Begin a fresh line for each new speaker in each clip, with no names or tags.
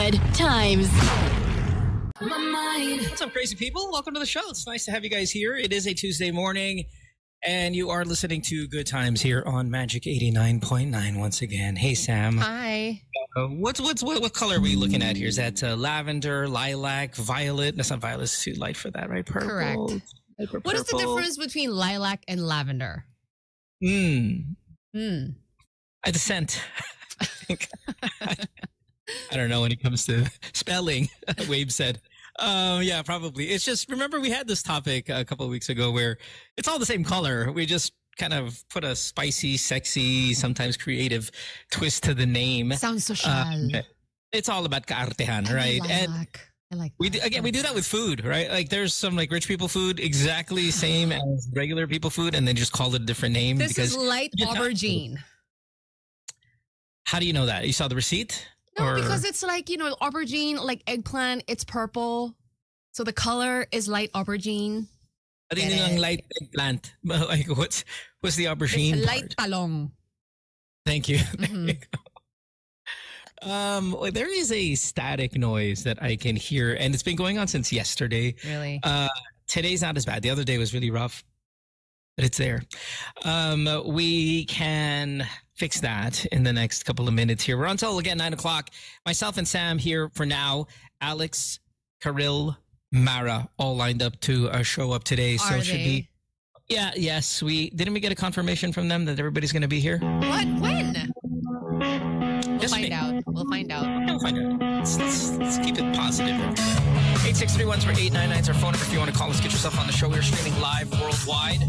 Good times.
What's up, crazy people? Welcome to the show. It's nice to have you guys here. It is a Tuesday morning, and you are listening to Good Times here on Magic 89.9 once again. Hey, Sam.
Hi.
What color are we looking at here? Is that lavender, lilac, violet? That's not violet. It's too light for that, right? Purple.
Correct. What is the difference between lilac and lavender?
The scent. I think. I don't know when it comes to spelling, Wabe said. Yeah, probably. It's just, remember we had this topic a couple of weeks ago where it's all the same color. We just kind of put a spicy, sexy, sometimes creative twist to the name.
Sounds social.
It's all about kaartehan, right?
I like
we do that with food, right? Like there's some like rich people food exactly same as regular people food, and then just call it a different name.
This is light aubergine.
How do you know that? You saw the receipt?
No, because it's like, aubergine, like eggplant, it's purple. So the color is light aubergine.
Ano yung light eggplant? Like what's the aubergine
it's light
part?
talong.
Thank you. Mm-hmm. There you go. There is a static noise that I can hear, and it's been going on since yesterday.
Really?
Today's not as bad. The other day was really rough, but it's there. We can fix that in the next couple of minutes here. We're until, again, 9 o'clock. Myself and Sam here for now. Alex, Karil, Mara, all lined up to show up today.
So it should be.
Yeah, yes. Didn't we get a confirmation from them that everybody's going to be here?
What? When? We'll find out.
We'll find out. Let's keep it positive. 863-14899 is our phone number if you want to call us. Get yourself on the show. We're streaming live worldwide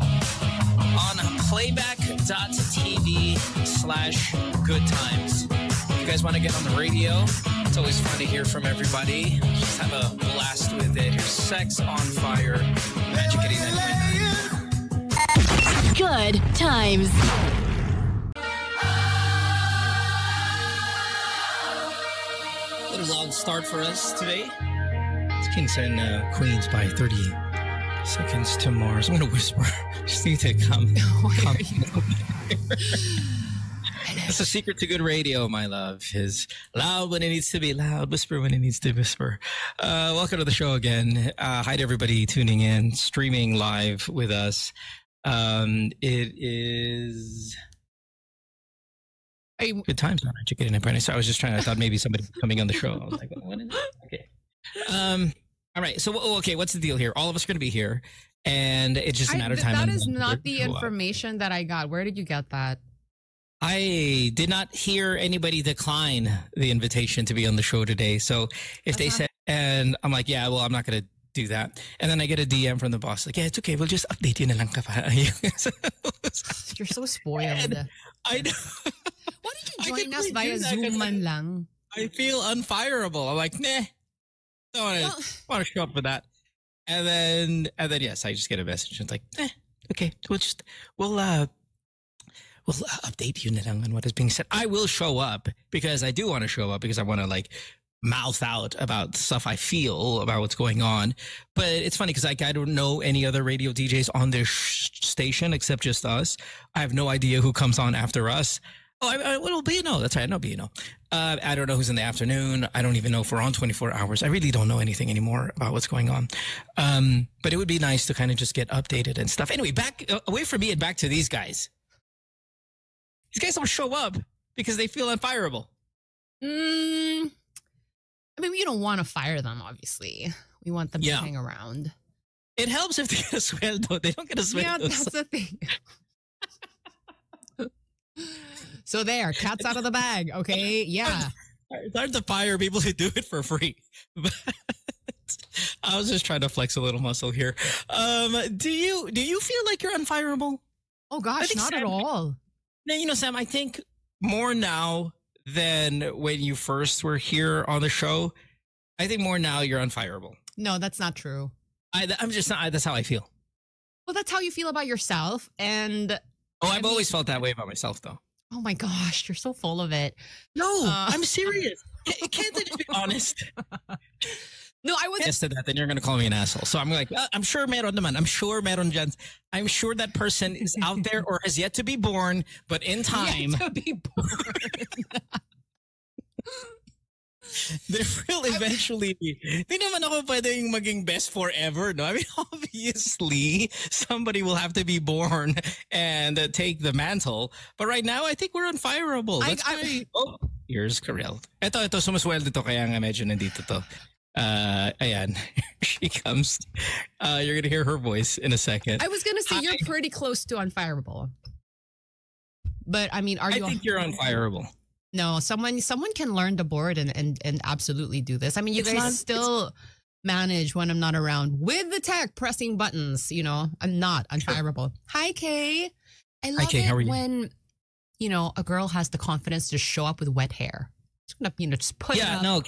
on playback.tv/Good Times. If you guys want to get on the radio, it's always fun to hear from everybody. Just have a blast with it. Here's Sex on Fire, Magic 89.9.
Good times.
A little loud start for us today. It's Kings and Queens by 30 seconds to Mars. I'm going to whisper. Just need to come. That's the secret to good radio, my love, is loud when it needs to be loud, whisper when it needs to whisper. Welcome to the show again. Hi to everybody tuning in, streaming live with us. It is Good Times on Magic 89.9. So I was just I thought maybe somebody coming on the show. I was like, what is it? Okay. All right. So, okay, what's the deal here? All of us are going to be here, and it's just a matter of time.
That is not the information that I got. Where did you get that?
I did not hear anybody decline the invitation to be on the show today. So if they said, and I'm like, yeah, well, I'm not going to do that. And then I get a DM from the boss, like, yeah, it's okay. We'll just update you na lang.
You're so spoiled.
I know.
Why did you join us via Zoom man lang?
I feel unfireable. I'm like, nah, don't want to show up for that. And then yes, I just get a message. It's like, okay, we'll update you na lang on what is being said. I will show up because I do want to show up because I want to like mouth out about stuff I feel about what's going on. But it's funny because I don't know any other radio DJs on this station except just us. I have no idea who comes on after us. Well, B&O. That's right. I know B&O. I don't know who's in the afternoon. I don't even know if we're on 24 hours. I really don't know anything anymore about what's going on. But it would be nice to kind of just get updated and stuff. Anyway, back away from me and back to these guys. These guys don't show up because they feel unfireable.
I mean, we don't want to fire them, obviously. We want them to hang around.
It helps if they get a sueldo. They don't get a sueldo.
Yeah, that's the thing. So there, cat's out of the bag, okay? Yeah.
It's hard to fire people who do it for free. But I was just trying to flex a little muscle here. Do you feel like you're unfireable?
Oh gosh, not Sam, at all.
No, Sam, I think more now than when you first were here on the show. I think more now you're unfireable.
No, that's not true.
I'm just not. That's how I feel.
Well, that's how you feel about yourself. And
I've always felt that way about myself, though.
Oh my gosh, you're so full of it.
No, I'm serious. Can't I just be honest?
No, I wasn't.
Yes to that, then you're going to call me an asshole. So I'm like, I'm sure meron naman. I'm sure meron dyan. I'm sure that person is out there or has yet to be born, but in time.
Yet to be born.
There will eventually be. Di naman ako pwedeng maging best forever, no? I mean, obviously, somebody will have to be born and take the mantle. But right now, I think we're unfireable. Oh, here's Karel. Ito, sumasweldo to, kaya nga medyo nandito to. Ayan, she comes. You're gonna hear her voice in a second.
I was gonna say you're pretty close to unfireable. But I mean,
I think you're unfireable.
No, someone can learn the board and absolutely do this. I mean, you guys still manage when I'm not around with the tech pressing buttons. You know, I'm not unfireable. Hi, Kay. I love
Kay, how are
it
you?
when a girl has the confidence to show up with wet hair. Just gonna just put it up.
No.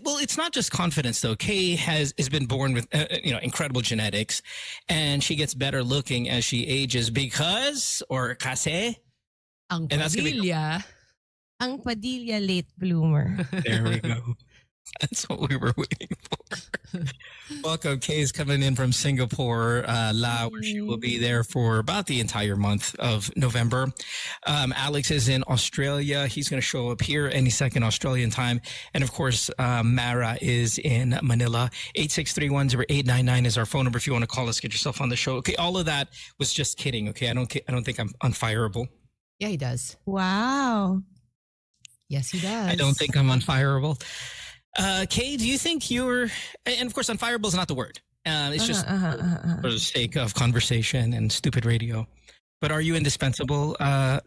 Well, it's not just confidence though. Kay has been born with incredible genetics, and she gets better looking as she ages because kasi.
Ang
And that's gonna be-
Padilla.
Ang Padilla late bloomer.
There we go. That's what we were waiting for. Welcome. Kay is coming in from Singapore, Laos, where she will be there for about the entire month of November. Alex is in Australia. He's going to show up here any second Australian time. And of course, Mara is in Manila. 863108999 is our phone number if you want to call us, get yourself on the show. Okay, all of that was just kidding. Okay, I don't think I'm unfireable.
Yeah, he does.
Wow.
Yes, he does.
I don't think I'm unfireable. Kay, do you think you're, and of course, unfireable is not the word. It's just for the sake of conversation and stupid radio. But are you indispensable,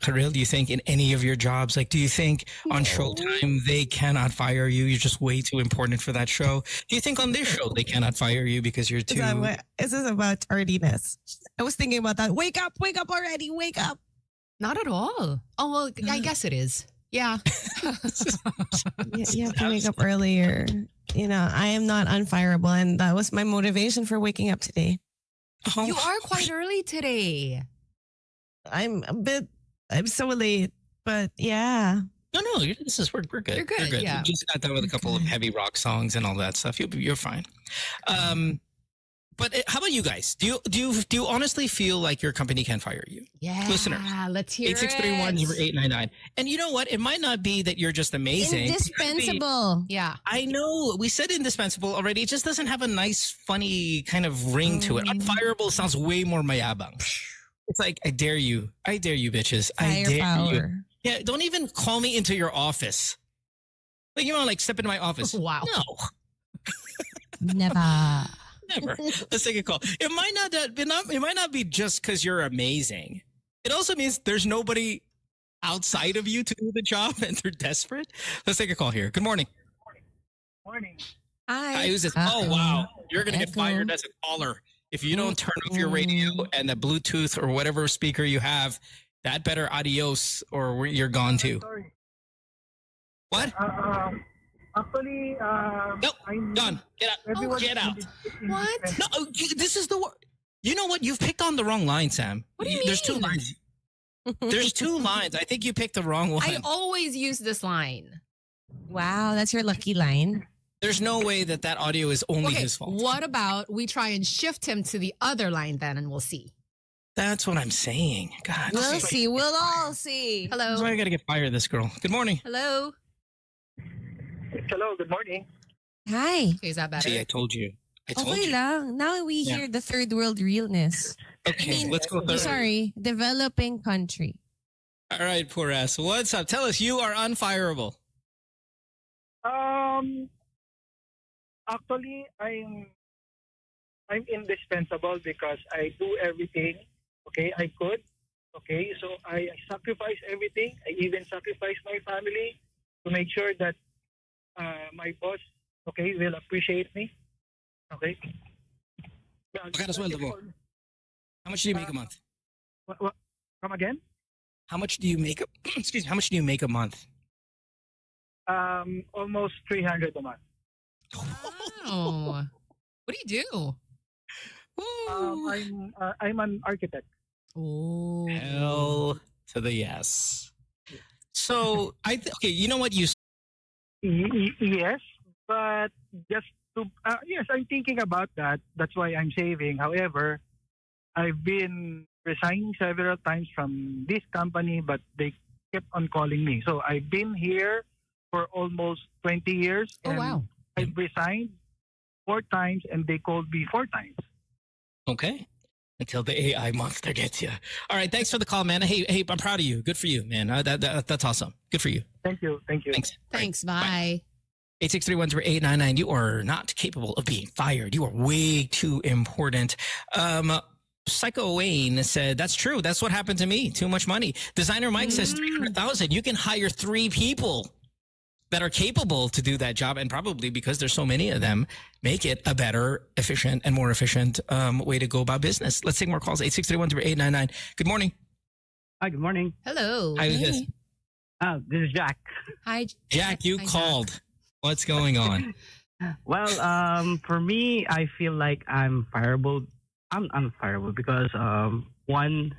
Karel? Do you think in any of your jobs? Like, do you think on Showtime they cannot fire you? You're just way too important for that show. Do you think on this show they cannot fire you because you're too?
Is this about tardiness? I was thinking about that. Wake up already, wake up.
Not at all. Oh, well, I guess it is. Yeah.
You have to wake up earlier. I am not unfireable, and that was my motivation for waking up today.
Oh,
You are quite early today.
I'm so late, but yeah.
No, we're good.
You're good, yeah.
You just got done with a couple of heavy rock songs and all that stuff. You're fine. But how about you guys? Do you honestly feel like your company can fire you?
Yeah.
Listeners,
Let's hear
863108999. And you know what? It might not be that you're just amazing.
Indispensable.
Yeah.
I know. We said indispensable already. It just doesn't have a nice, funny kind of ring to it. Unfireable sounds way more mayabang. It's like, I dare you. I dare you, bitches. I dare you.
Firepower.
Yeah, don't even call me into your office. Like, like step into my office.
Wow.
No.
Never.
Never. Let's take a call. It might not be just because you're amazing. It also means there's nobody outside of you to do the job and they're desperate. Let's take a call here. Good morning.
Morning.
Hi.
Who's this? Oh, wow. You're going to get
Echo.
fired as a caller. If you don't turn off your radio and the Bluetooth or whatever speaker you have, that better adios or you're gone too.
Sorry.
What?
Actually,
Nope. Done. Get out.
everyone
Get out.
What?
No, this is the word. You know what? You've picked on the wrong line, Sam.
What do you
There's two
mean?
lines. There's two lines. I think you picked the wrong one.
I always use this line.
Wow, that's your lucky line.
There's no way that audio is only
Okay,
his fault.
what about we try and shift him to the other line then and we'll see.
That's what I'm saying. God.
We'll see. We'll all see.
That's why
Hello.
I got to get fired, this girl. Good morning.
Hello.
Hello, good morning.
Hi.
Okay, is that better?
See, I told you. I told
Okay
you.
lang. Now we
Yeah.
hear the third world realness.
Okay, let's go.
Sorry, developing country.
All right, poor ass. What's up? Tell us you are unfireable.
Actually, I'm indispensable because I do everything. Okay, I could. Okay, so I sacrifice everything. I even sacrifice my family to make sure that my boss, okay, will appreciate me. Okay.
Magkano sweldo mo? How much do you make a month?
What? Come again?
How much do you make? Excuse me. How much do you make a month?
Almost 300 a month.
Oh. What do you do?
I'm an architect.
Oh.
Hell to the yes. So okay. You know what you
Yes, but just to yes, I'm thinking about that. That's why I'm saving. However, I've been resigning several times from this company, but they kept on calling me. So I've been here for almost 20 years.
Oh,
And
wow.
I've resigned 4 times and they called me 4 times.
Okay. Until the AI monster gets you. All right. Thanks for the call, man. Hey, I'm proud of you. Good for you, man. That's awesome. Good for you.
Thank you. Thank you.
Thanks.
Thanks. Bye.
863-10899. You are not capable of being fired. You are way too important. Psycho Wayne said, that's true. That's what happened to me. Too much money. Designer Mike says 300,000. You can hire 3 people that are capable to do that job. And probably because there's so many of them, make it a better, efficient, and more efficient way to go about business. Let's take more calls. 863-10899. Good morning.
Hi, good morning.
Hello.
Hi, who's this?
This is Jack.
Hi,
Jack, you
Hi,
called. What's going on?
Well, for me, I feel like I'm fireable. I'm unfireable because one,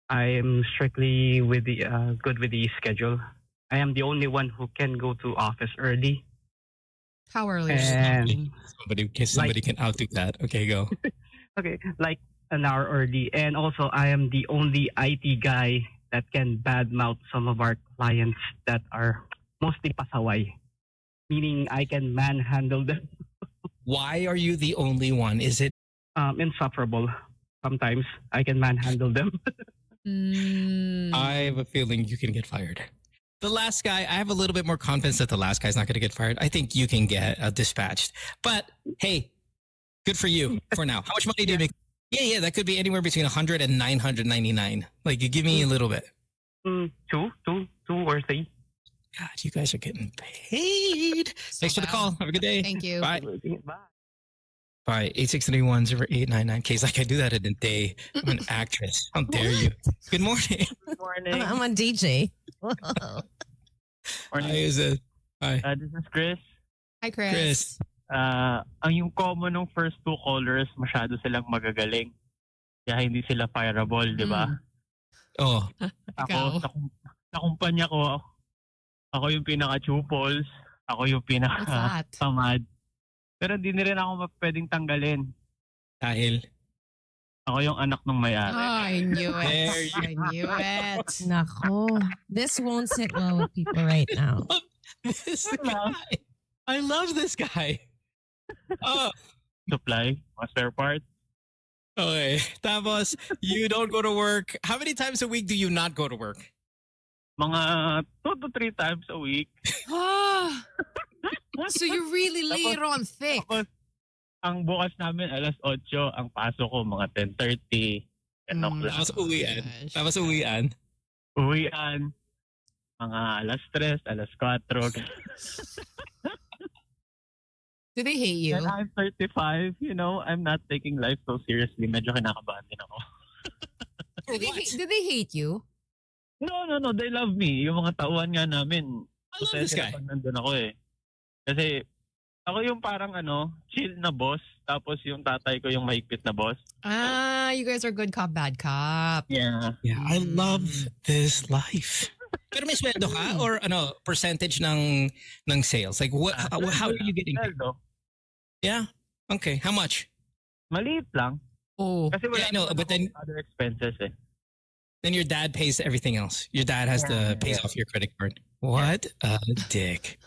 I am strictly with the good with the schedule. I am the only one who can go to office early.
How early is it?
And
Somebody can outdo that. Okay, go.
okay, like an hour early. And also, I am the only IT guy that can badmouth some of our clients that are mostly pasaway, meaning I can manhandle them.
Why are you the only one? Is it
Insufferable. Sometimes I can manhandle them.
I have a feeling you can get fired. The last guy, I have a little bit more confidence that the last guy's not going to get fired. I think you can get dispatched. But hey, good for you for now. How much money do you make? Yeah, that could be anywhere between 100 and 999. Like, you give me a little bit.
Two or three.
God, you guys are getting paid. Thanks for the call. Have a good day.
Thank you.
Bye.
Bye.
Bye. 863-10899. Case, I can do that in a day. I'm an actress. How dare you? Good morning.
Good morning.
I'm a DJ.
Hi,
Morning.
is it? Hi,
This is Chris.
Hi, Chris.
Chris.
Ang yung common ng first 2 callers, masyado silang magagaling. Kaya hindi sila fireable, di ba?
Oh,
Ako, sa kumpanya ko, ako yung pinaka-chupols, ako yung
What's that?
pinaka-tamad. Pero hindi na rin ako pwedeng tanggalin.
dahil.
Ako yung anak ng may-ari.
I knew
There
it.
you
I knew it.
Nako. This won't sit well with people right now.
This guy. I love this guy. Oh,
Supply, mga spare parts.
okay. Tapos, you don't go to work. How many times a week do you not go to work?
Mga 2 to 3 times a week.
Ah, so you really lay it on thick.
Tapos, ang bukas namin alas 8, ang pasok ko mga 10:30, 10 o'clock.
Tapos uwian.
Gosh.
Tapos uwian.
Uwian, mga alas 3, alas 4.
Do they hate you?
And I'm 35, I'm not taking life so seriously. Medyo kinakabahan din ako.
Do they hate you?
No. They love me. Yung mga tauhan nga namin.
I love this guy.
Pag nandun ako eh. Kasi ako yung parang chill na boss. Tapos yung tatay ko yung mahigpit na boss.
Ah, you guys are good cop, bad cop.
Yeah.
Yeah, I love this life. Pero may sweldo ka or percentage ng sales? Like what how are you getting paid?
Sweldo.
Yeah. Okay, how much?
Maliit lang.
Oh,
Kasi wala
Yeah, I know,
naman
but then-
akong other expenses eh.
Then your dad pays everything else. Your dad has pays off your credit card. What a dick.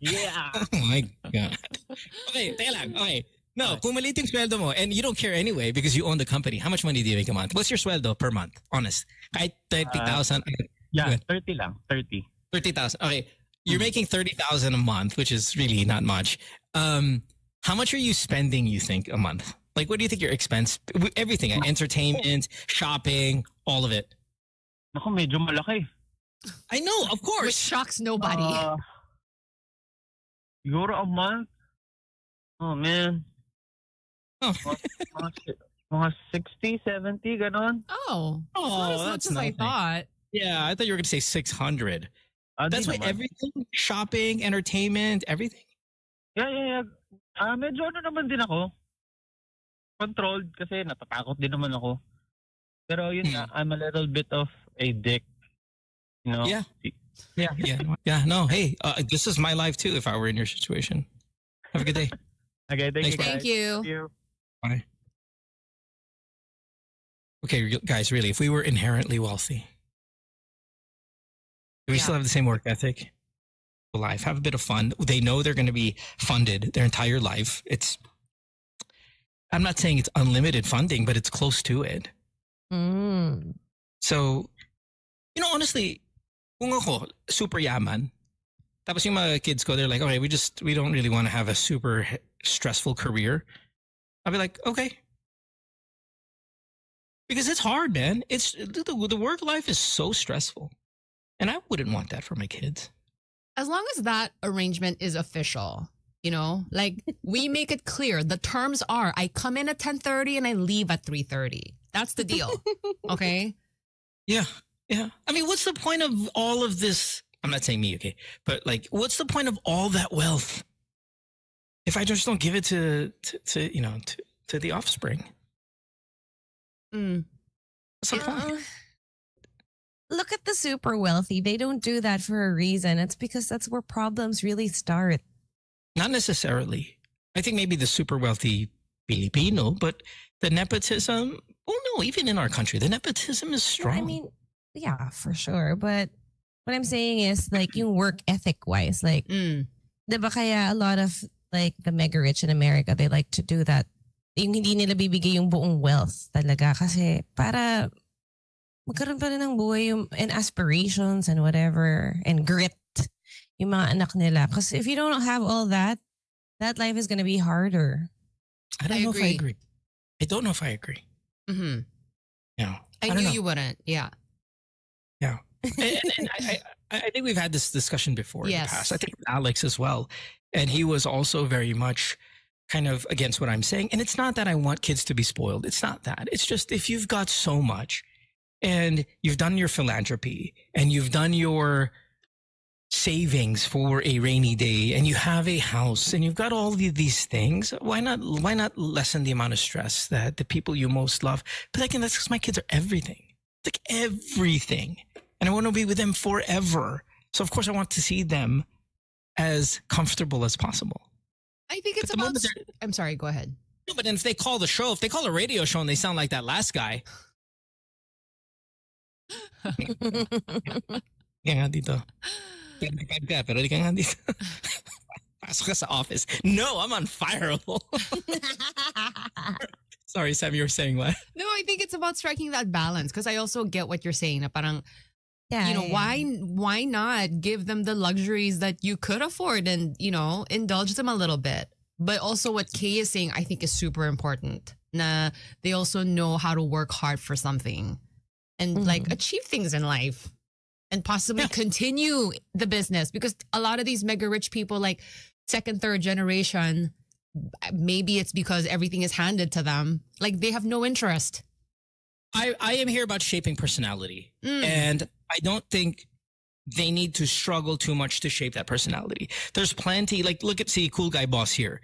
Yeah.
Oh my God. Okay, teka lang. Okay. No, kung maliit yung sweldo mo and you don't care anyway because you own the company, how much money do you make a month? What's your sweldo per month? Honest. Kahit 30,000.
Yeah,
Good.
30 lang. 30.
30,000. Okay. You're making 30,000 a month, which is really not much. How much are you spending, you think, a month? Like, what do you think your expense, everything, entertainment, shopping, all of it?
Naku, medyo malaki.
I know, of
which
course.
shocks nobody.
Siguro a month. Oh, man.
Oh.
Mga 60, 70, ganon.
Oh,
Oh,
not as much
that's
as I
nothing.
thought.
Yeah, I thought you were going to say 600. That's why
Di naman.
everything, shopping, entertainment, everything.
Yeah. Medyo naman din ako. Controlled kasi natatakot din naman ako. Pero yun nga, I'm a little bit of a dick.
Yeah. Yeah. No, hey, this is my life too if I were in your situation. Have a good day.
Okay, thank you guys.
Thank you.
Thank you.
Bye. Okay, guys, really, if we were inherently wealthy, Do we
Yeah.
still have the same work ethic? Life, have a bit of fun. They know they're going to be funded their entire life. I'm not saying it's unlimited funding, but it's close to it.
Mm.
So, honestly, kung ako, super yaman, tapos yung mga kids ko, they're like, okay, we don't really want to have a super stressful career. I'll be like, okay. Because it's hard, man. The work life is so stressful. And I wouldn't want that for my kids.
As long as that arrangement is official, like we make it clear. The terms are I come in at 10:30 and I leave at 3:30. That's the deal. Okay?
Yeah. Yeah. I mean, what's the point of all of this? I'm not saying me, okay? But like, what's the point of all that wealth if I just don't give it to the offspring?
Mm.
What's the point?
Look at the super wealthy. They don't do that for a reason. It's because that's where problems really start.
Not necessarily. I think maybe the super wealthy Filipino, but the nepotism, well, no, even in our country, the nepotism is strong.
I mean, yeah, for sure. But what I'm saying is like yung work ethic wise, like, diba kaya a lot of like the mega rich in America, they like to do that. Yung hindi nila bibigay yung buong wealth talaga kasi para magkaroon pa rin ng buhay yung, and aspirations and whatever and grit yung mga anak nila. Because if you don't have all that, that life is going to be harder.
I don't know if I agree. I don't know if I agree.
Mm-hmm.
Yeah.
I
don't
knew
know.
you wouldn't. Yeah.
Yeah. and I think we've had this discussion before in the past. I think Alex as well. And he was also very much kind of against what I'm saying. And it's not that I want kids to be spoiled. It's not that. It's just if you've got so much and you've done your philanthropy and you've done your savings for a rainy day and you have a house and you've got all these things, why not lessen the amount of stress that the people you most love? But again, that's because my kids are everything. It's like everything. And I want to be with them forever. So of course I want to see them as comfortable as possible.
I think it's about... I'm sorry, go ahead.
No, but then if they call a radio show and they sound like that last guy. Kaya nga dito. Pero di ka nga dito. Pasok ka sa office. No, I'm unfireable. Sorry, Sam, you were saying what?
No, I think it's about striking that balance because I also get what you're saying. Na parang, why not give them the luxuries that you could afford and, indulge them a little bit. But also what Kay is saying, I think is super important. Na they also know how to work hard for something and like achieve things in life and possibly continue the business because a lot of these mega rich people, like second, third generation, maybe it's because everything is handed to them. Like they have no interest.
I am here about shaping personality. And I don't think they need to struggle too much to shape that personality. There's plenty, like look at Cool Guy Boss here.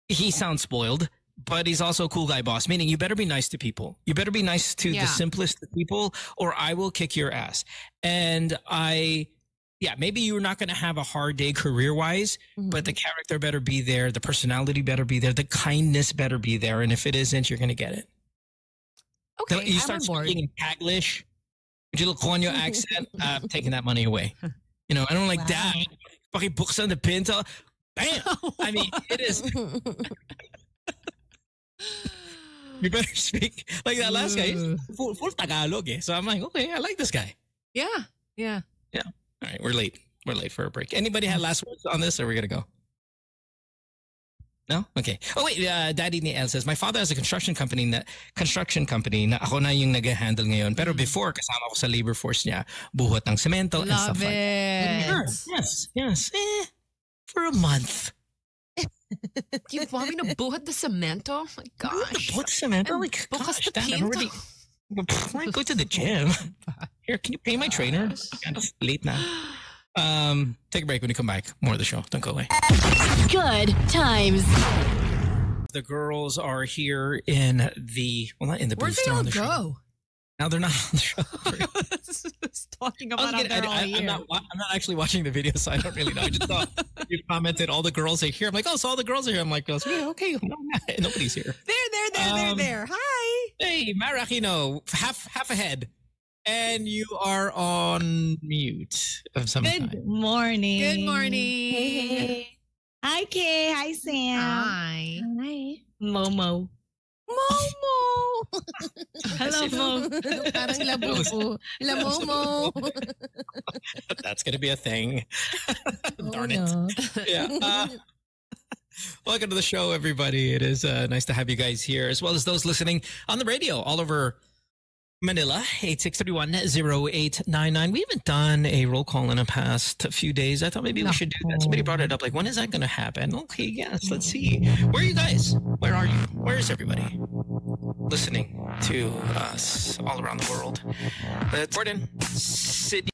He sounds spoiled, but he's also a cool guy boss, meaning you better be nice to people. You better be nice to the simplest of people or I will kick your ass. And maybe you're not going to have a hard day career-wise, but the character better be there. The personality better be there. The kindness better be there. And if it isn't, you're going to get it.
Okay,
you start speaking in Taglish, with your little Conyo accent, I'm taking that money away. I don't like that. Fucking books on the pinto. Bam! I mean, it is. You better speak like that last guy. He's full Tagalog, eh? So I'm like, okay, I like this guy.
Yeah.
All right, we're late. We're late for a break. Anybody have last words on this, or we're gonna go? No? Okay. Oh wait, Daddy ni El says, my father has a construction company na ako na yung nag-handle ngayon. Pero before, kasama ko sa labor force niya, buhot ng semento and stuff like that. Sure. Yes. For a month.
Do you want me to buhat the cemento? Oh my gosh.
Buhat cemento? Like, gosh, Dad, I'm already... Before I go to the gym. Here, can you pay my trainer? It's late now. Take a break. When you come back, more of the show. Don't go away.
Good times.
The girls are here in the, well, not in the booth.
Where'd they
they're
all
on the
go?
show. Now they're not on the show.
Talking about how they're all here.
I'm not actually watching the video, so I don't really know. I just thought you commented all the girls are here. I'm like, oh, so all the girls are here. I'm like, yeah, okay, nobody's here.
There. Hi.
Hey, Marakino, half a head. And you are on mute of some kind.
Good morning.
Good morning.
Hey.
Hi, Kay. Hi, Sam.
Hi.
Hi.
Momo.
Momo!
Hello, Mo.
Parang labubo. Lamomo.
That's going to be a thing. Darn it.
No.
Yeah. Welcome to the show, everybody. It is nice to have you guys here, as well as those listening on the radio all over Manila, 8631-0899. We haven't done a roll call in the past few days. I thought maybe we should do that. Somebody brought it up. Like, when is that going to happen? Okay, yes, let's see. Where are you guys? Where are you? Where is everybody listening to us all around the world? That's Jordan, Sydney.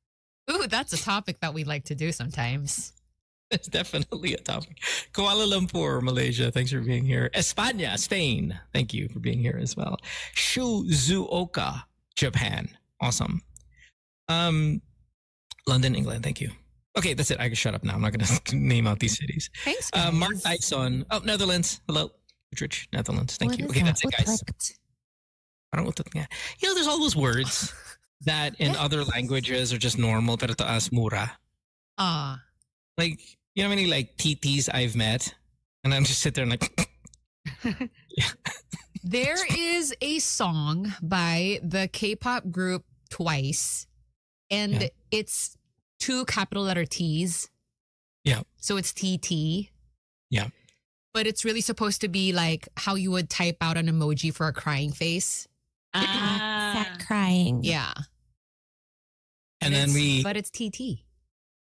Ooh, that's a topic that we like to do sometimes.
It's definitely a topic. Kuala Lumpur, Malaysia. Thanks for being here. España, Spain. Thank you for being here as well. Shizuoka, Japan. Awesome. London, England. Thank you. Okay, that's it. I can shut up now. I'm not going to name out these cities.
Thanks, guys.
Mark Dyson. Oh, Netherlands. Hello. Utrecht, Netherlands. Thank you. Okay, that's it, guys. I don't know what the, yeah. You know, there's all those words that in other languages are just normal, pero to us, mura. Like, you know how many like TTs I've met? And I'm just sit there and like, yeah.
There is a song by the K-pop group Twice, and it's 2 capital letter T's.
Yeah.
So it's TT.
Yeah.
But it's really supposed to be like how you would type out an emoji for a crying face.
Sad crying.
Yeah.
And then
But it's TT.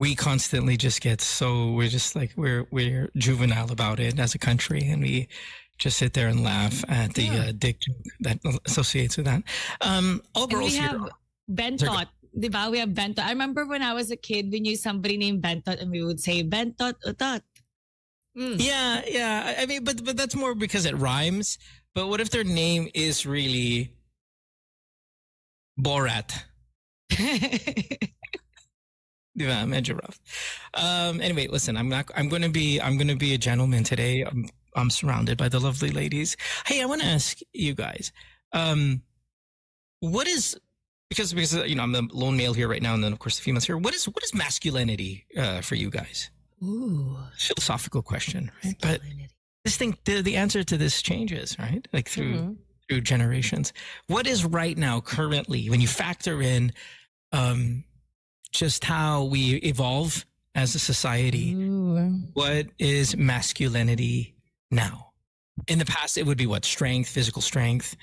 We constantly just get so, we're just like, we're juvenile about it as a country, and we just sit there and laugh at the dick joke that associates with that. All girls
we
here.
have Bentot. Diba? We have Bentot. I remember when I was a kid, we knew somebody named Bentot and we would say Bentot utot.
Yeah, yeah. I mean, but that's more because it rhymes. But what if their name is really Borat? Diba? Medyo rough. Anyway, listen, I'm going to be a gentleman today. I'm surrounded by the lovely ladies. Hey, I want to ask you guys, what is, because you know, I'm the lone male here right now, and then of course the females here. What is masculinity for you guys?
Ooh,
philosophical question, right? But this thing, the answer to this changes, right? Like through generations. What is right now, currently, when you factor in just how we evolve as a society? What is masculinity now? In the past, it would be what? Strength, physical strength.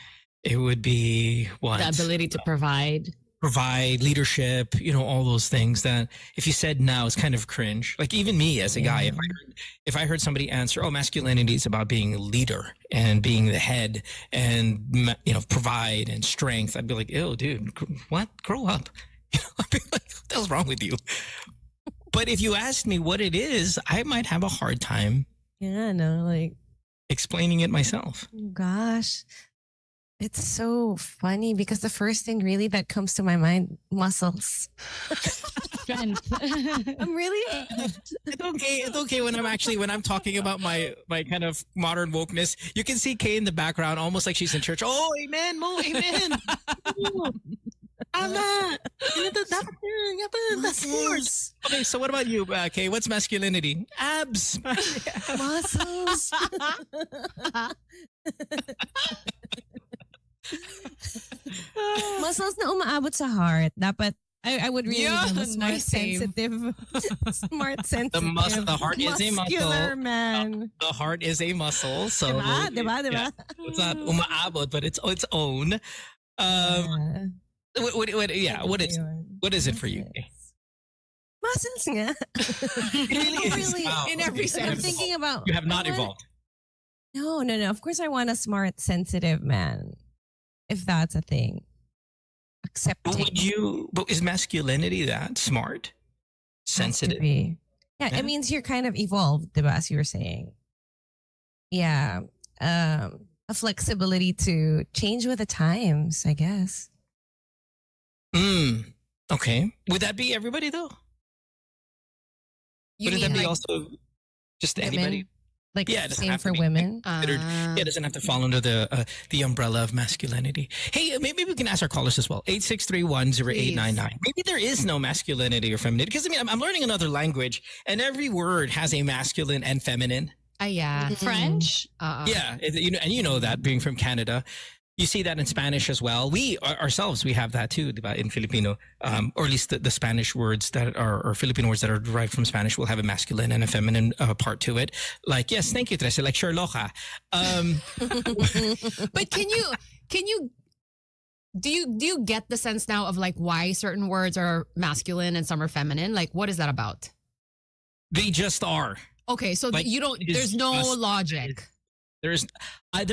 It would be what?
The ability to provide, leadership, you know, all those things that if you said now, it's kind of cringe. Like even me as a guy, if I heard somebody answer, oh, masculinity is about being a leader and being the head and, you know, provide and strength, I'd be like, ew, dude, what? Grow up. You know, I'd be like, what the hell's wrong with you? But if you asked me what it is, I might have a hard time explaining it myself.
Gosh. It's so funny because the first thing really that comes to my mind, muscles.
strength.
I'm really
It's okay when I'm talking about my kind of modern wokeness. You can see Kay in the background, almost like she's in church. Oh, amen, Mo, amen. That's course. Okay, so what about you, Kay? What's masculinity? Abs.
muscles. Muscles na umaabot sa heart. Dapat I would really be smart, sensitive. Smart, sensitive.
The heart is a muscle.
Man.
The heart is a muscle. So
diba?
Yeah, it's not umaabot, but it's its own. What is it for you?
Muscles nga.
It really is.
Really,
Wow.
in every sense. I'm thinking about.
You have not evolved.
No. Of course, I want a smart, sensitive man. If that's a thing. Accepting.
But is masculinity that smart? Sensitive?
Yeah, it means you're kind of evolved, diba, as you were saying. Yeah. A flexibility to change with the times, I guess.
Okay. Would that be everybody though? Would that be also just anybody?
Like
Yeah, it doesn't
same
have to
for
be
women.
considered. Yeah, it doesn't have to fall under the umbrella of masculinity. Hey, maybe we can ask our callers as well. 863-10899. Maybe there is no masculinity or femininity, because I mean, I'm learning another language, and every word has a masculine and feminine.
Yeah.
French?
Yeah, and you know that being from Canada. You see that in Spanish as well. We ourselves, we have that too, diba, in Filipino, or at least the Spanish words that are, or Filipino words that are derived from Spanish will have a masculine and a feminine part to it. Like, yes, thank you, Teresa, like Sherlocka.
But do you get the sense now of like why certain words are masculine and some are feminine? Like, what is that about?
They just are.
Okay, so
Like,
you don't, there's no logic.
There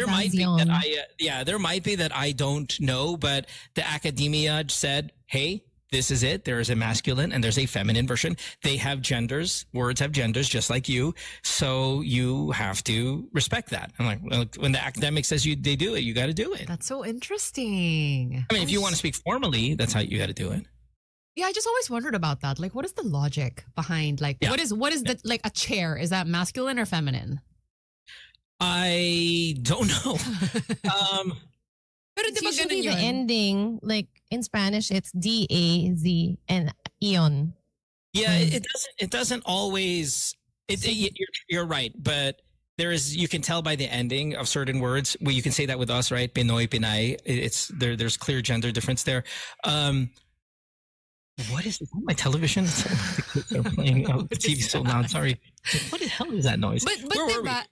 might be that there might be that I don't know, but the academia said, hey, this is it. There is a masculine and there's a feminine version. They have genders. Words have genders just like you. So you have to respect that. I'm like, well, when the academic says they do it, you got to do it.
That's so interesting.
I mean, if you want to speak formally, that's how you got to do it.
Yeah, I just always wondered about that. Like, what is the logic behind, like, what is the, like a chair? Is that masculine or feminine?
I don't know.
Pero
It's
di ba
usually
ganun
the
yun?
ending, like in Spanish, it's D-A-Z and ion.
Yeah, it doesn't always. You're right, but you can tell by the ending of certain words. Well, you can say that with us, right? Pinoy, Pinay. It's there. There's clear gender difference there. What is my television? They're playing the TV so loud. Sorry. What the hell is that noise?
But diba,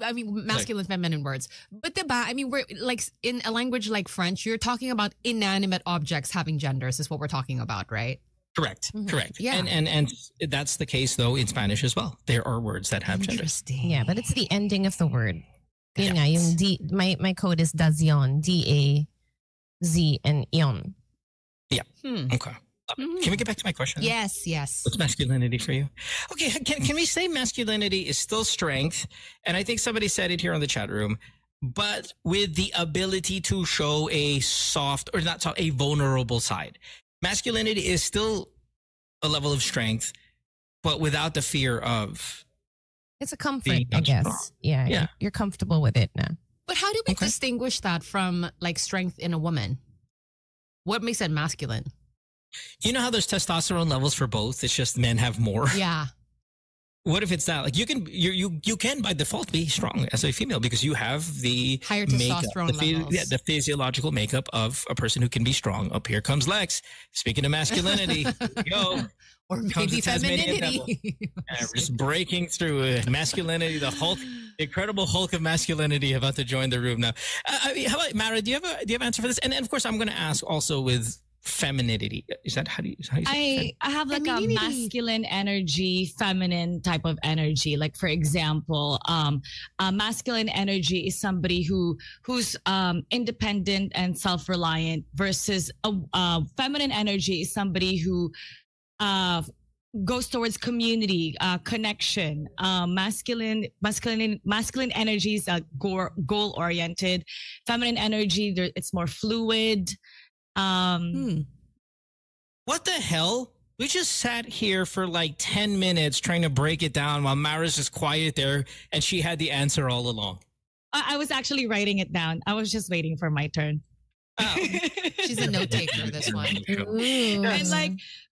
I mean, masculine, feminine words. But diba, I mean, we're like in a language like French, you're talking about inanimate objects having genders is what we're talking about, right?
Correct.
Mm-hmm.
Correct.
Yeah.
And that's the case though in Spanish as well. There are words that have genders.
Interesting.
Yeah, but it's the ending of the word. Yun nga, yung D, my code is dazion, D-A-Z and ion.
Yeah. Okay. Can we get back to my question?
Yes.
What's masculinity for you? Okay, can we say masculinity is still strength? And I think somebody said it here on the chat room, but with the ability to show a soft, or not soft, a vulnerable side. Masculinity is still a level of strength, but without the fear of.
It's a comfort,
Being
I guess.
strong.
Yeah. You're comfortable with it now.
But how do we distinguish that from like strength in a woman? What makes it masculine?
You know how there's testosterone levels for both? It's just men have more.
Yeah.
What if it's that? Like you can by default be strong as a female because you have the
Higher
makeup,
testosterone levels.
the physiological makeup of a person who can be strong. Up here comes Lex. Speaking of masculinity, yo.
Or
Comes
maybe
the Tasmanian
femininity.
And we're just breaking through masculinity, the Hulk, the incredible Hulk of masculinity about to join the room now. I mean, how about Mara? Do you have an answer for this? And of course, I'm going to ask also with femininity. Is that how you say it?
I have like a
Femininity.
masculine energy, feminine type of energy. Like for example, a masculine energy is somebody who's independent and self-reliant versus a feminine energy is somebody who goes towards community, connection. Masculine energies are goal oriented. Feminine energy, it's more fluid.
What the hell? We just sat here for like 10 minutes trying to break it down while Mara's just quiet there and she had the answer all along.
I was actually writing it down. I was just waiting for my turn.
Oh.
She's a note taker, this one.
And like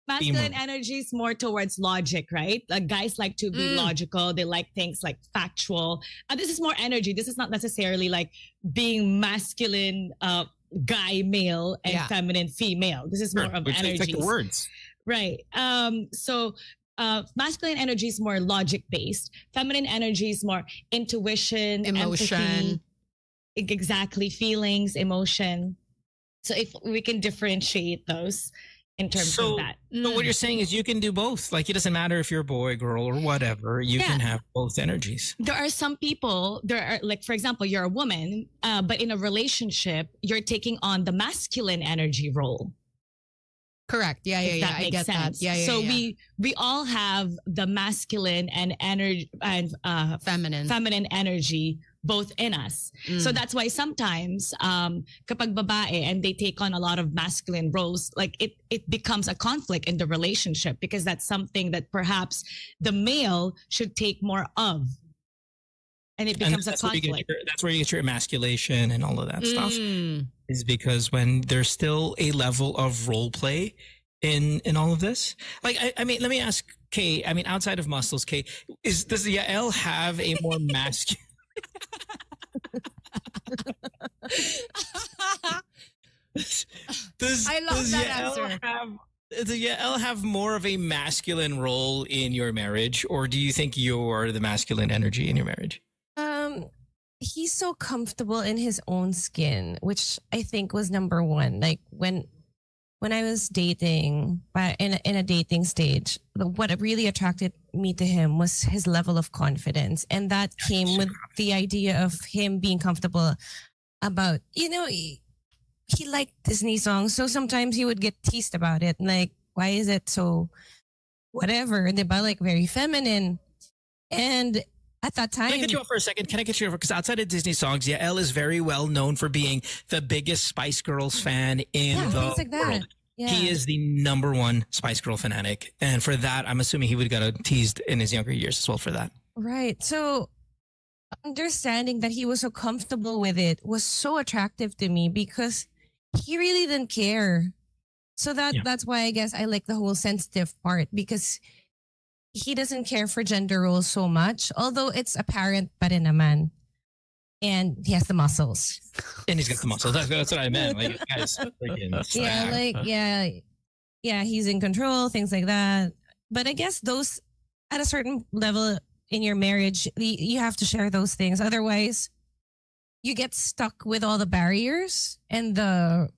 masculine energy is more towards logic, right? Like guys like to be logical. They like things like factual. This is more energy. This is not necessarily like being masculine guy male and feminine female. This is more of energy.
It's like the words.
Right. So masculine energy is more logic based. Feminine energy is more intuition,
emotion.
empathy, exactly, feelings, emotion. So if we can differentiate those in terms of that.
So what you're saying is you can do both. Like it doesn't matter if you're a boy, girl, or whatever. You can have both energies.
There are some people, like, for example, you're a woman, but in a relationship, you're taking on the masculine energy role.
Correct. Yeah.
That
I
makes
get
sense.
that. Yeah.
So we all have the masculine and energy and feminine energy both in us. So that's why sometimes kapag babae and they take on a lot of masculine roles, like it becomes a conflict in the relationship because that's something that perhaps the male should take more of. And it becomes a conflict.
That's where you get your emasculation and all of that stuff. Is because when there's still a level of role play in all of this. Like, I mean, let me ask Kay. I mean, outside of muscles, Kay, does Yael have a more masculine? Does Yael have more of a masculine role in your marriage, or do you think you're the masculine energy in your marriage?
He's so comfortable in his own skin, which I think was number one. Like when I was dating, but in a dating stage, what really attracted me to him was his level of confidence, and that came with the idea of him being comfortable about, he liked Disney songs, so sometimes he would get teased about it, like, why is it so whatever, diba, like very feminine. And at that time,
can I get you off for a second? Because outside of Disney songs, Yael is very well known for being the biggest Spice Girls fan in the world. Yeah. He is the number one Spice Girl fanatic. And for that, I'm assuming he would have got teased in his younger years as well for that.
Right. So understanding that he was so comfortable with it was so attractive to me because he really didn't care. So that's why I guess I like the whole sensitive part, because he doesn't care for gender roles so much, although it's apparent pa rin naman. And he has the muscles.
And he's got the muscles. That's what I meant. Like, guys,
he's in control, things like that. But I guess those, at a certain level in your marriage, you have to share those things. Otherwise, you get stuck with all the barriers and the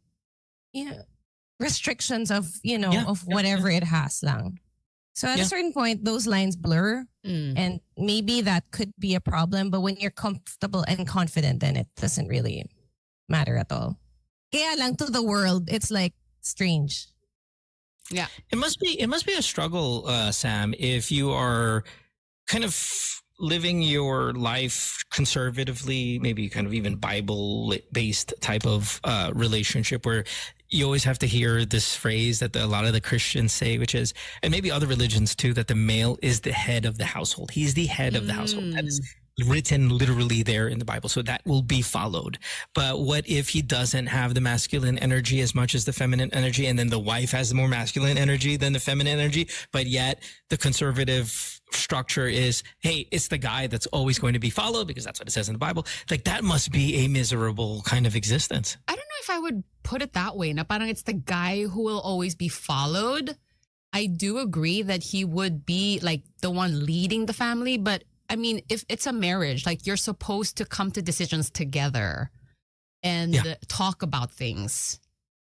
restrictions of, of whatever it has lang. So at a certain point, those lines blur, and maybe that could be a problem. But when you're comfortable and confident, then it doesn't really matter at all. Kaya lang to the world, it's like strange.
Yeah, it must be a struggle, Sam, if you are kind of living your life conservatively, maybe kind of even Bible-based type of relationship where you always have to hear this phrase that a lot of the Christians say, which is, and maybe other religions too, that the male is the head of the household. He's the head of the household. That is written literally there in the Bible. So that will be followed. But what if he doesn't have the masculine energy as much as the feminine energy, and then the wife has the more masculine energy than the feminine energy, but yet the conservative structure is, hey, it's the guy that's always going to be followed because that's what it says in the Bible. Like, that must be a miserable kind of existence.
I don't know if I would put it that way. Na parang it's the guy who will always be followed. I do agree that he would be like the one leading the family, but I mean, if it's a marriage, like, you're supposed to come to decisions together and talk about things.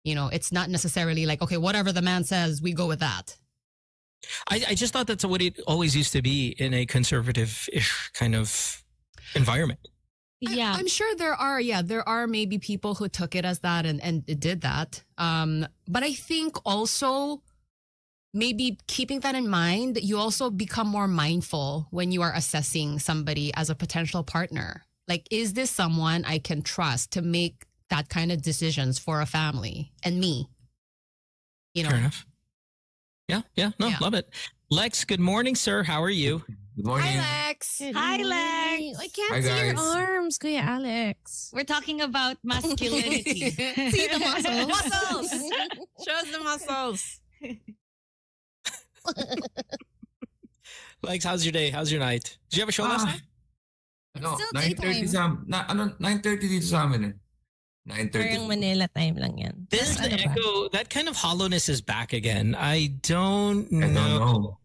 It's not necessarily like, okay, whatever the man says, we go with that.
I just thought that's what it always used to be in a conservative-ish kind of environment.
Yeah. I'm sure there are maybe people who took it as that and did that. But I think also, maybe keeping that in mind, you also become more mindful when you are assessing somebody as a potential partner. Like, is this someone I can trust to make that kind of decisions for a family and me?
Fair enough. Yeah. Love it. Lex, good morning, sir. How are you?
Good morning.
Hi, Lex.
Hi, Lex.
I can't see your arms, Kuya Alex.
We're talking about masculinity.
See the muscles. Muscles. Show us the muscles.
Lex, how's your day? How's your night? Did you have a show last night?
Ano, 9:30 dito sa amin eh. 9:30.
Parang Manila time lang yan.
This the echo, that kind of hollowness is back again. I don't know.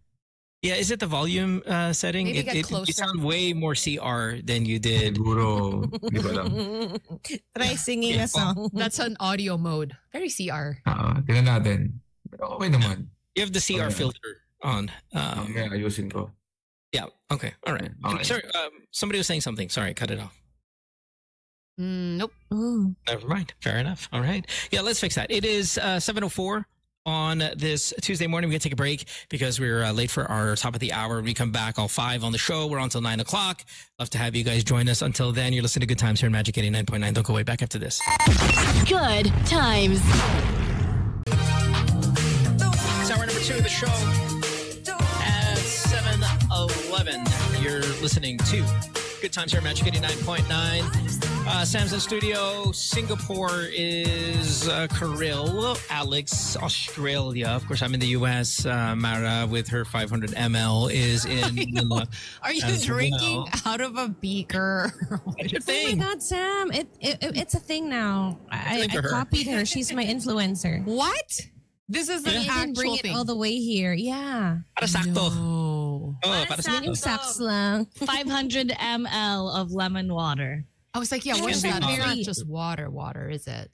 Yeah, is it the volume setting?
Maybe get closer.
You sound way more CR than you did.
Siguro, di ba lang.
Try singing a song.
That's an audio mode. Very CR.
Tingnan natin. Pero okay naman.
You have the CR filter on.
Yeah, ayusin ko.
Yeah, okay. All right. Okay. Sorry, somebody was saying something. Sorry, cut it off.
Nope.
Ooh.
Never mind. Fair enough. All right. Yeah, let's fix that. It is 7:04 on this Tuesday morning. We're going to take a break because we're late for our top of the hour. When we come back all 5 on the show. We're on until 9 o'clock. Love to have you guys join us. Until then, you're listening to Good Times here in Magic 89.9. Don't go way back after this.
Good Times.
It's hour number 2 of the show at 7:11. You're listening to Good times here, Magic 89.9. Sam's in studio. Singapore is Kirill. Alex, Australia. Of course, I'm in the U.S. Mara with her 500 ml is in Manila.
Are you drinking out of a beaker?
What's your
Oh my
thing?
God, Sam! It's a thing now. I
Good for her.
copied her. She's my influencer.
What? This is an
You can bring
actual
it
thing.
all the way here. Yeah.
Para sakto.
No.
Oh, para sakto.
Yung saks lang.
500 ml of lemon water.
I was like, yeah, what
Can
is
be
that? It's
water.
not just water, is it?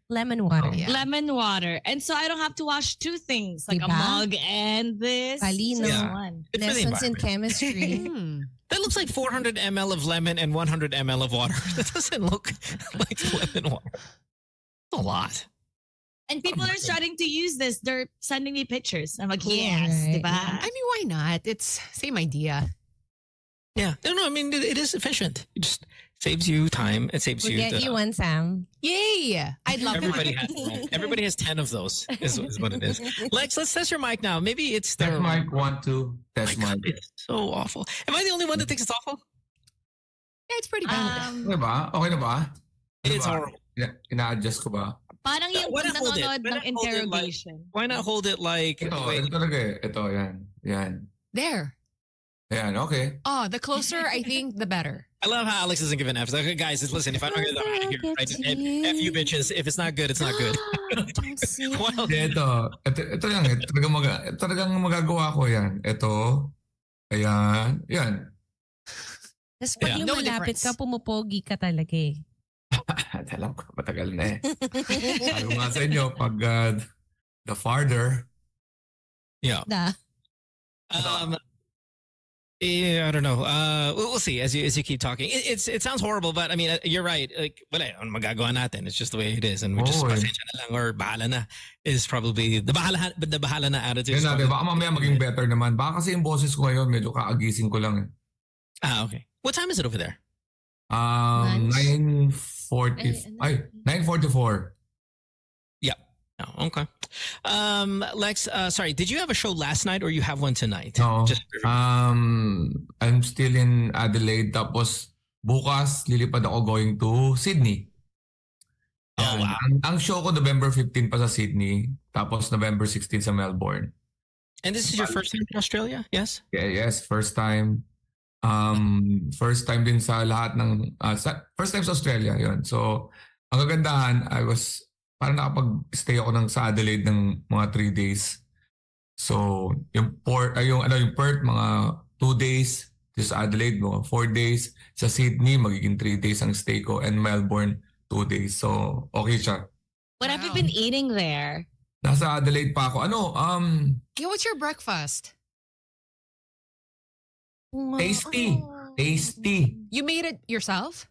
Lemon water.
Yeah.
Lemon water. And so I don't have to wash two things, like a
Diba?
mug and this.
Talino.
Just
Yeah.
one.
Good for the
Lessons in
environment.
chemistry.
Hmm.
That looks like 400 ml of lemon and 100 ml of water. That doesn't look like lemon water. That's a lot.
And people are starting to use this. They're sending me pictures. I'm like,
Right,
yes, diba?
yeah.
I mean, why not? It's same idea.
Yeah. No, I mean, it is efficient. It just saves you time. It saves
We'll
you.
get you one, Sam.
Yay! I'd love
Everybody
it.
has one. Everybody has 10 of those, is what it is. Lex, let's test your mic now. Maybe it's the
Test mic 1, 2. Test
My God,
mic.
it's so awful. Am I the only one that thinks it's awful?
Yeah, it's pretty bad.
Okay ba? Okay na ba?
It's
Diba?
horrible.
Ina-adjust ko ba?
Parang yung
Why not hold it?
nanonood
Why
ng
not hold it like-
interrogation.
Why not hold it like?
Ito,
wait,
ito talaga eh. Ito, yan. Yan.
There.
Yan, okay.
Oh, the closer I think, the better.
I love how Alex isn't giving F's. Okay, guys, listen. If I don't get that right here, right, F you bitches. If it's not good, it's not good.
Don't see.
Well,
Hindi, ito lang eh. Talagang magagawa ko yan. Ito. Ayan. Yan.
Tapos pag
Yeah.
yung
No
malapit
difference.
ka, pumupogi ka talaga eh.
Alam ko, matagal na eh. Sabi ko nga sa inyo, pag the farther,
yeah.
Da.
Yeah, I don't know. We'll see as you keep talking. It sounds horrible, but I mean, you're right. Like, wala, ano magagawa natin? It's just the way it is, and we just
Oo, eh.
pasensya na lang or bahala na is probably the bahala na attitude.
yun natin, baka mamaya maging better naman. Baka kasi yung boses ko ngayon, medyo kaagising ko lang eh.
Okay. What time is it over there?
Lunch?
9:44.
Oh, okay. Lex, sorry, did you have a show last night or you have one tonight?
No.
Just
I'm still in Adelaide. Tapos bukas lilipad ako going to Sydney.
Oh,
Yan.
wow.
Ang show ko November 15 pa sa Sydney. Tapos November 16 sa Melbourne.
And this is your first time in Australia? Yes?
Yeah, yes, first time. First time din sa lahat ng first time sa Australia 'yon. So, ang kagandahan, parang nakapag-stay ako sa Adelaide ng mga 3 days. So, yung Perth mga 2 days, sa Adelaide mga 4 days, sa Sydney magiging 3 days ang stay ko, and Melbourne 2 days. So, okay siya.
What have you been eating there?
Nasa Adelaide pa ako.
Yeah, what's your breakfast?
Tasty. Tasty.
You made it yourself?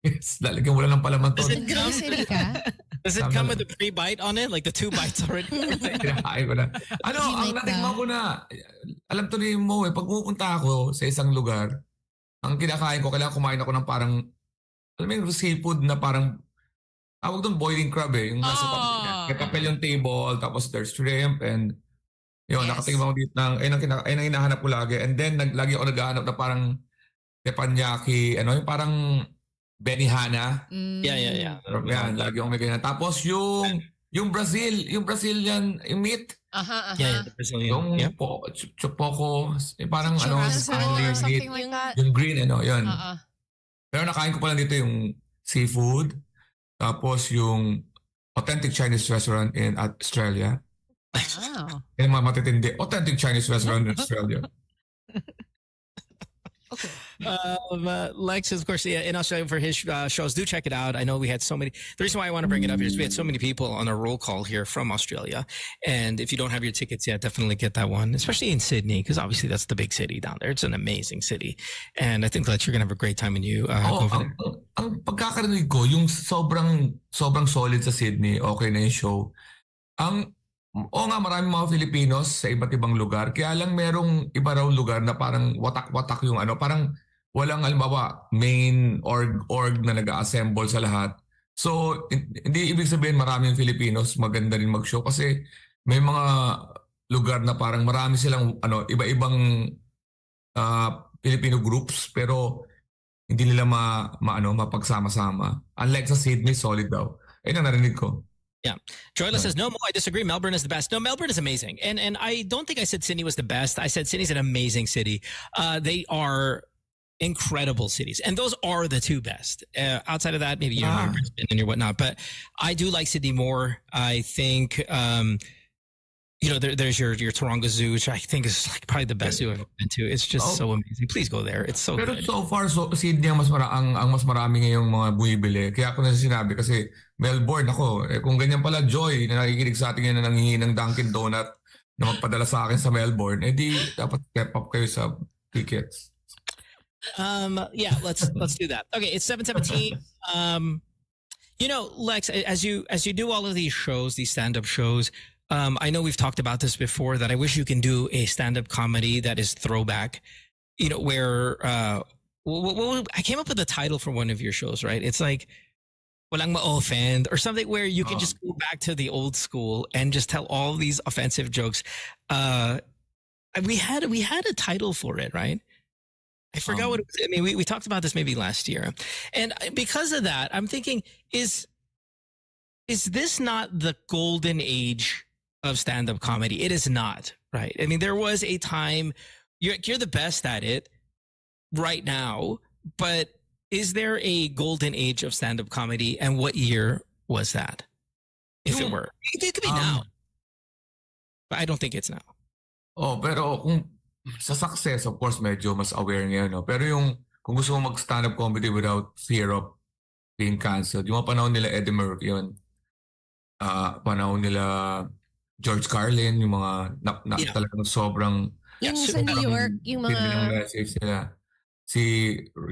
Yes, lalagyan mo lang ng palaman to.
Does it come,
Grocery ka?
does it come with a pre-bite on it? Like the 2 bites already?
Kinakain ko na. Ang
like
natikman ko na, alam to ni Mo pag pupunta ako sa isang lugar, ang kinakain ko, kailangan kumain ako ng parang, alam mo yung seafood na parang, tawag doon boiling crab eh. Yung nasa kapel yung table, tapos there's shrimp, and yun,
Yes.
nakatingin ako dito ayun ang hinahanap ko lagi. And then, lagi ako naghahanap na parang teppanyaki, yung parang benihana.
Yeah.
Yan, lagi akong may ganyan. Tapos yung Brazilian meat,
Yeah, the Brazilian.
yung
Yeah.
chupoko, parang
Churrasco
Stanley
or
meat,
something like that?
yung green, yun.
Uh-uh.
Pero nakain ko pala dito yung seafood, tapos yung authentic Chinese restaurant in Australia.
Wow.
Yung mga matitindi, authentic Chinese restaurant in Australia.
Lex, of course, in Australia for his shows. Do check it out. I know we had so many. The reason why I want to bring it up here is we had so many people on a roll call here from Australia. And if you don't have your tickets yet, definitely get that one, especially in Sydney, because obviously that's the big city down there. It's an amazing city. And I think that you're going to have a great time when you go over there.
Ang pagkakarinig ko, yung sobrang solid sa Sydney, okay na yung show. Oo nga, maraming mga Filipinos sa iba't ibang lugar. Kaya lang merong iba raw lugar na parang watak-watak yung parang walang halimbawa main org na nag-assemble sa lahat. So, hindi ibig sabihin maraming Filipinos maganda rin mag-show kasi may mga lugar na parang marami silang iba-ibang Filipino groups pero hindi nila mapagsama-sama. Unlike sa Sydney, solid daw. Ayun ang narinig ko.
Yeah. Joyla says, no, Mo, I disagree. Melbourne is the best. No, Melbourne is amazing. And I don't think I said Sydney was the best. I said Sydney's an amazing city. They are incredible cities. And those are the two best. Outside of that, maybe your Brisbane and your whatnot. But I do like Sydney more. I think, there's your Taronga Zoo, which I think is like probably the best zoo I've ever been to. It's just so amazing. Please go there. It's so
Pero
good.
so far, Sydney ang mas marami ngayong mga bumibili. Kaya ako na sinabi kasi Melbourne ako. Kung ganyan pala Joy na nakikinig sa atin ngayon na nanghihingi ng Dunkin Donut na magpadala sa akin sa Melbourne, di dapat step up kayo sa tickets.
Yeah, let's do that. Okay, it's 7:17. Lex, as you do all of these shows, these stand-up shows, I know we've talked about this before that I wish you can do a stand-up comedy that is throwback, where I came up with a title for one of your shows, right? It's like walang ma-offend or something where you can just go back to the old school and just tell all these offensive jokes. We had a title for it, right? I forgot what it was. I mean, we talked about this maybe last year. And because of that, I'm thinking, is this not the golden age of stand-up comedy? It is not, right? I mean, there was a time, you're the best at it right now, but is there a golden age of stand-up comedy? And what year was that? If it were. It could be now. But I don't think it's now.
Pero kung sa success, of course, medyo mas aware ngayon. No? Pero kung gusto mo mag-stand-up comedy without fear of being canceled, yung mga panahon nila Eddie Murphy yun. Panahon nila George Carlin, yung mga talagang sobrang...
Yung sa New York, yung mga...
message nila.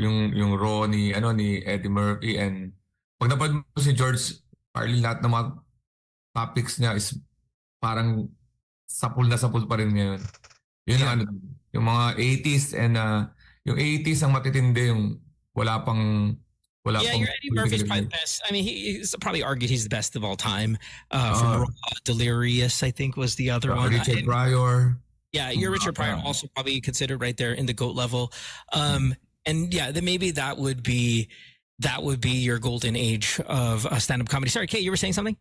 Yung Ronnie, ni Eddie Murphy, and pag napad mo si George Carlin, lahat ng mga topics niya is parang sapul na sapul pa rin ngayon. Yun yung mga 80s and yung 80s ang matitindi, yung wala pang your
Eddie Murphy's probably the best. I mean, he's probably argued he's the best of all time. From Delirious, I think, was the other one.
Richard Pryor.
Yeah, your Richard Pryor also probably considered right there in the GOAT level. And yeah, then maybe that would be your golden age of stand-up comedy. Sorry, Kate, you were saying something?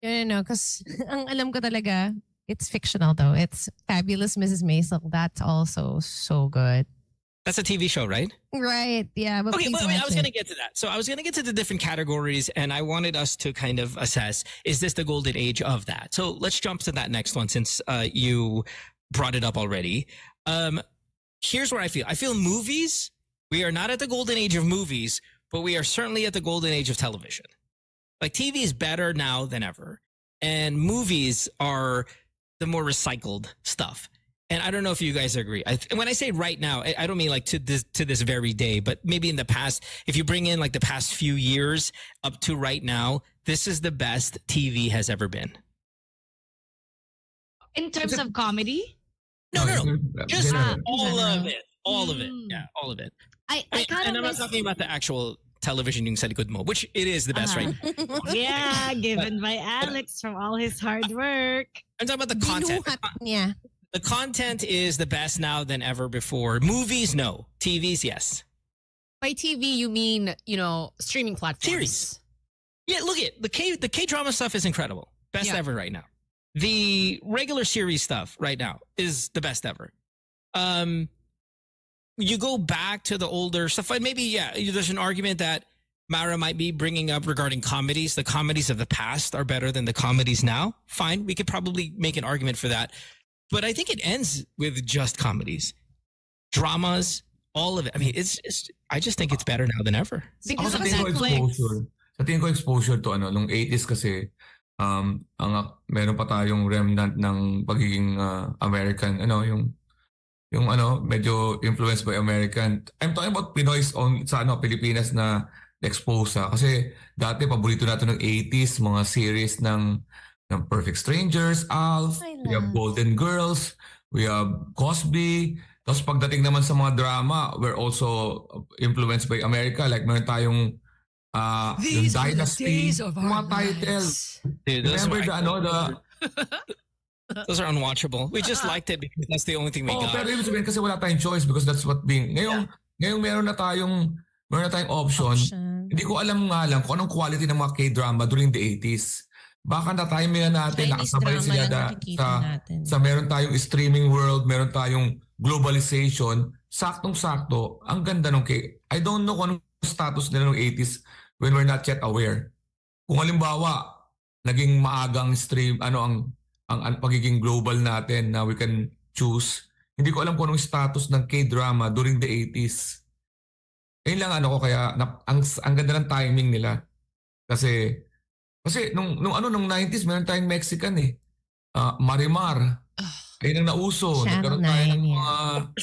No, because ang alam ko talaga, it's fictional though. It's Fabulous Mrs. Maisel. That's also so good.
That's a TV show, right?
Right, yeah. But
okay, I was going to get to that. So I was going to get to the different categories, and I wanted us to kind of assess, is this the golden age of that? So let's jump to that next one since you brought it up already. Here's where I feel. I feel movies, we are not at the golden age of movies, but we are certainly at the golden age of television. Like TV is better now than ever. And movies are the more recycled stuff. And I don't know if you guys agree. When I say right now, I don't mean like to this very day, but maybe in the past, if you bring in like the past few years up to right now, this is the best TV has ever been.
In terms of comedy?
No. Just all of it. All of it. Yeah, all of it.
I kind of
I'm not talking about the actual television yung sa likod mo, which it is the best right now.
Yeah, given by Alex from all his hard work.
I'm talking about the content.
Yeah.
The content is the best now than ever before. Movies, no. TVs, yes.
By TV, you mean, streaming platforms.
Series. Yeah, look at the K-drama stuff is incredible. Best ever right now. The regular series stuff right now is the best ever. You go back to the older stuff. Maybe, there's an argument that Mara might be bringing up regarding comedies. The comedies of the past are better than the comedies now. Fine. We could probably make an argument for that. But I think it ends with just comedies. Dramas, all of it. I mean, I just think it's better now than ever.
Because of
Netflix. Sa tingin ko exposure to nung 80s kasi meron pa tayong remnant ng pagiging American, yung medyo influenced by American. I'm talking about Pinoy's sa Pilipinas na expose kasi dati paborito natin ng 80s mga series ng Perfect Strangers, Alf, we have Golden Girls, we have Cosby. Tapos pagdating naman sa mga drama, we're also influenced by America. Like meron tayong yung Dynasty, mga titles.
Dude,
remember
Those are unwatchable. We just liked it because that's the only thing we got.
Pero ibig sabihin kasi wala tayong choice because that's what being... Ngayong meron na tayong option. Hindi ko alam nga lang kung anong quality ng mga K-drama during the 80s. Baka na-time natin, nakasabay sila sa meron tayong streaming world, meron tayong globalization, saktong-sakto, ang ganda nung I don't know kung anong status nila ng 80s when we're not yet aware. Kung halimbawa, naging maagang stream, ang pagiging global natin na we can choose, hindi ko alam kung anong status ng K-drama during the 80s. Ayun lang kaya ang ganda ng timing nila. Kasi nung 90s meron tayong Mexican Marimar. Ayun ang nauso.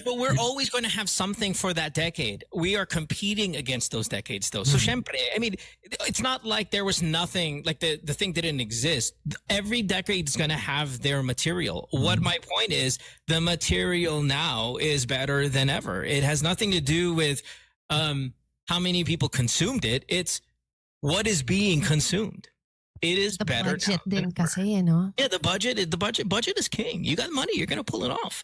But we're always going to have something for that decade. We are competing against those decades though. So syempre, I mean, it's not like there was nothing, like the thing didn't exist. Every decade is going to have their material. What my point is, the material now is better than ever. It has nothing to do with how many people consumed it. It's what is being consumed. It is
the
better
budget
now
din kasi, no?
Yeah, the budget is king. You got money, you're gonna pull it off,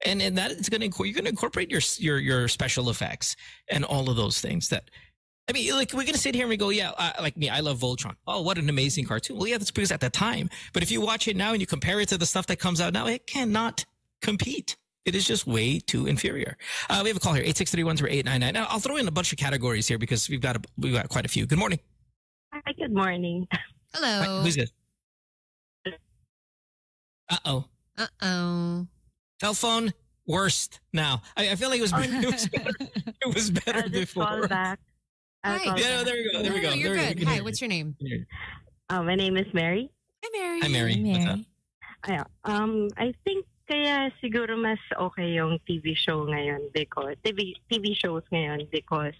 and that is you're gonna incorporate your special effects and all of those things. That I mean, like we're gonna sit here and we go, yeah, like me, I love Voltron. Oh, what an amazing cartoon. Well, yeah, that's because at the time. But if you watch it now and you compare it to the stuff that comes out now, it cannot compete. It is just way too inferior. We have a call here, 863-10899. Now, I'll throw in a bunch of categories here because we've got quite a few. Good morning.
Hi, good morning.
Hello.
Hi, who's this? Uh-oh. Telephone, worst now. I feel like it was better. It was better before.
Call back.
Yeah, there we go. There we go.
You're good. Hi, what's your name?
My name is Mary.
Hi, Mary.
Hi, Mary.
What's up? I think kaya siguro mas okay yung TV show ngayon because TV shows ngayon because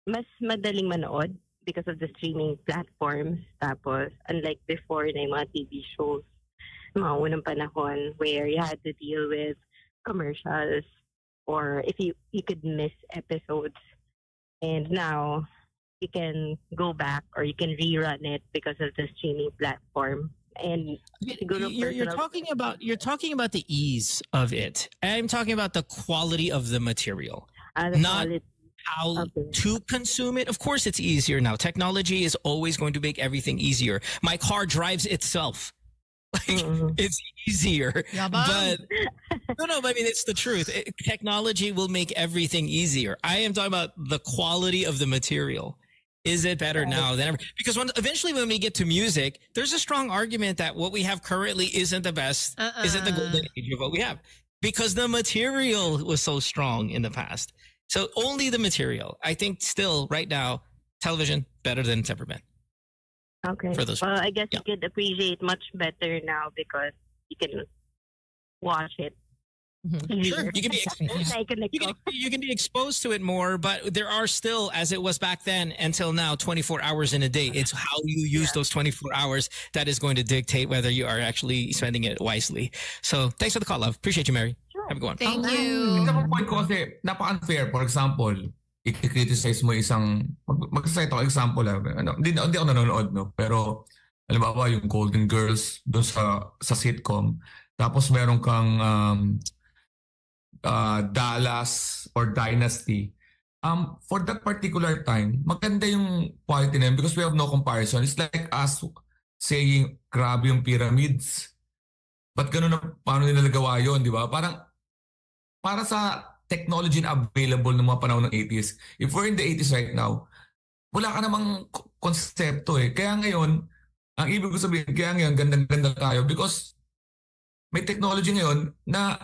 mas madaling manood because of the streaming platforms. Tapos, unlike before na yung mga TV shows, mga unang panahon where you had to deal with commercials or if you could miss episodes. And now, you can go back or you can rerun it because of the streaming platform. And
you're talking about the ease of it. I'm talking about the quality of the material, not how to consume it. Of course, it's easier now. Technology is always going to make everything easier. My car drives itself. It's easier. But no, I mean, it's the truth. Technology will make everything easier. I am talking about the quality of the material. Is it better now than ever? Because eventually when we get to music, there's a strong argument that what we have currently isn't the best, isn't the golden age of what we have. Because the material was so strong in the past. So only the material. I think still, right now, television, better than it's ever been.
Okay.
For those
well, I guess you could appreciate much better now because you can watch it.
Sure, you can be exposed to it more, but there are still, as it was back then until now, 24 hours in a day. It's how you use those 24 hours that is going to dictate whether you are actually spending it wisely. So thanks for the call, love. Appreciate you, Mary.
Sure.
Have a good one.
Thank you.
Ang point ko kasi, napaka-unfair. For example, i-criticize mo isang, mag-cite ako example, hindi ako nanonood, no? Pero, halimbawa, yung Golden Girls doon sa sitcom, tapos meron kang Dallas or Dynasty. For that particular time, maganda yung quality na yun because we have no comparison. It's like us saying, grabe yung pyramids. Ba't ganun na paano nila nagawa yun, di ba? Parang, para sa technology na available ng mga panahon ng 80s, if we're in the 80s right now, wala ka namang konsepto eh. Kaya ngayon, ang ibig ko sabihin, kaya ngayon, ganda-ganda tayo because may technology ngayon na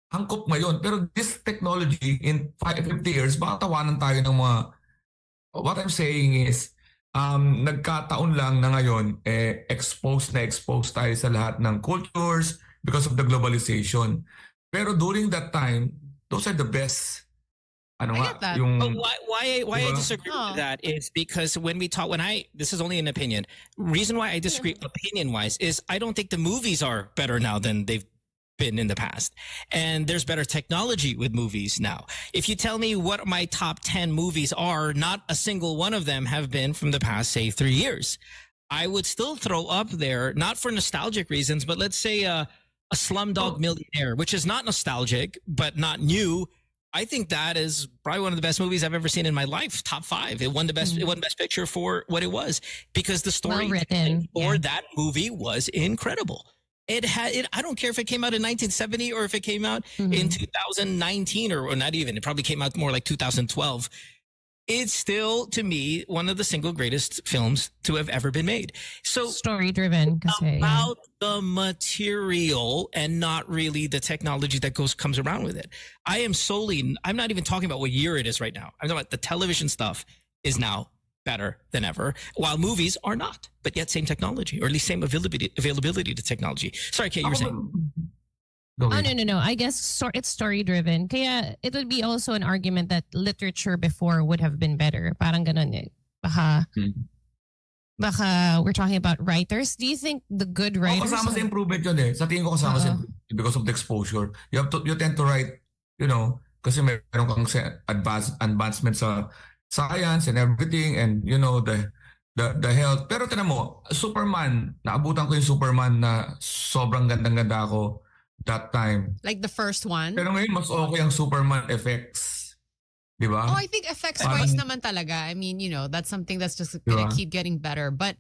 hangkop ngayon. Pero this technology in 50 years, baka tawanan tayo ng mga... What I'm saying is, nagkataon lang na ngayon, exposed tayo sa lahat ng cultures because of the globalization. Pero during that time, those are the best.
I get that.
Why I disagree with that is because this is only an opinion. Reason why I disagree opinion-wise is I don't think the movies are better now than they've been in the past. And there's better technology with movies now. If you tell me what my top 10 movies are, not a single one of them have been from the past, say, 3 years. I would still throw up there, not for nostalgic reasons, but let's say a Slumdog Millionaire, which is not nostalgic, but not new. I think that is probably one of the best movies I've ever seen in my life. Top 5. It won the best. It won Best Picture for what it was, because the story for that movie was incredible. It had it. I don't care if it came out in 1970 or if it came out in 2019 or not even. It probably came out more like 2012. It's still, to me, one of the single greatest films to have ever been made. So
story-driven.
About the material and not really the technology that comes around with it. I'm not even talking about what year it is right now. I'm talking about the television stuff is now better than ever, while movies are not, but yet same technology, or at least same availability to technology. Sorry, Kate, you were saying.
No. I guess it's story-driven. Kaya it would be also an argument that literature before would have been better. Parang ganun eh. Baka we're talking about writers. Do you think the good writers...
kasama sa improvement yun eh. Sa tingin ko kasama sa improvement because of the exposure. You tend to write, kasi meron kang advancement sa science and everything, and the health. Pero tinan mo, Superman, naabutan ko yung Superman na sobrang gandang-ganda ako that time.
Like the first one?
Pero ngayon, mas okay ang Superman effects. Diba?
Oh, I think effects-wise naman talaga. I mean, that's something that's just gonna keep getting better. But,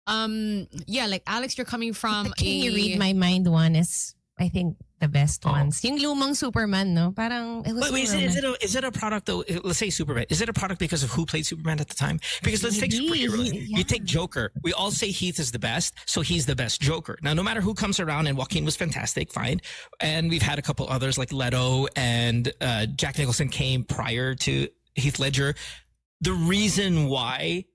like Alex, you're coming from
Can you read my mind one is, I think, the best ones. Yung lumang Superman, no? Parang, it was
is it a product though? Let's say Superman. Is it a product because of who played Superman at the time? Because let's take superheroes. You take Joker. We all say Heath is the best, so he's the best Joker. Now, no matter who comes around, and Joaquin was fantastic, fine. And we've had a couple others like Leto and Jack Nicholson came prior to Heath Ledger. The reason why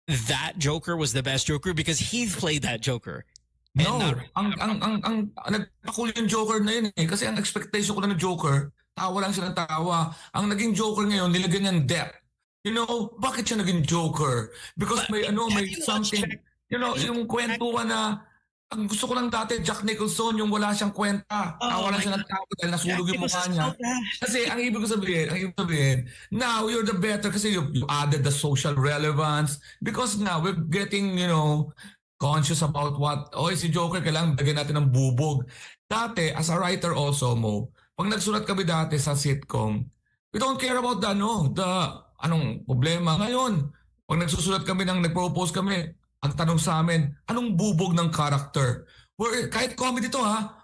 that Joker was the best Joker because Heath played that Joker.
No, ang nagpakul yung Joker na yun eh. Kasi ang expectation ko na ng Joker, tawa lang siya ng tawa. Ang naging Joker ngayon, nilagyan niya ng depth. Bakit siya naging Joker? Because may something, yung kwentuhan na, ang gusto ko lang dati, Jack Nicholson, yung wala siyang kwenta. Tawa lang siya ng tawa dahil nasulog yung mukha niya. Kasi ang ibig sabihin, now you're the better kasi you added the social relevance. Because now we're getting, conscious about si Joker, kailangan bagyan natin ng bubog. Dati, as a writer also, pag nagsulat kami dati sa sitcom, we don't care about anong problema. Ngayon, pag nagsusulat kami nagpropose kami, ang tanong sa amin, anong bubog ng character? Kahit comedy to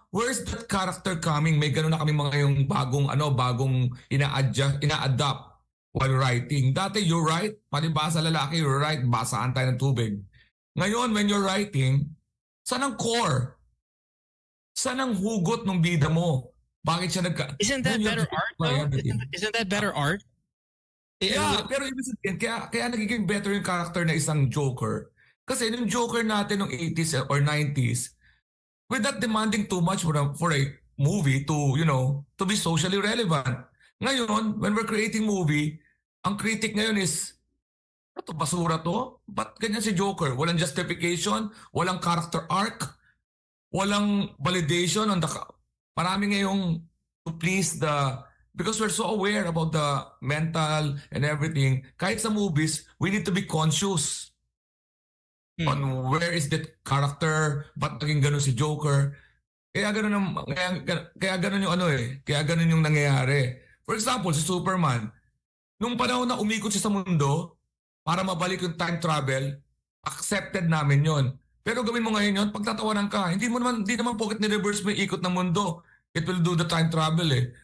where is that character coming? May ganun na kami mga yung bagong ina-adapt while writing. Dati, you write, palibasa lalaki, you write, basaan tayo ng tubig. Ngayon, when you're writing, saan ang core? Saan ang hugot ng bida mo? Bakit siya
Isn't that better art, though? Isn't that better art?
Yeah, pero ibig sabihin, kaya nagiging better yung character na isang Joker. Kasi yung Joker natin ng 80s or 90s, without demanding too much for a movie to be socially relevant. Ngayon, when we're creating movie, ang critic ngayon is, basura to? Ba't ganyan si Joker? Walang justification, walang character arc, walang validation. Marami ngayong to please because we're so aware about the mental and everything. Kahit sa movies, we need to be conscious on where is that character, ba't naging ganun si Joker. Kaya ganun yung nangyayari. For example, si Superman, nung panahon na umikot siya sa mundo, para mabalik yung time travel, accepted namin yon. Pero gawin mo ngayon yun, pagtatawanan ka, hindi naman pocket ni-reverse mo yung ikot ng mundo. It will do the time travel eh.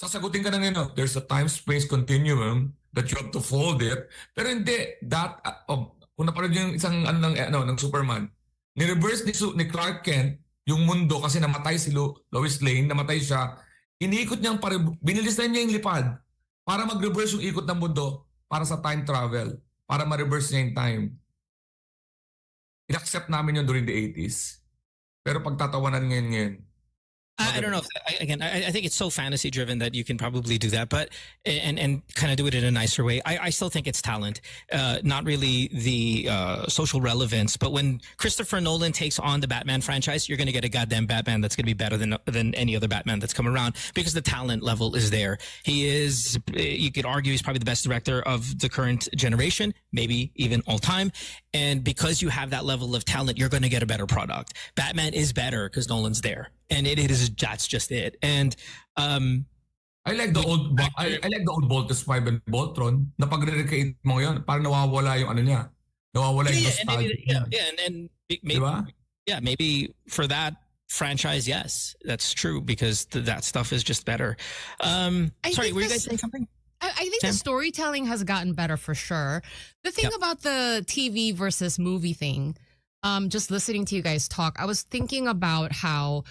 Sasagutin ka na ngayon, there's a time-space continuum that you have to fold it. Pero hindi, kung napanood yung isang ng Superman, ni-reverse ni Clark Kent yung mundo kasi namatay si Lois Lane, namatay siya, iniikot niya, binilis na niya yung lipad para mag-reverse yung ikot ng mundo para sa time travel, para ma-reverse niya yung time. In-accept namin yun during the 80s. Pero pagtatawanan ngayon,
I don't know. I think it's so fantasy driven that you can probably do that, but and kind of do it in a nicer way. I still think it's talent, not really the social relevance. But when Christopher Nolan takes on the Batman franchise, you're going to get a goddamn Batman that's going to be better than any other Batman that's come around because the talent level is there. He is, you could argue, he's probably the best director of the current generation, maybe even all time. And because you have that level of talent, you're going to get a better product. Batman is better because Nolan's there. And that's just it. And
I like the old Voltes 5 and Voltron. Na pag-recreate mo yun, parang nawawala yung ano niya. Nawawala yung nostalgia.
And maybe, diba? Yeah, maybe for that franchise, yes, that's true because that stuff is just better. Sorry, were you guys saying something?
I think
Sam?
the storytelling has gotten better for sure. The thing about the TV versus movie thing, just listening to you guys talk, I was thinking about how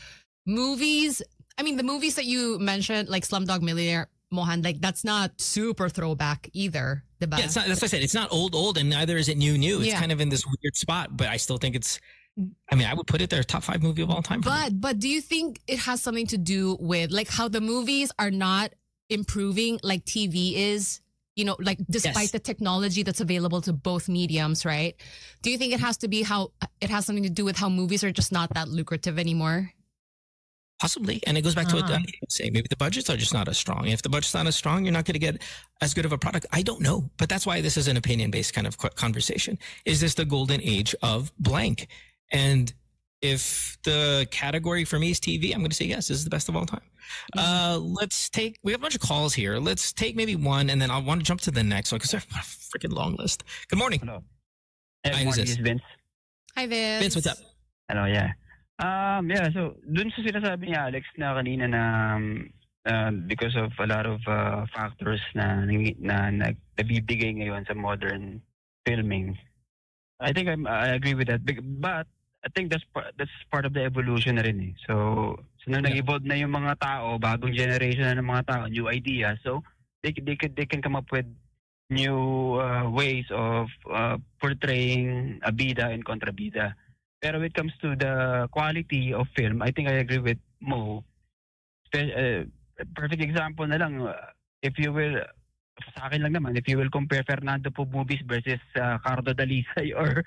movies, I mean, the movies that you mentioned, like Slumdog Millionaire, Mohan, like that's not super throwback either. Diba?
Yeah, it's not, that's what I said. It's not old, and neither is it new. It's kind of in this weird spot, but I still think it's, I mean, I would put it there, top 5 movie of all time.
But do you think it has something to do with like how the movies are not improving like TV is? You know, like despite the technology that's available to both mediums, right? Do you think it has to be how it has something to do with how movies are just not that lucrative anymore?
Possibly. And it goes back to what I'm saying. Maybe the budgets are just not as strong. If the budget's not as strong, you're not going to get as good of a product. I don't know. But that's why this is an opinion-based kind of conversation. Is this the golden age of blank? And if the category for me is TV, I'm going to say yes, this is the best of all time. We have a bunch of calls here. Let's take maybe one, and then I want to jump to the next one because there's a freaking long list. Good morning.
Hello.
Hi,
Good morning, this is Vince.
Hi, Vince.
Vince, what's up?
Hello, yeah. So dun sa sinasabi ni Alex na kanina na because of a lot of factors na nabibigay ngayon sa modern filming, I think I agree with that. But I think that's part of the evolution na rin eh. So nung nag-evolve na yung mga tao, bagong generation na ng mga tao, new ideas, so they can come up with new ways of portraying a bida and kontrabida. Pero when it comes to the quality of film, I think I agree with Mo. Perfect example na lang, if you will, sa akin lang naman, if you will compare Fernando Po movies versus Cardo Dalisay or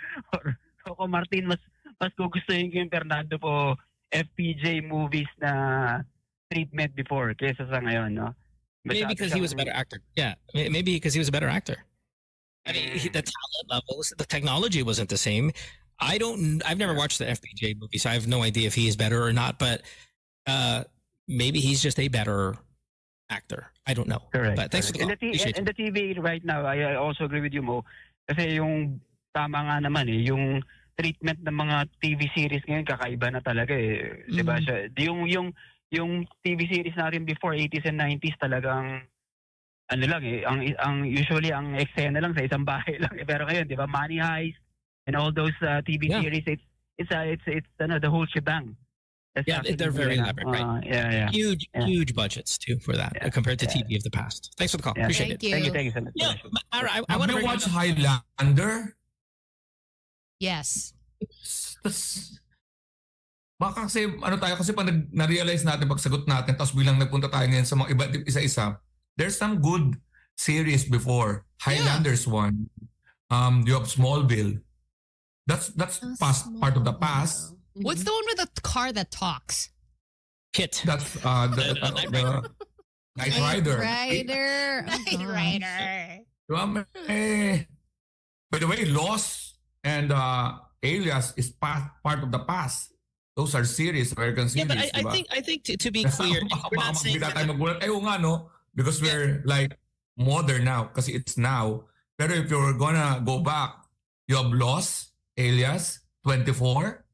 Coco Martin, mas gugustuhin ko yung Fernando Po FPJ movies na treatment before kaysa sa ngayon, no?
Maybe because he was a better actor. Yeah, maybe because he was a better actor. I mean, the talent levels, the technology wasn't the same. I've never watched the FPJ movie, so I have no idea if he is better or not, but maybe he's just a better actor. I don't know.
Correct.
But thanks for the call.
In the TV right now, I also agree with you, Mo. Kasi yung tama nga naman yung treatment ng mga TV series ngayon kakaiba na talaga eh. Diba? Yung TV series natin before 80s and 90s talagang ano lang eh, ang usually ang eksena lang sa isang bahay lang eh. Pero ngayon, 'di ba, Money Heist and all those TV series, it's the whole shebang.
They're very elaborate, right? Huge budgets too for that compared to TV of the past. Thanks for the call. Appreciate it.
Thank you so much.
Yeah, I
want to watch Highlander.
Yes.
Baka kasi kasi pag na-realize natin pagsagot natin tapos bilang nagpunta tayo ngayon sa mga isa-isa, there's some good series before. Highlanders one. You have Smallville. That's part of the past.
What's the one with the car that talks?
Kit.
That's the Knight Rider.
Knight Rider.
By the way, Lost and Alias is part of the past. Those are series, American series.
Yeah, but I think to be clear, we're not saying
that because we're like modern now, kasi it's now. Pero if you're gonna go back, you have Lost, Alias, 24.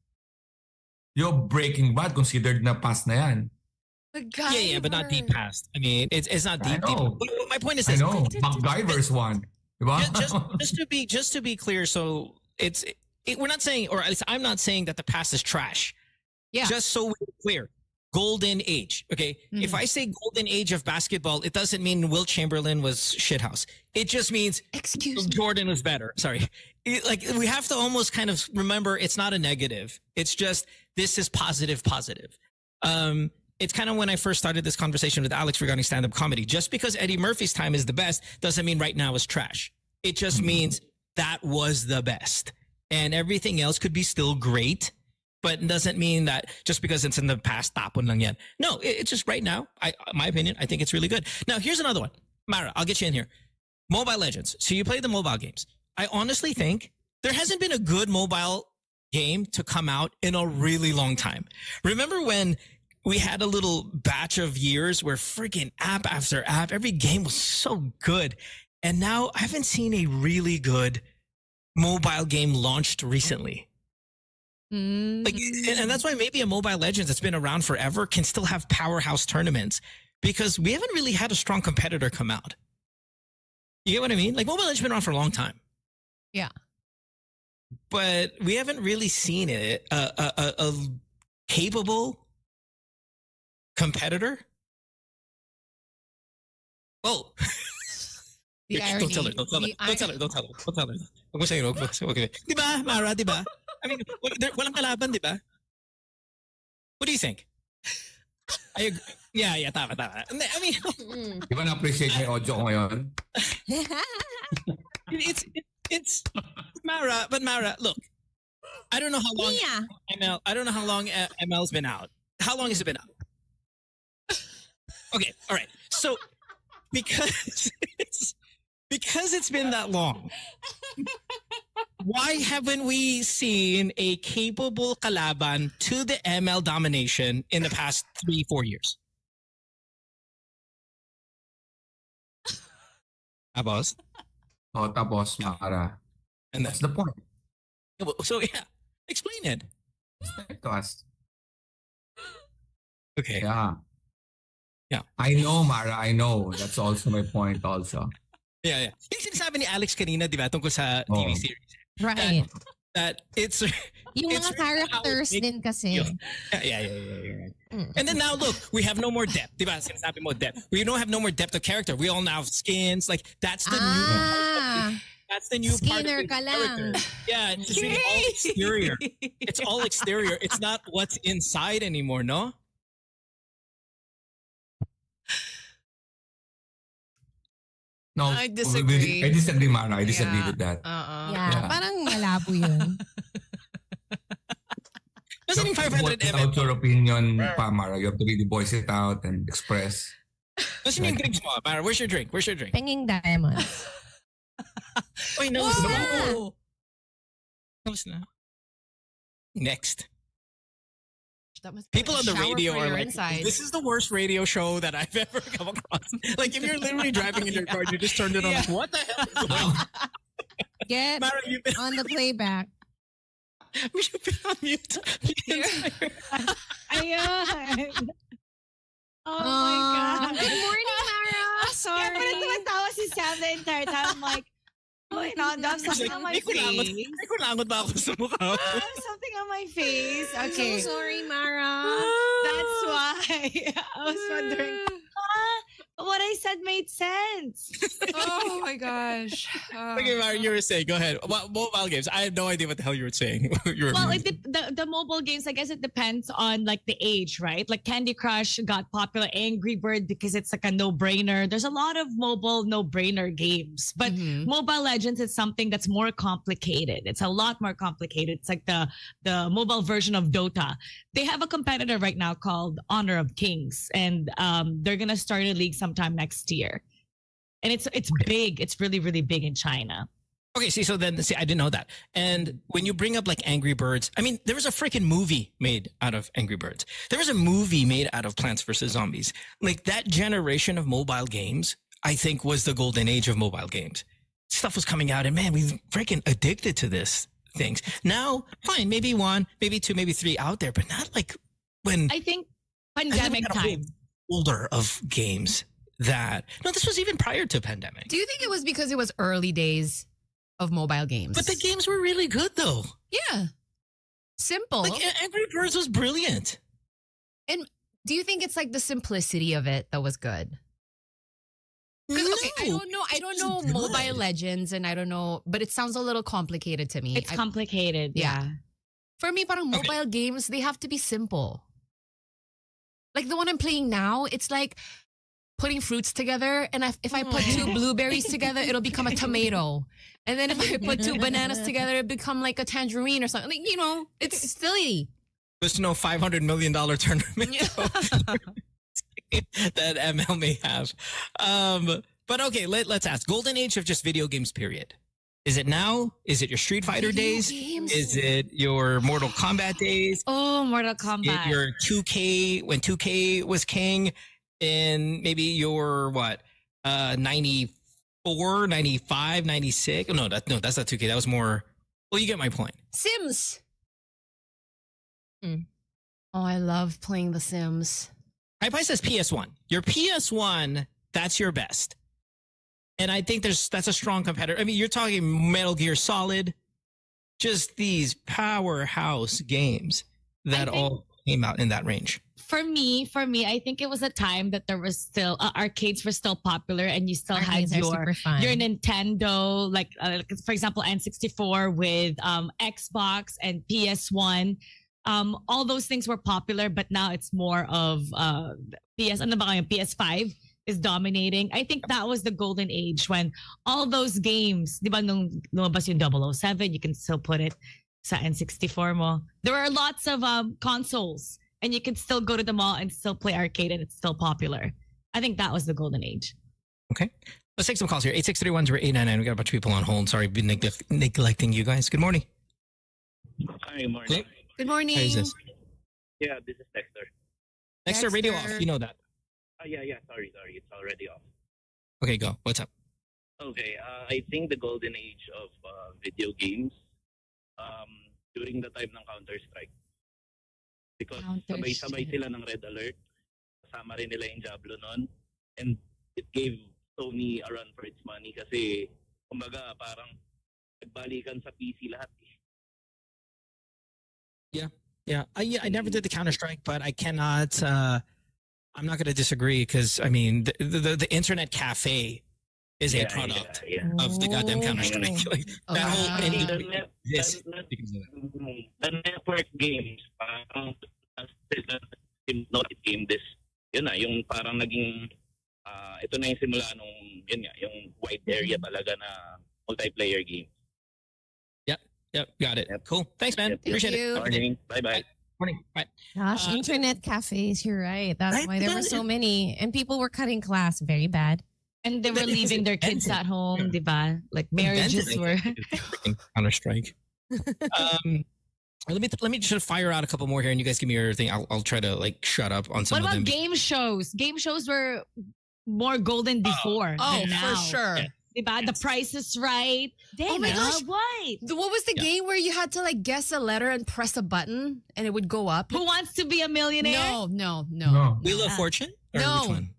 You're Breaking Bad, considered na past na yan.
Yeah, but not deep past. I mean, it's not deep. My point is this.
I know. MacGyver's one.
Just to be clear, so we're not saying, or at least I'm not saying that the past is trash.
Yeah.
Just so we're clear. Golden age. Okay. Mm-hmm. If I say golden age of basketball, it doesn't mean Wilt Chamberlain was shithouse. It just means Jordan was better. Sorry. We have to almost kind of remember it's not a negative. It's just this is positive. it's kind of when I first started this conversation with Alex regarding stand-up comedy. Just because Eddie Murphy's time is the best doesn't mean right now is trash. It just means that was the best. And everything else could be still great, but it doesn't mean that just because it's in the past, tapon lang yan. No, it's just right now, my opinion, I think it's really good. Now, here's another one. Mara, I'll get you in here. Mobile Legends. So you play the mobile games. I honestly think there hasn't been a good mobile game to come out in a really long time. Remember when we had a little batch of years where freaking app after app, every game was so good. And now I haven't seen a really good mobile game launched recently. Like, and that's why maybe a Mobile Legends that's been around forever can still have powerhouse tournaments because we haven't really had a strong competitor come out. You get what I mean? Like Mobile Legends has been around for a long time.
Yeah.
But we haven't really seen it, a capable competitor. Oh.
The irony.
Don't tell her. Don't tell her. Huwag mo sa'yo. Okay. Diba, Mara? Diba? I mean, walang kalaban, diba? What do you think? I agree. Yeah, tama. I mean,
di ba na-appreciate mo yung audio ko ngayon?
it's Mara, but Mara, look, I don't know how long ML. I don't know how long ML's been out. How long has it been out? Okay, all right. So because it's been that long, why haven't we seen a capable kalaban to the ML domination in the past 3-4 years? Tapos?
Oh, tapos, Mara. And that's the point.
So, yeah. Explain it.
To us.
Okay.
Yeah. I know, Mara. I know. That's also my point also.
Yeah. Yung sinasabi ni Alex kanina, di ba, tungkol sa TV series.
Right.
That it's...
Yung mga characters din kasi.
Yeah. And then now, look, we have no more depth. Di ba? Sinasabi mo depth. We don't have no more depth of character. We all now have skins. Like, that's the new... That's the new
Skinner
part of the
ka
character.
lang.
Yeah, it's just really all exterior. It's all exterior. It's not what's inside anymore, no?
No,
I disagree.
I disagree, Mara. I disagree with that.
Yeah, parang malabo yun.
Doesn't 500
ml. Without your opinion, pa, Mara, you have to really voice it out and express.
Listen yung drinks mo, Mara. Where's your drink?
Penging diamonds.
Wait, no.
Whoa!
No. Next.
People
on the radio are like, this is the worst radio show that I've ever come across. Like, if you're literally driving in your car, you just turned it on. Like, what the hell is going on?
Get
Mara,
on the playback.
We should be on mute.
Ayan. Oh my God.
Good morning, Mara.
Sorry. Kaya pala tumatawa si Sam the entire time. I'm like, oh, something on my face.
May kulangot ba ako sa mukha?
Something on my face. Okay.
So sorry, Mara.
That's why I was wondering. What I said made sense.
Oh my gosh.
Okay, Mara, you were saying, go ahead. Mobile games. I had no idea what the hell you were saying.
Well, the mobile games, I guess it depends on like the age, right? Like Candy Crush got popular, Angry Bird because it's like a no-brainer. There's a lot of mobile no-brainer games, but Mobile Legends is something that's more complicated. It's a lot more complicated. It's like the mobile version of Dota. They have a competitor right now called Honor of Kings, and they're gonna start a league sometime next year. And it's big. It's really, really big in China.
Okay, see, I didn't know that. And when you bring up like Angry Birds, I mean, there was a freaking movie made out of Angry Birds. There was a movie made out of Plants vs. Zombies. Like that generation of mobile games, I think was the golden age of mobile games. Stuff was coming out and man, we freaking addicted to this things. Now, fine, maybe 1, maybe 2, maybe 3 out there, but not like when...
I think pandemic time.
Older of games that... No, this was even prior to pandemic.
Do you think it was because it was early days of mobile games?
But the games were really good though.
Yeah. Simple.
Like Angry Birds was brilliant.
And do you think it's like the simplicity of it that was good? Because okay, I don't know Mobile Legends and I don't know, but it sounds a little complicated to me.
It's complicated, yeah.
For me, parang mobile games, they have to be simple. Like the one I'm playing now, it's like putting fruits together. And if I put 2 blueberries together, it'll become a tomato. And then if I put 2 bananas together, it'll become like a tangerine or something. Like, you know, it's silly.
There's no $500 million tournament that ML may have. But okay, let's ask. Golden age of just video games, period. Is it now? Is it your Street Fighter days? Is it your Mortal Kombat days?
Oh, Mortal
Is
Kombat.
it your 2K, when 2K was king? In maybe your, 94, 95, 96? No, that's not 2K. That was more, well, you get my point.
Sims. Oh, I love playing The Sims.
HiPi says PS1. Your PS1, that's your best. And I think that's a strong competitor. I mean, you're talking Metal Gear Solid, just these powerhouse games that all came out in that range.
For me, I think it was a time that there was still arcades were still popular, and you still
Arcades
had
are super fun.
your Nintendo, like for example, N64 with Xbox and PS1. All those things were popular, but now it's more of PS5 is dominating. I think that was the golden age when all those games, di ba nung lumabas yung 007, you can still put it sa N64 mo. There are lots of consoles, and you can still go to the mall and still play arcade, and it's still popular. I think that was the golden age.
Okay. Let's take some calls here. 863-10899. We got a bunch of people on hold. Sorry, been neglecting you guys. Good morning.
Hi, good morning.
Good morning.
How is this?
Yeah, this is Dexter.
Dexter, radio off. You know that.
Yeah, sorry. It's already off.
Okay, go. What's up?
Okay, I think the golden age of video games during the time ng Counter-Strike. Because sabay-sabay sila ng Red Alert. Kasama rin nila yung Diablo nun. And it gave Sony a run for its money kasi kumbaga parang nagbalikan sa PC lahat.
Yeah. I never did the Counter-Strike, but I cannot... I'm not going to disagree because, I mean, the internet cafe is a product of the goddamn Counter-Strike. Like, that whole industry exists because of that.
The network games, parang Naughty game this, yun na, yung parang naging, ito na yung simula nung, yun nga, yung wide area talaga na multiplayer game.
Yep, got it. Cool. Thanks, man. Appreciate it.
Morning. Bye-bye.
Morning. Bye.
Gosh, internet cafes, you're right. That's why there were so many. And people were cutting class very bad.
And they were leaving their kids at home, di ba? Like marriages were.
Counter-Strike. Let me just fire out a couple more here, and you guys give me your thing. I'll try to like shut up on some of them.
What about game shows? Game shows were more golden before. Than now.
For sure.
Diba? The Price is Right.
Oh my gosh.
What?
What was the game where you had to like guess a letter and press a button and it would go up?
Who Wants to Be a Millionaire?
No.
Wheel of Fortune? Or
No.
which one?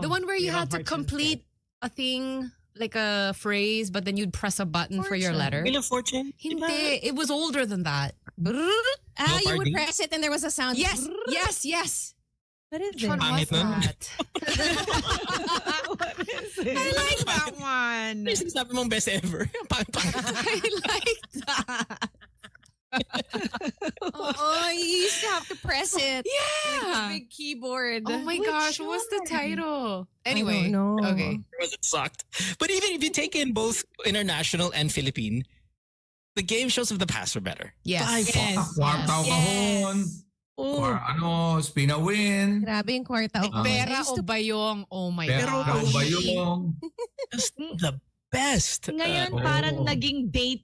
The one where you had to complete a thing, like a phrase, but then you'd press a button for your letter.
Wheel of Fortune?
Hindi. It was older than that.
You would press it and there was a sound.
Yes.
What is
Which one was that? I like that one.
Yung sinasabi mong best ever.
I like that.
You used to have to press it.
Yeah.
Like a big keyboard.
Oh my gosh, what's the title?
Anyway,
No. Okay.
It sucked. But even if you take in both international and Philippine, the game shows of the past are better.
Yes.
Kwartaw kahon. Spin a win.
Grabe yung kwarta.
Pera o bayong. Oh my
Pera
gosh.
o bayong.
Just the best.
Ngayon, parang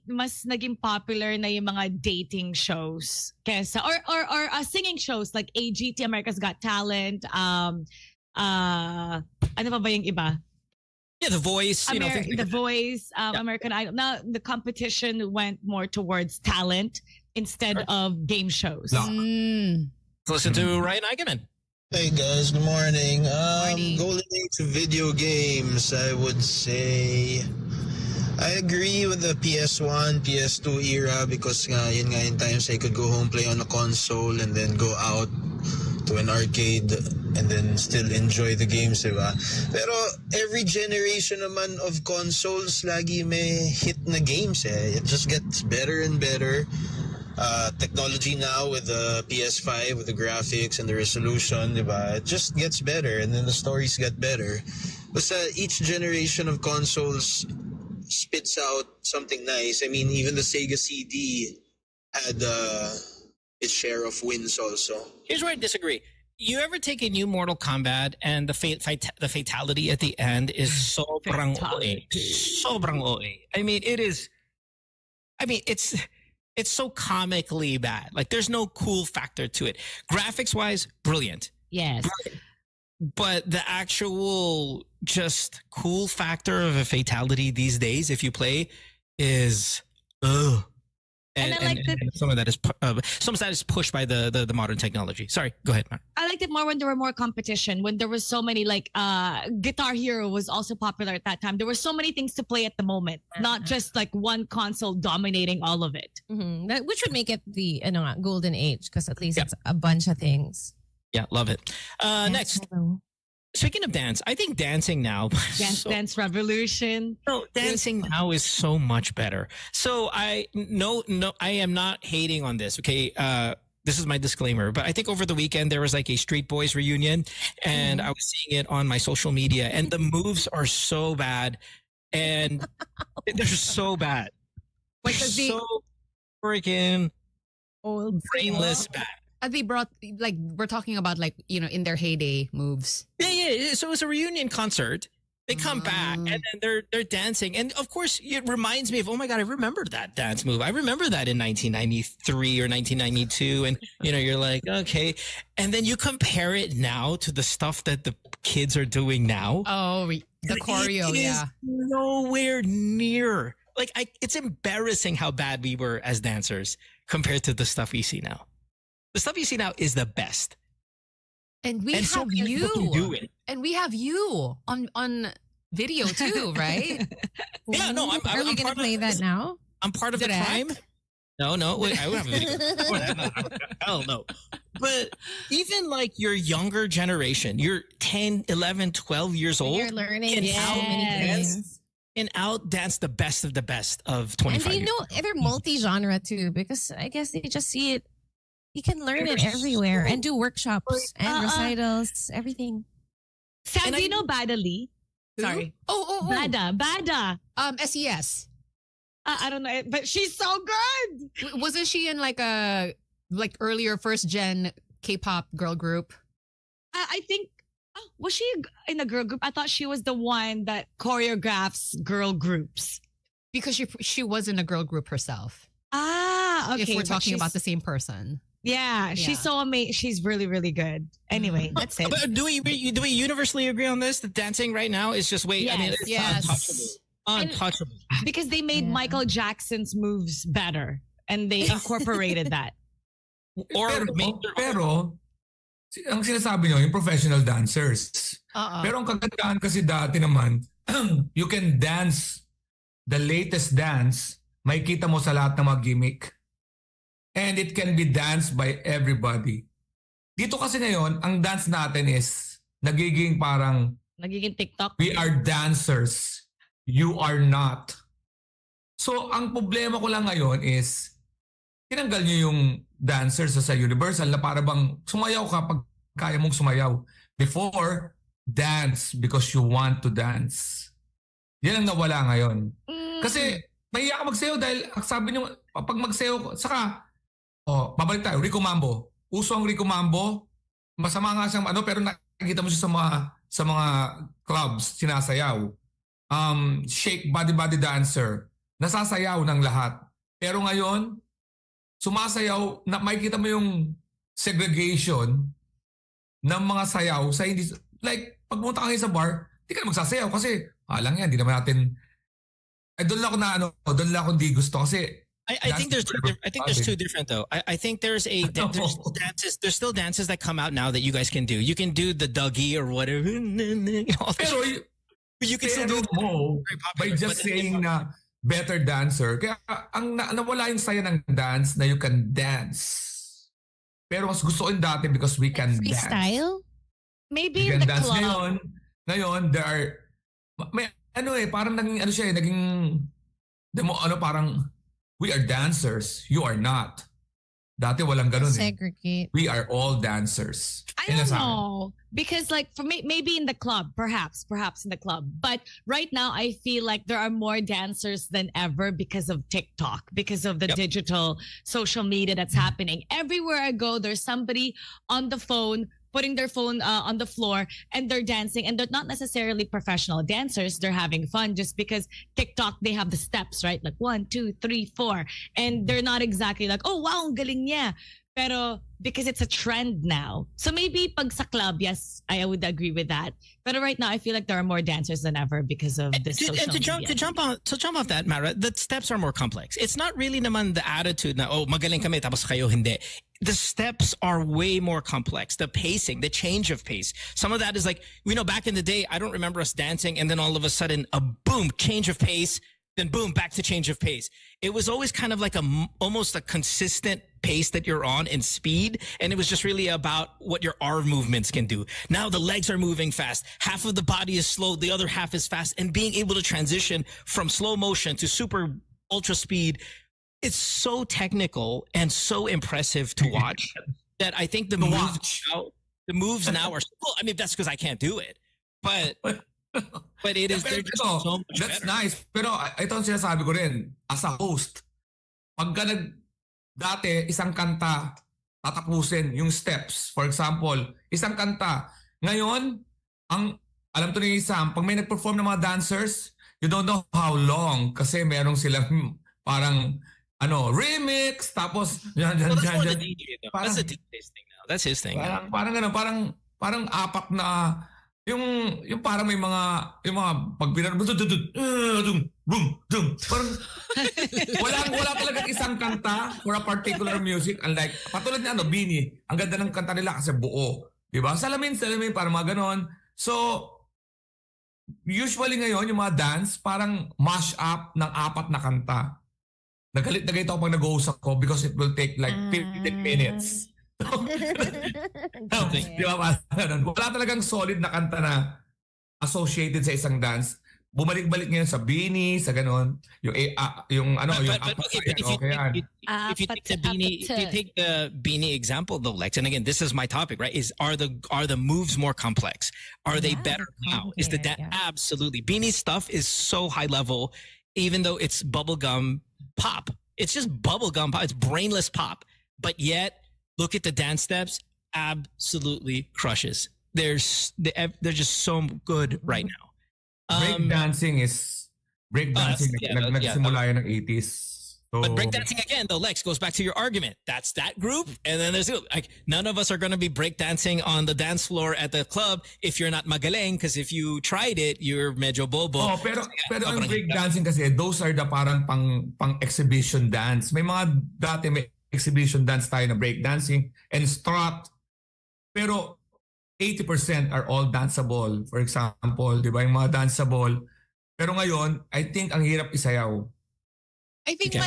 mas naging popular na yung mga dating shows kesa, or singing shows like AGT, America's Got Talent, ano pa ba yung iba?
Yeah, The Voice.
The Voice, American Idol. Now, the competition went more towards talent instead of game shows.
Listen to Ryan Eigenman.
Hey guys, good morning. Golden age of video games, I would say I agree with the PS1, PS2 era because yun nga yung times I could go home, play on a console, and then go out to an arcade and then still enjoy the games, diba? Pero every generation naman of consoles, lagi may hit na games eh. It just gets better and better. technology now with the PS5, with the graphics and the resolution, diba? It just gets better, and then the stories get better. But each generation of consoles spits out something nice. I mean, even the Sega CD had its share of wins also.
Here's where I disagree. You ever take a new Mortal Kombat and the fatality at the end is sobrang OA. Sobrang OA. I mean, it's so comically bad. Like, there's no cool factor to it. Graphics-wise, brilliant.
Yes.
But the actual just cool factor of a fatality these days, if you play, is ugh. And some of that is pushed by the modern technology. Sorry, go ahead, Mark.
I liked it more when there were more competition, when there was so many, like Guitar Hero was also popular at that time. There were so many things to play at the moment, not just like one console dominating all of it.
Mm-hmm. Which would make it the golden age, because at least it's a bunch of things.
Yeah, love it. Next. Speaking of dance, I think dancing now...
Dance Revolution.
No, dancing now is so much better. So I am not hating on this, okay? This is my disclaimer. But I think over the weekend, there was like a Street Boys reunion. And I was seeing it on my social media. And the moves are so bad. And they're so bad.
Like
so freaking brainless bad.
They brought, like, we're talking about, like, in their heyday moves.
Yeah. So it's a reunion concert. They come back and then they're dancing. And of course, it reminds me of, oh my God, I remember that dance move. I remember that in 1993 or 1992. And, you're like, okay. And then you compare it now to the stuff that the kids are doing now.
Oh, the choreo, yeah.
Nowhere near. Like, it's embarrassing how bad we were as dancers compared to the stuff we see now. The stuff you see now is the best.
And we have you. And we have you on video too, right?
Yeah, no,
Are we going to play that now?
I'm part of the crime. No, wait, I would have a video. Hell no. But even like your younger generation, you're 10, 11, 12 years old.
You're learning so many things.
And out dance the best of 25
years. And they're multi-genre too, because I guess they just see it. You can learn it everywhere and do workshops and recitals, everything.
Sandino Badali.
Sorry.
Oh. Bada.
SES.
I don't know, but she's so good.
Wasn't she in like a earlier first gen K-pop girl group?
I think. Was she in a girl group? I thought she was the one that choreographs girl groups.
Because she was in a girl group herself.
Okay.
If we're talking about the same person.
Yeah, she's so amazing. She's really, really good. Anyway, that's it.
But do we universally agree on this? That dancing right now is just
yes.
Untouchable.
Because they made Michael Jackson's moves better and they incorporated that.
Pero ang sinasabi nyo, yung professional dancers. Pero ang kagandahan kasi dati naman, you can dance the latest dance, makikita mo sa lahat ng mga gimmick. And it can be danced by everybody. Dito kasi ngayon, ang dance natin is nagiging
TikTok.
We are dancers. You are not. So, ang problema ko lang ngayon is tinanggal nyo yung dancers sa Universal na para bang sumayaw ka pag kaya mong sumayaw. Before, dance because you want to dance. Yan ang nawala ngayon. Kasi mahiya ka magsayaw dahil sabi nyo, pag magsayaw, saka babalik tayo, Rico Mambo. Uso ang Rico Mambo. Masama nga siyang pero nakikita mo siya sa mga clubs, sinasayaw. Shake body dancer. Nasasayaw ng lahat. Pero ngayon, sumasayaw, makikita mo yung segregation ng mga sayaw sa hindi, like, pag pumunta ka sa bar, hindi ka na magsasayaw kasi, lang yan, hindi naman natin, doon lang ako hindi gusto kasi,
I think there's two different though. I think there's still dances that come out now that you guys can do. You can do the Dougie or whatever.
Pero
you can still do
mo by just saying na better dancer. Kaya ang nawala yung saya ng dance na you can dance. Pero mas gusto ko yung dati because we can dance.
Freestyle?
Maybe in the club.
Ngayon there are parang naging parang we are dancers, you are not. Dati walang ganun eh.
Segregate.
We are all dancers.
I don't know. Because like for me, maybe in the club, perhaps in the club. But right now I feel like there are more dancers than ever because of TikTok, because of the digital social media that's happening. Everywhere I go, there's somebody on the phone putting their phone on the floor and they're dancing, and they're not necessarily professional dancers. They're having fun just because TikTok, they have the steps, right? Like 1, 2, 3, 4. And they're not exactly like, oh, wow, ang galing niya. Pero because it's a trend now. So maybe pag sa club, yes, I would agree with that. But right now, I feel like there are more dancers than ever because of this social media.
To jump off that, Mara, the steps are more complex. It's not really naman the attitude na, oh, magaling kami tapos kayo hindi. The steps are way more complex. The pacing, the change of pace. Some of that is like, back in the day, I don't remember us dancing and then all of a sudden a boom, change of pace, then boom, back to change of pace. It was always kind of like almost a consistent pace that you're on in speed. And it was just really about what your arm movements can do. Now the legs are moving fast. Half of the body is slow. The other half is fast. And being able to transition from slow motion to super ultra speed, it's so technical and so impressive to watch that I think the moves now are, well, I mean, that's because I can't do it. But it is, they're just so much
that's
better.
nice. Pero ito ang sinasabi ko rin, as a host, pagka dati, isang kanta, tatapusin yung steps. For example, isang kanta. Ngayon, alam to ni Sam, pag may nag-perform ng mga dancers, you don't know how long kasi merong silang parang remix, tapos
That's a DJ's thing now. That's his thing.
Parang apat na yung parang may mga pag parang wala talaga isang kanta for a particular music, unlike patulad ni Bini, ang ganda ng kanta nila kasi buo, di ba? Salamin parang mga ganon. So usually ngayon yung mga dance parang mash up ng apat na kanta. Nagalit ako pag nag-host ako because it will take like 15 minutes. Di ba? Wala talagang solid na kanta na associated sa isang dance. Bumalik-balik ngayon sa Bini, sa ganon. If you
take the Bini example though, Lex, and again, this is my topic, right? Are the moves more complex? Are they better now? Is the absolutely. Bini's stuff is so high level, even though it's bubblegum pop. It's just bubblegum pop. It's brainless pop. But yet, look at the dance steps, absolutely crushes. They're just so good right now.
Breakdancing nagsimula yan ng 80s. So,
but breakdancing again, though, Lex, goes back to your argument. That's that group, and then there's like none of us are going to be breakdancing on the dance floor at the club if you're not magaling, because if you tried it, you're medyo bobo.
Pero ang breakdancing kasi, those are the parang pang exhibition dance. May exhibition dance tayo na breakdancing and strut. Pero 80% are all danceable. For example, di ba, yung mga danceable. Pero ngayon, I think ang hirap isayaw.
I think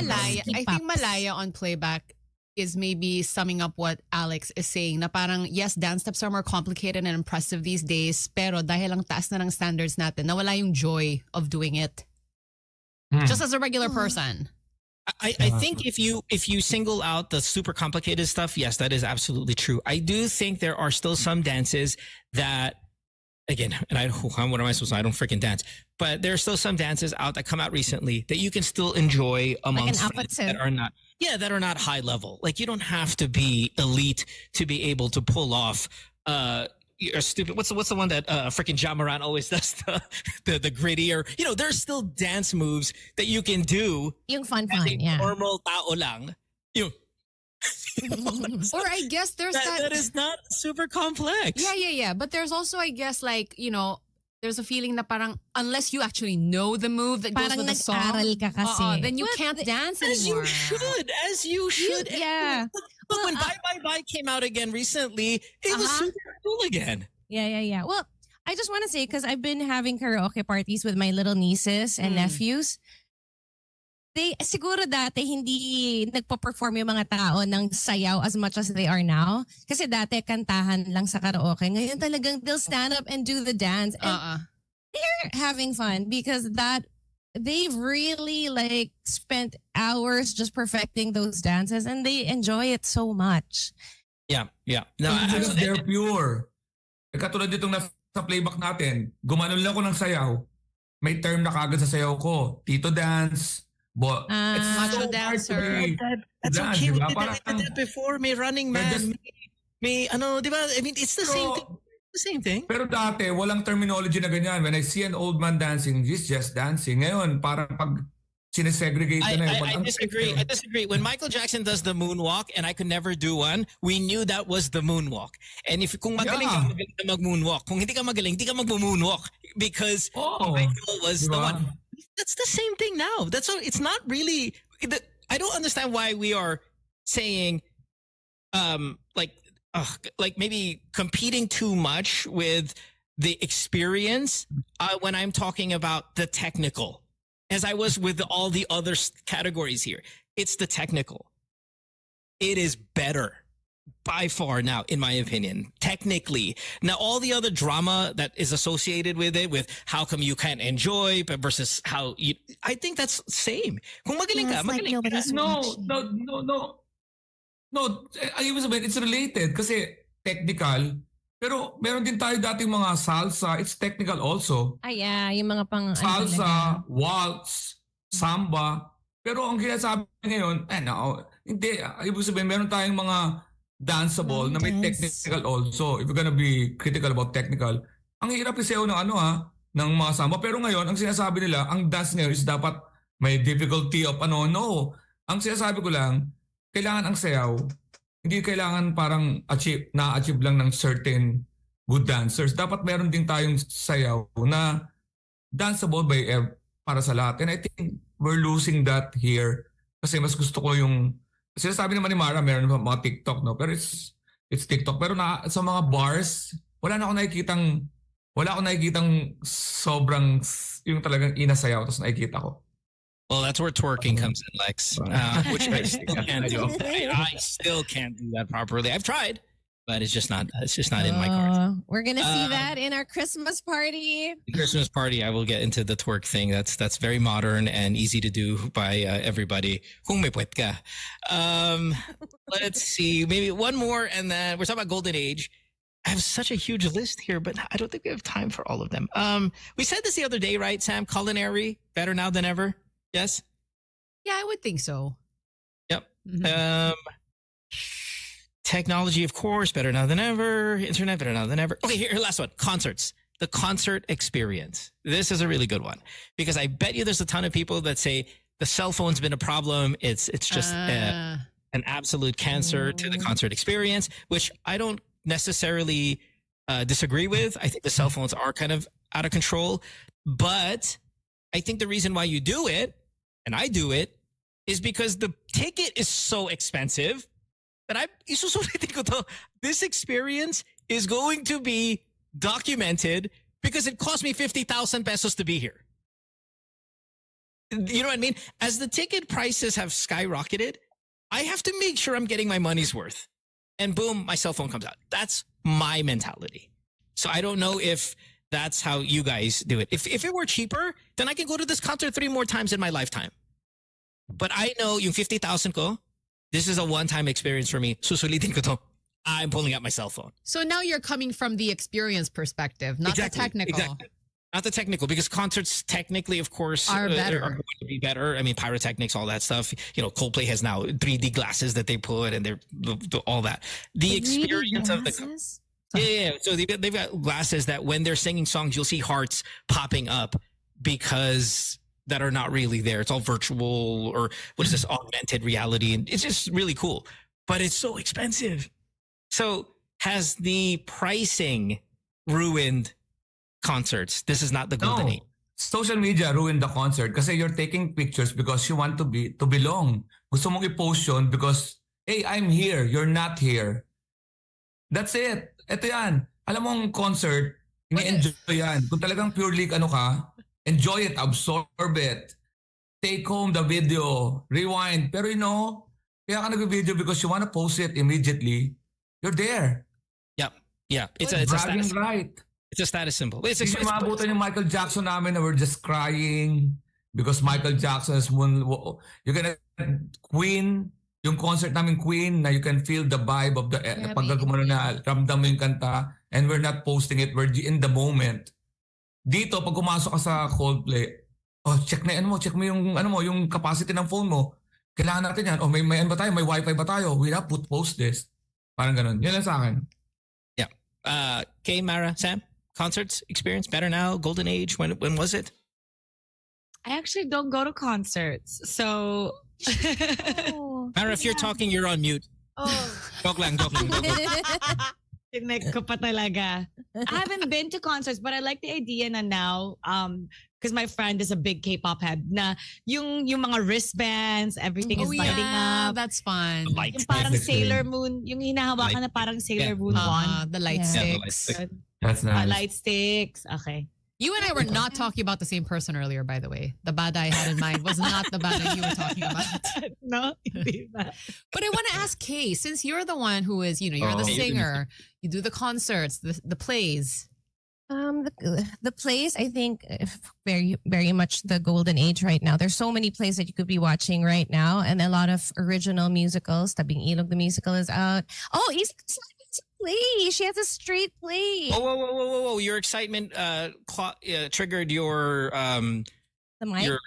Malaya on playback is maybe summing up what Alex is saying, na parang, yes, dance steps are more complicated and impressive these days, pero dahil ang taas na ng standards natin, nawala yung joy of doing it. Just as a regular person.
I think if you single out the super complicated stuff, yes, that is absolutely true. I do think there are still some dances that, again, and what am I supposed to? I don't freaking dance. But there are still some dances out that come out recently that you can still enjoy amongst friends that are not high level. Like you don't have to be elite to be able to pull off you're stupid. What's the one that freaking Jamaran always does, the grittier? There's still dance moves that you can do.
Yung fun,
yeah. Normal tao lang.
Or I guess there's
that is not super complex.
Yeah. But there's also, I guess, like, there's a feeling na parang unless you actually know the move that goes with the song,
ka kasi.
Then you can't dance anymore.
As you should.
Yeah.
Look, when Bye Bye Bye came out again recently, it was super cool again.
Yeah. Well, I just want to say, because I've been having karaoke parties with my little nieces and nephews. Siguro dati hindi nagpo-perform yung mga tao ng sayaw as much as they are now. Kasi dati kantahan lang sa karaoke. Ngayon talagang they'll stand up and do the dance. And they're having fun because that they've really like spent hours just perfecting those dances and they enjoy it so much.
Yeah. No,
because they're pure. Katulad ditong sa playback natin, gumanon lang ako ng sayaw. May term na kagad sa sayaw ko. Tito dance. It's
macho
so
dancer.
That's
dance,
okay.
diba?
We did that before. May Running Man. May diba? I mean, it's the same thing. The same thing.
Pero dati, walang terminology na ganyan. When I see an old man dancing, he's just dancing. Ngayon, parang pag sinesegregate na
I disagree. I disagree. When Michael Jackson does the moonwalk and I could never do one, we knew that was the moonwalk. And if kung magaling ka mag-moonwalk, kung hindi ka magaling, hindi ka mag-moonwalk because Michael was the one. That's the same thing now. That's all. It's not really. I don't understand why we are saying, like maybe competing too much with the experience when I'm talking about the technical. As I was with all the other categories here, it's the technical. It is better by far now, in my opinion, technically. Now, all the other drama that is associated with it, with how come you can't enjoy versus how you, I think that's same. Kung magaling ka, magaling ka.
No, it's related kasi technical. Pero meron din tayo dating mga salsa. It's technical also.
Yeah, yung mga pang...
Salsa, waltz, samba. Pero ang sinasabi ngayon, hindi. Ibig sabihin, meron tayong mga danceable na may technical also. If you're gonna be critical about technical, ang hirap isayaw ng ng mga samba. Pero ngayon, ang sinasabi nila, ang dance ngayon is dapat may difficulty of No. Ang sinasabi ko lang, kailangan ang sayaw, hindi kailangan parang na-achieve lang ng certain good dancers. Dapat meron din tayong sayaw na danceable para sa lahat. And I think we're losing that here. Kasi mas gusto ko yung... Sinasabi naman ni Mara, meron mga TikTok, no? Pero it's TikTok. Pero sa mga bars, wala akong nakikitang sobrang yung talagang inasayaw tapos nakikita ko.
Well, that's where twerking comes in, Lex, which I still can't do. I still can't do that properly. I've tried, but it's just not in my cards.
We're gonna see that in our Christmas party.
The Christmas party, I will get into the twerk thing. That's very modern and easy to do by everybody. Kung may puwet ka. Let's see, maybe one more, and then we're talking about Golden Age. I have such a huge list here, but I don't think we have time for all of them. We said this the other day, right, Sam? Culinary, better now than ever. Yes?
Yeah, I would think so.
Yep. Mm-hmm. Technology, of course, better now than ever. Internet, better now than ever. Okay, here, last one. Concerts. The concert experience. This is a really good one because I bet you there's a ton of people that say the cell phone's been a problem. It's just an absolute cancer to the concert experience, which I don't necessarily disagree with. I think the cell phones are kind of out of control, but I think the reason why you do it, and I do it, is because the ticket is so expensive that this experience is going to be documented because it cost me 50,000 pesos to be here. You know what I mean? As the ticket prices have skyrocketed, I have to make sure I'm getting my money's worth. And boom, my cell phone comes out. That's my mentality. So I don't know if that's how you guys do it. If it were cheaper, then I can go to this concert 3 more times in my lifetime. But I know yung 50,000 ko, this is a one-time experience for me. Susulitin ko to. I'm pulling out my cell phone.
So now you're coming from the experience perspective, not the technical.
Exactly. Not the technical, because concerts technically, of course,
are better.
Are going to be better. I mean, pyrotechnics, all that stuff. You know, Coldplay has now 3D glasses that they put, and they're all that. The experience of the yeah. So they've got glasses that when they're singing songs, you'll see hearts popping up because that are not really there. It's all virtual, or what is this, augmented reality, and it's just really cool. But it's so expensive. So has the pricing ruined concerts? This is not the golden age.
Social media ruined the concert kasi you're taking pictures because you want to belong. Gusto mong i-post yun because, hey, I'm here, you're not here. That's it. Ito yan. Alam mong concert, ini-enjoy yan. Kung talagang purely enjoy it, absorb it. Take home the video, rewind. Pero kaya ka nag-video because you want to post it immediately. You're there.
Yeah. It's a
bragging
status.
right.
It's a status symbol. It's
maabutan yung Michael Jackson namin na we're just crying. Because Michael Jackson's you can Queen, yung concert namin Queen, na you can feel the vibe of the pag gumano na ramdam mo yung kanta, and we're not posting it, we're in the moment. Dito pag pumasok ka sa Coldplay, check mo yung capacity ng phone mo. Kailangan natin yan. May ano ba tayo? May wifi ba tayo? We have to post this. Parang ganun. Yan lang sa akin.
Yeah. Kay, Mara, Sam, concerts experience better now? Golden age? When was it?
I actually don't go to concerts. So
Mara, if you're talking, you're on mute. Joke lang.
Tinek ko pa talaga. I haven't been to concerts, but I like the idea na now, because my friend is a big K-pop head, na yung mga wristbands, everything is lighting up.
That's fun.
Yung parang Sailor Moon, yung hinahawakan na parang Sailor Moon wand.
The light sticks.
That's nice.
Light sticks. Okay.
You and I were not talking about the same person earlier, by the way. The bad I had in mind was not the bad you were talking about.
No, hindi ba?
But I want to ask Kay, since you're the one who is, you're the singer, you do the concerts, the plays.
The plays, I think, very, very much the golden age right now. There's so many plays that you could be watching right now, and a lot of original musicals. Tabing Ilog, the musical is out. Oh, play. She has a straight play.
Whoa. Your excitement triggered your
the mic?
Your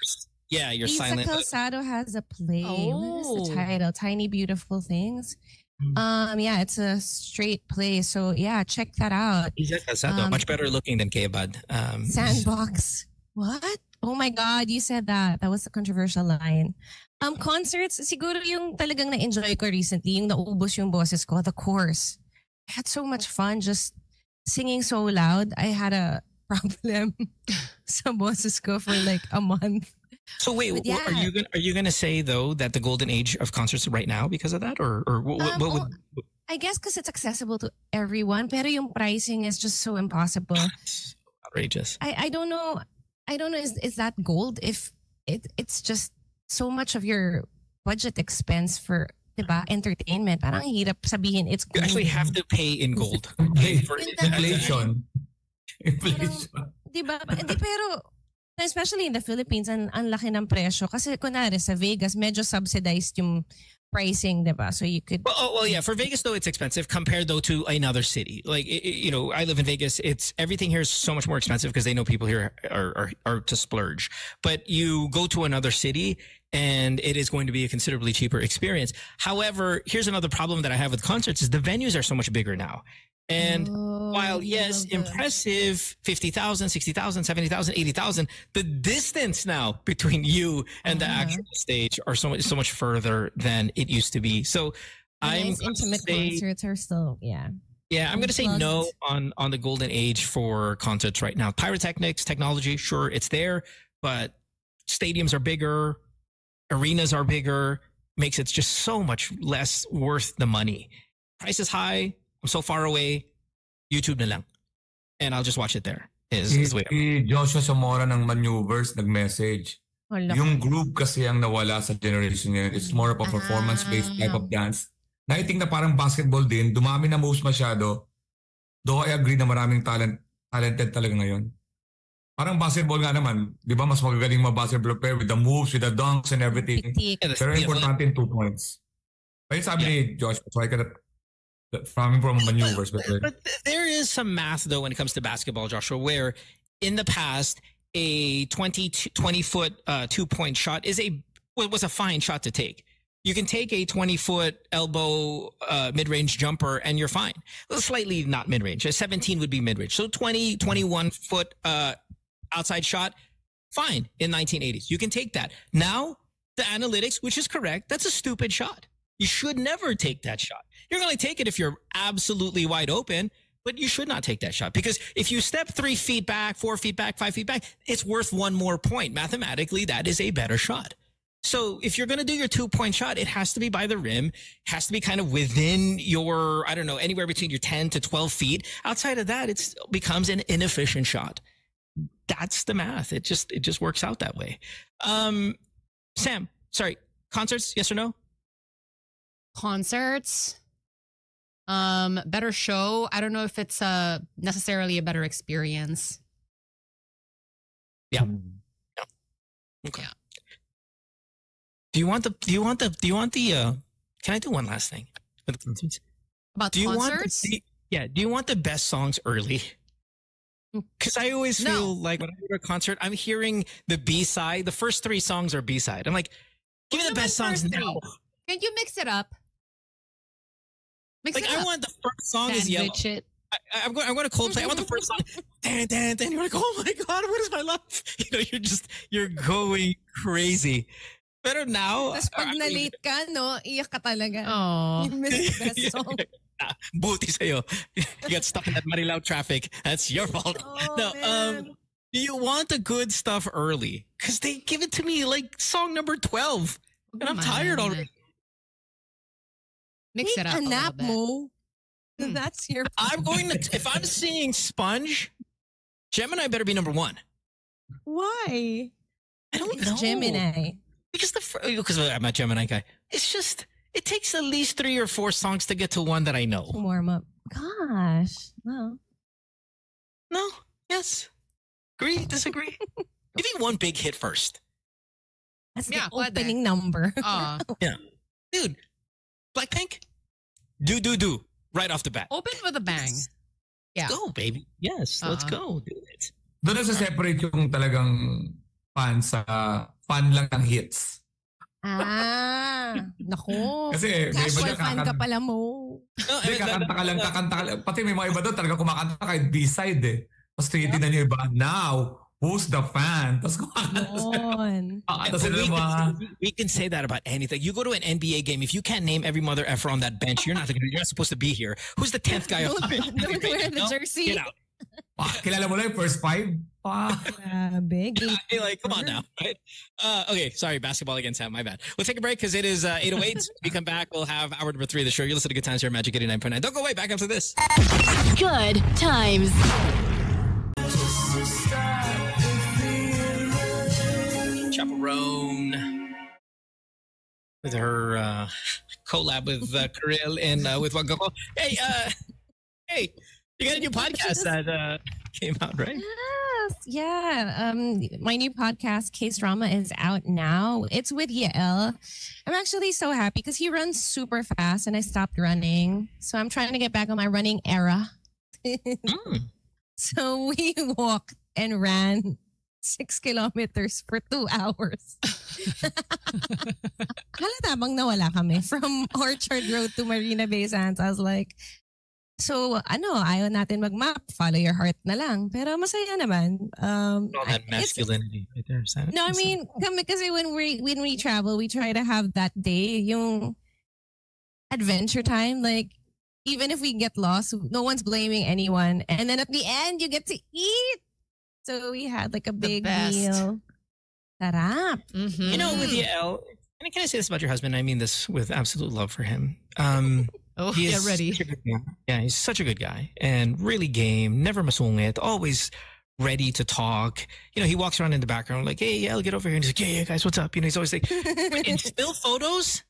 Isa
silent.
Calzado has a play. What is the title? Tiny Beautiful Things. Yeah, it's a straight play. So yeah, check that out.
Isa Calzado, much better looking than Kay Bud.
Sandbox. What? Oh my God, you said that. That was a controversial line. Concerts, siguro yung talagang na-enjoy ko recently, yung naubos yung boses ko, The Course. I had so much fun just singing so loud. I had a problem sa boses ko for like a month.
So wait, are you gonna say though that the golden age of concerts right now because of that, or what would?
I guess because it's accessible to everyone, pero yung pricing is just so impossible.
Outrageous.
I don't know. Is that gold? If it's just so much of your budget expense for diba entertainment. Parang hirap sabihin it's gold.
You actually have to pay in gold.
For inflation.
Diba? Pero especially in the Philippines, ang laki ng presyo. Kasi kunwari sa Vegas, medyo subsidized yung pricing, diba? So you could...
Well, yeah. For Vegas, though, it's expensive compared, though, to another city. Like, I live in Vegas. Everything here is so much more expensive because they know people here are to splurge. But you go to another city and it is going to be a considerably cheaper experience. However, here's another problem that I have with concerts is the venues are so much bigger now. And while, yes, impressive, 50,000, 60,000, 70,000, 80,000, the distance now between you and the actual stage are so much further than it used to be. So I'm
intimate concerts are still, yeah.
Yeah, I'm going to say no on the golden age for concerts right now. Pyrotechnics, technology, sure, it's there, but stadiums are bigger, arenas are bigger, makes it just so much less worth the money. Price is high. I'm so far away, YouTube na lang. And I'll just watch it there. Is the way.
Si Joshua Zamora ng Maneuvers nag-message. Yung group kasi ang nawala sa generation ngayon. It's more of a performance-based type of dance. Naiting na parang basketball din. Dumami na moves masyado. Though I agree na maraming talented talaga ngayon. Parang basketball nga naman. Di ba mas magagaling basketball player with the moves, with the dunks and everything. Pero importante in 2 points. Kaya sabi ni Josh, so I cannot from maneuvers. But
there is some math, though, when it comes to basketball, Joshua, where in the past, a 20-foot 2-point shot was a fine shot to take. You can take a 20-foot elbow mid-range jumper and you're fine. Well, slightly not mid-range. A 17 would be mid-range. So 21-foot outside shot, fine in 1980s. You can take that. Now, the analytics, which is correct, that's a stupid shot. You should never take that shot. You're going to take it if you're absolutely wide open, but you should not take that shot because if you step 3 feet back, 4 feet back, 5 feet back, it's worth 1 more point. Mathematically, that is a better shot. So if you're going to do your 2-point shot, it has to be by the rim, has to be kind of within your, I don't know, anywhere between your 10 to 12 feet. Outside of that, it becomes an inefficient shot. That's the math. It just works out that way. Sam, sorry, concerts, yes or no?
Concerts, better show. I don't know if it's necessarily a better experience.
Yeah. Okay. Yeah. Do you want the can I do one last thing with concerts?
About concerts?
Do you want the best songs early? Because I always feel like when I go to a concert, I'm hearing the B-side. The first 3 songs are B-side. I'm like, give me the best songs now.
Can you mix it up?
I want the first song is Yellow. I'm going to Coldplay. I want the first song. Then you're like, oh my God, what is my life? You're going crazy. Pero now,
tapos pag na-late ka, no, iyak ka talaga.
Oh.
You missed the best song.
Buti sa'yo. You got stuck in that Marilao traffic. That's your fault.
Oh,
no,
man.
do you want the good stuff early? Because they give it to me like song number 12. And I'm tired already.
Mix it up a
nap,
little
bit. Mo. That's your
I'm going to, if I'm singing Sponge, Gemini better be number 1.
Why?
I don't know.
Gemini.
Because I'm a Gemini guy. It's just, it takes at least 3 or 4 songs to get to one that I know.
Warm up. Gosh. No.
No. Yes. Agree? Disagree? Maybe one big hit first.
That's the opening number.
Yeah. Dude, Blackpink? Do. Right off the bat.
Open with a bang. Yeah.
Let's go, baby. Yes, let's go. Do it.
Doon na separate yung talagang fan lang ng hits.
Nako.
Kasi may iba
casual fan ka pala mo.
Hindi, kakanta ka lang. Pati may mga iba doon talaga kumakanta kahit B-side eh. Tapos tinitignan niyo iba, now, who's the fan? Tapos
we can say that about anything. You go to an NBA game, if you can't name every mother effer on that bench, you're not supposed to be here. Who's the 10th guy?
Don't wear the jersey.
Get out.
Kilala mo lang yung first 5?
Big.
Like, come on now, right? Okay, sorry, basketball again, Sam. My bad. We'll take a break because it is 8:08. When we come back, we'll have hour number 3 of the show. You're listening to Good Times here at Magic 89.9. Don't go away. Back after this.
Good Times.
Chaperone with her collab with Karel and with Wagoko. Hey, you got a new podcast that came out, right?
Yes, yeah. My new podcast, Case Drama, is out now. It's with Yael. I'm actually so happy because he runs super fast and I stopped running. So I'm trying to get back on my running era. So we walked and ran 6 kilometers for 2 hours. Halata bang nawala kami from Orchard Road to Marina Bay Sands. I was like, so ayaw natin mag-map, follow your heart na lang. Pero masaya naman.
All that masculinity right there.
No, I mean, kasi when we travel, we try to have that day, yung adventure time. Like, even if we get lost, no one's blaming anyone. And then at the end, you get to eat. So we had like a big meal. Sarap.
Mm-hmm. You know, with Yael, and can I say this about your husband? I mean this with absolute love for him.
Get ready.
Yeah, he's such a good guy and really game, never masungit, always ready to talk. You know, he walks around in the background like, hey, Yael, get over here. And he's like, yeah, guys, what's up? You know, he's always like, in still photos,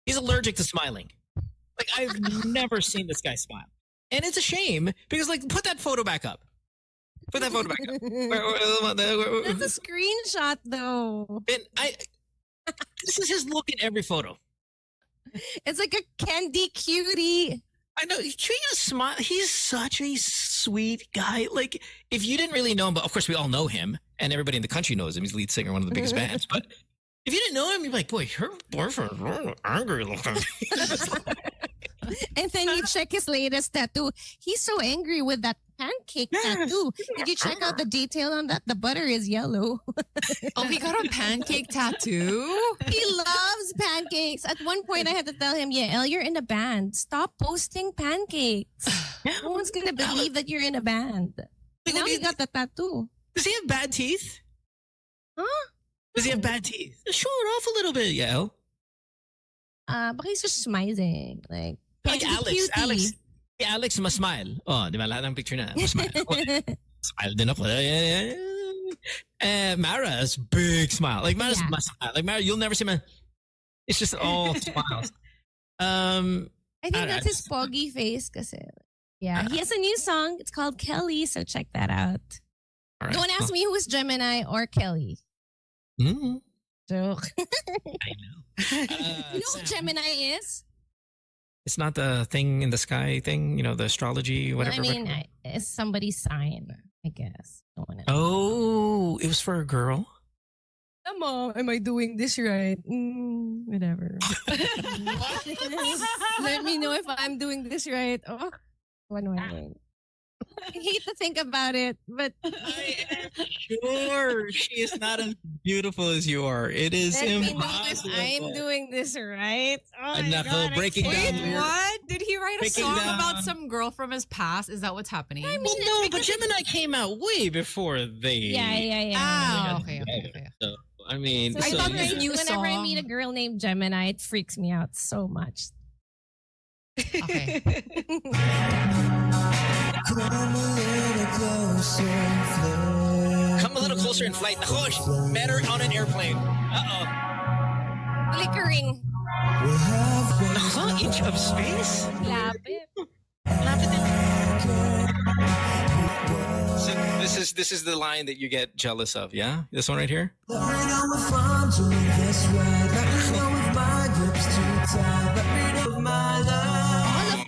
he's allergic to smiling. Like, I've never seen this guy smile. And it's a shame because, like, put that photo back up. Put that photo back up.
That's a screenshot, though.
And this is his look in every photo.
It's like a candy cutie.
I know. He smile. He's such a sweet guy. Like, if you didn't really know him, but of course we all know him, and everybody in the country knows him. He's lead singer, one of the biggest bands. But if you didn't know him, you'd be like, boy, her boyfriend's really angry looking.
And then you check his latest tattoo. He's so angry with that pancake tattoo. Did you check out the detail on that? The butter is yellow.
Oh, he got a pancake tattoo?
He loves pancakes. At one point, I had to tell him, Yael, you're in a band. Stop posting pancakes. No one's going to believe that you're in a band. Now he got the tattoo.
Does he have bad teeth?
Huh?
Does he have bad teeth? Show it off a little bit, Yael.
But he's just smiling. Like
Alex must smile. Oh, di ba? Lahat ng picture na. Smile. Smile din ako. Mara's big smile. Like, Mara's must smile. Like, Mara, you'll never see me. It's just all smiles.
I think that's his foggy face. Kasi, yeah, he has a new song. It's called Kelly, so check that out. Right. Don't ask me who's Gemini or Kelly.
Mm.
Joke.
I know.
You know what Gemini is?
It's not the thing in the sky thing, the astrology, whatever.
Well, I mean, it's somebody's sign, I guess.
Oh, it was for a girl?
Mom, am I doing this right? Whatever. Let me know if I'm doing this right. Oh, one. I hate to think about it, but
I am sure she is not as beautiful as you are. It is impossible.
I'm doing this right. Oh my
God, breaking down.
What? Did he write a song
down.
about some girl from his past? Is that what's happening?
I mean,
Well, no, but Gemini came out way before they.
Yeah.
Ah, okay.
So, I mean,
So
I thought
whenever,
this new
whenever I
song-
meet a girl named Gemini, it freaks me out so much.
Okay.
Come a little closer in flight. Ako, better on an airplane.
Flickering.
Inch of space?
Lapit.
So this is the line that you get jealous of, yeah? This one right here?
All of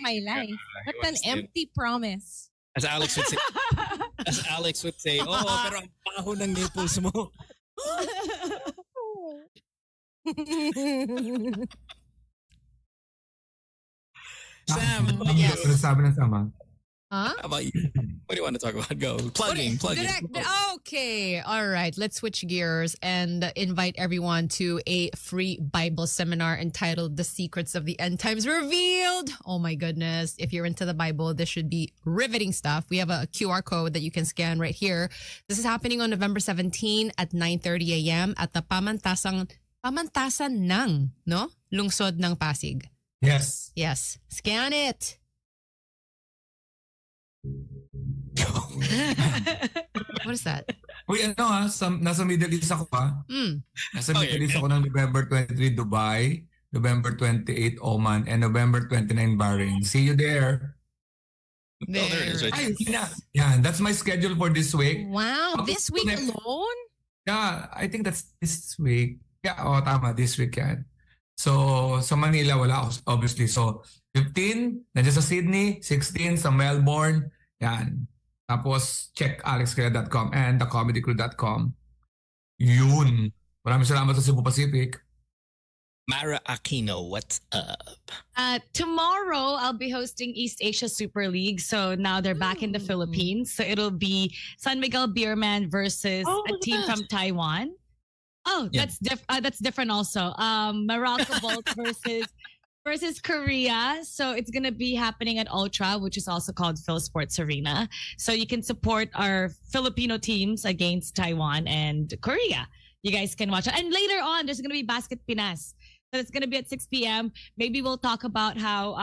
my life. What an empty promise.
As Alex would say, oh, pero ang baho ng nipples mo. Sam,
Yes. Sabi ng sama.
Huh?
How about you? What do you want to talk about? Go. Plugging.
Okay. All right. Let's switch gears and invite everyone to a free Bible seminar entitled The Secrets of the End Times Revealed. Oh my goodness. If you're into the Bible, this should be riveting stuff. We have a QR code that you can scan right here. This is happening on November 17 at 9:30 a.m. at the Pamantasan ng, no? Lungsod ng Pasig.
Yes.
Yes. Scan it. What is that?
Uy, nasa Middle East ako Nasa Middle East ako ng November 23, Dubai, November 28, Oman, and November 29, Bahrain. See you there.
There it is. Right.
Yeah, that's my schedule for this week.
Wow, this week alone?
Yeah, I think that's this week. Yeah, tama, this week yan. So, sa Manila, wala ako, obviously. So, 15, nandiyan sa Sydney, 16 sa Melbourne, yan. Tapos, check alexkaya.com and thecomedycrew.com. Yun. Maraming salamat sa Cebu Pacific.
Mara Aquino, what's up?
Tomorrow, I'll be hosting East Asia Super League. So now they're back in the Philippines. So it'll be San Miguel Beerman versus a team from Taiwan. Oh,
Yeah.
that's different also. Morocco Bolts versus Korea. So it's going to be happening at Ultra, which is also called Phil Sports Arena. So you can support our Filipino teams against Taiwan and Korea. You guys can watch it. And later on, there's going to be Basket Pinas. So it's going to be at 6 p.m. Maybe we'll talk about how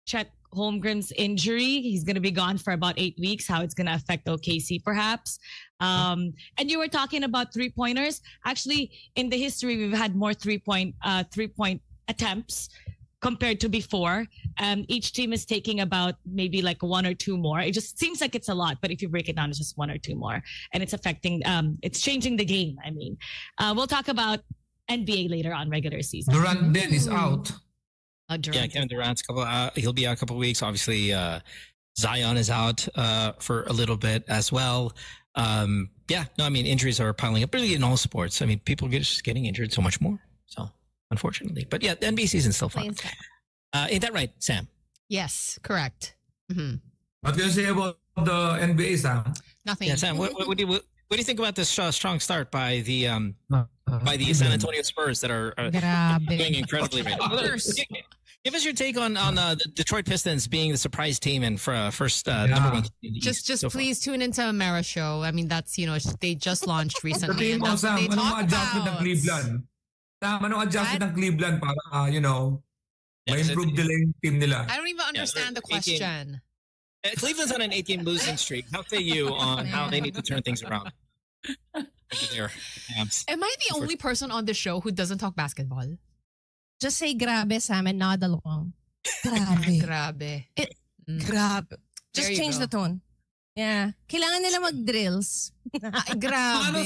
Chet Holmgren's injury, he's going to be gone for about 8 weeks, how it's going to affect OKC perhaps. And you were talking about three-pointers. Actually, in the history, we've had more three-point attempts compared to before. Each team is taking about maybe like one or two more. It just seems like it's a lot, but if you break it down, it's just one or two more. And it's affecting, it's changing the game, I mean. We'll talk about NBA later on regular season.
Durant then is out.
Yeah, Kevin Durant's he'll be out a couple of weeks. Obviously, Zion is out for a little bit as well. Injuries are piling up really in all sports. I mean, people just getting injured so much more. So, unfortunately. But yeah, the NBA season's still fun. Ain't that right, Sam?
Yes, correct. Mm-hmm.
What can you say about the NBA, Sam?
Nothing.
Yeah, Sam, what do you think about this strong start by the San Antonio Spurs that are doing incredibly right now? Give us your take on the Detroit Pistons being the surprise team and first number one.
Just please tune into Amara show. I mean, that's they just launched recently.
Sabihin mo, Sam, anong adjustment ng Cleveland? Sam, anong adjustment ng Cleveland para ma-improve nila yung team nila?
I don't even understand the question.
Cleveland's on an 8-game losing streak. How say you on how they need to turn things around?
Am I the only person on the show who doesn't talk basketball?
Just say grabe, Sam, and nod along. Grabe.
Grabe.
Grabe. Just
There you
change
go.
the tone. Yeah. Kailangan nila mag-drills.
Grabe.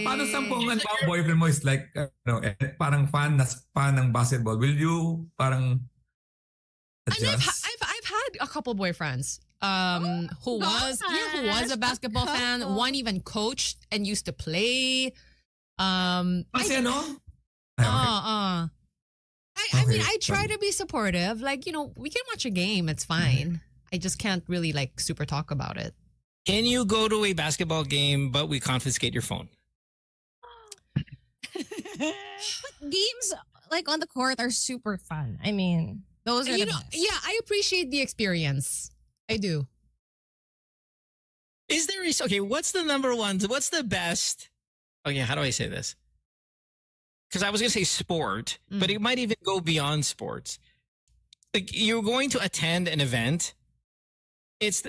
Paano Sam kung ang boyfriend mo is like, parang fan ng basketball? Will you parang adjust?
I've had a couple boyfriends who was a basketball fan. One even coached and used to play. I mean, I try to be supportive. Like, we can watch a game. It's fine. I just can't really like super talk about it.
Can you go to a basketball game, but we confiscate your phone?
But games like on the court are super fun. I mean, those are
yeah, I appreciate the experience. I do.
Is there what's the number one? What's the best? Okay, how do I say this? Because I was going to say sport, but it might even go beyond sports. Like you're going to attend an event. It's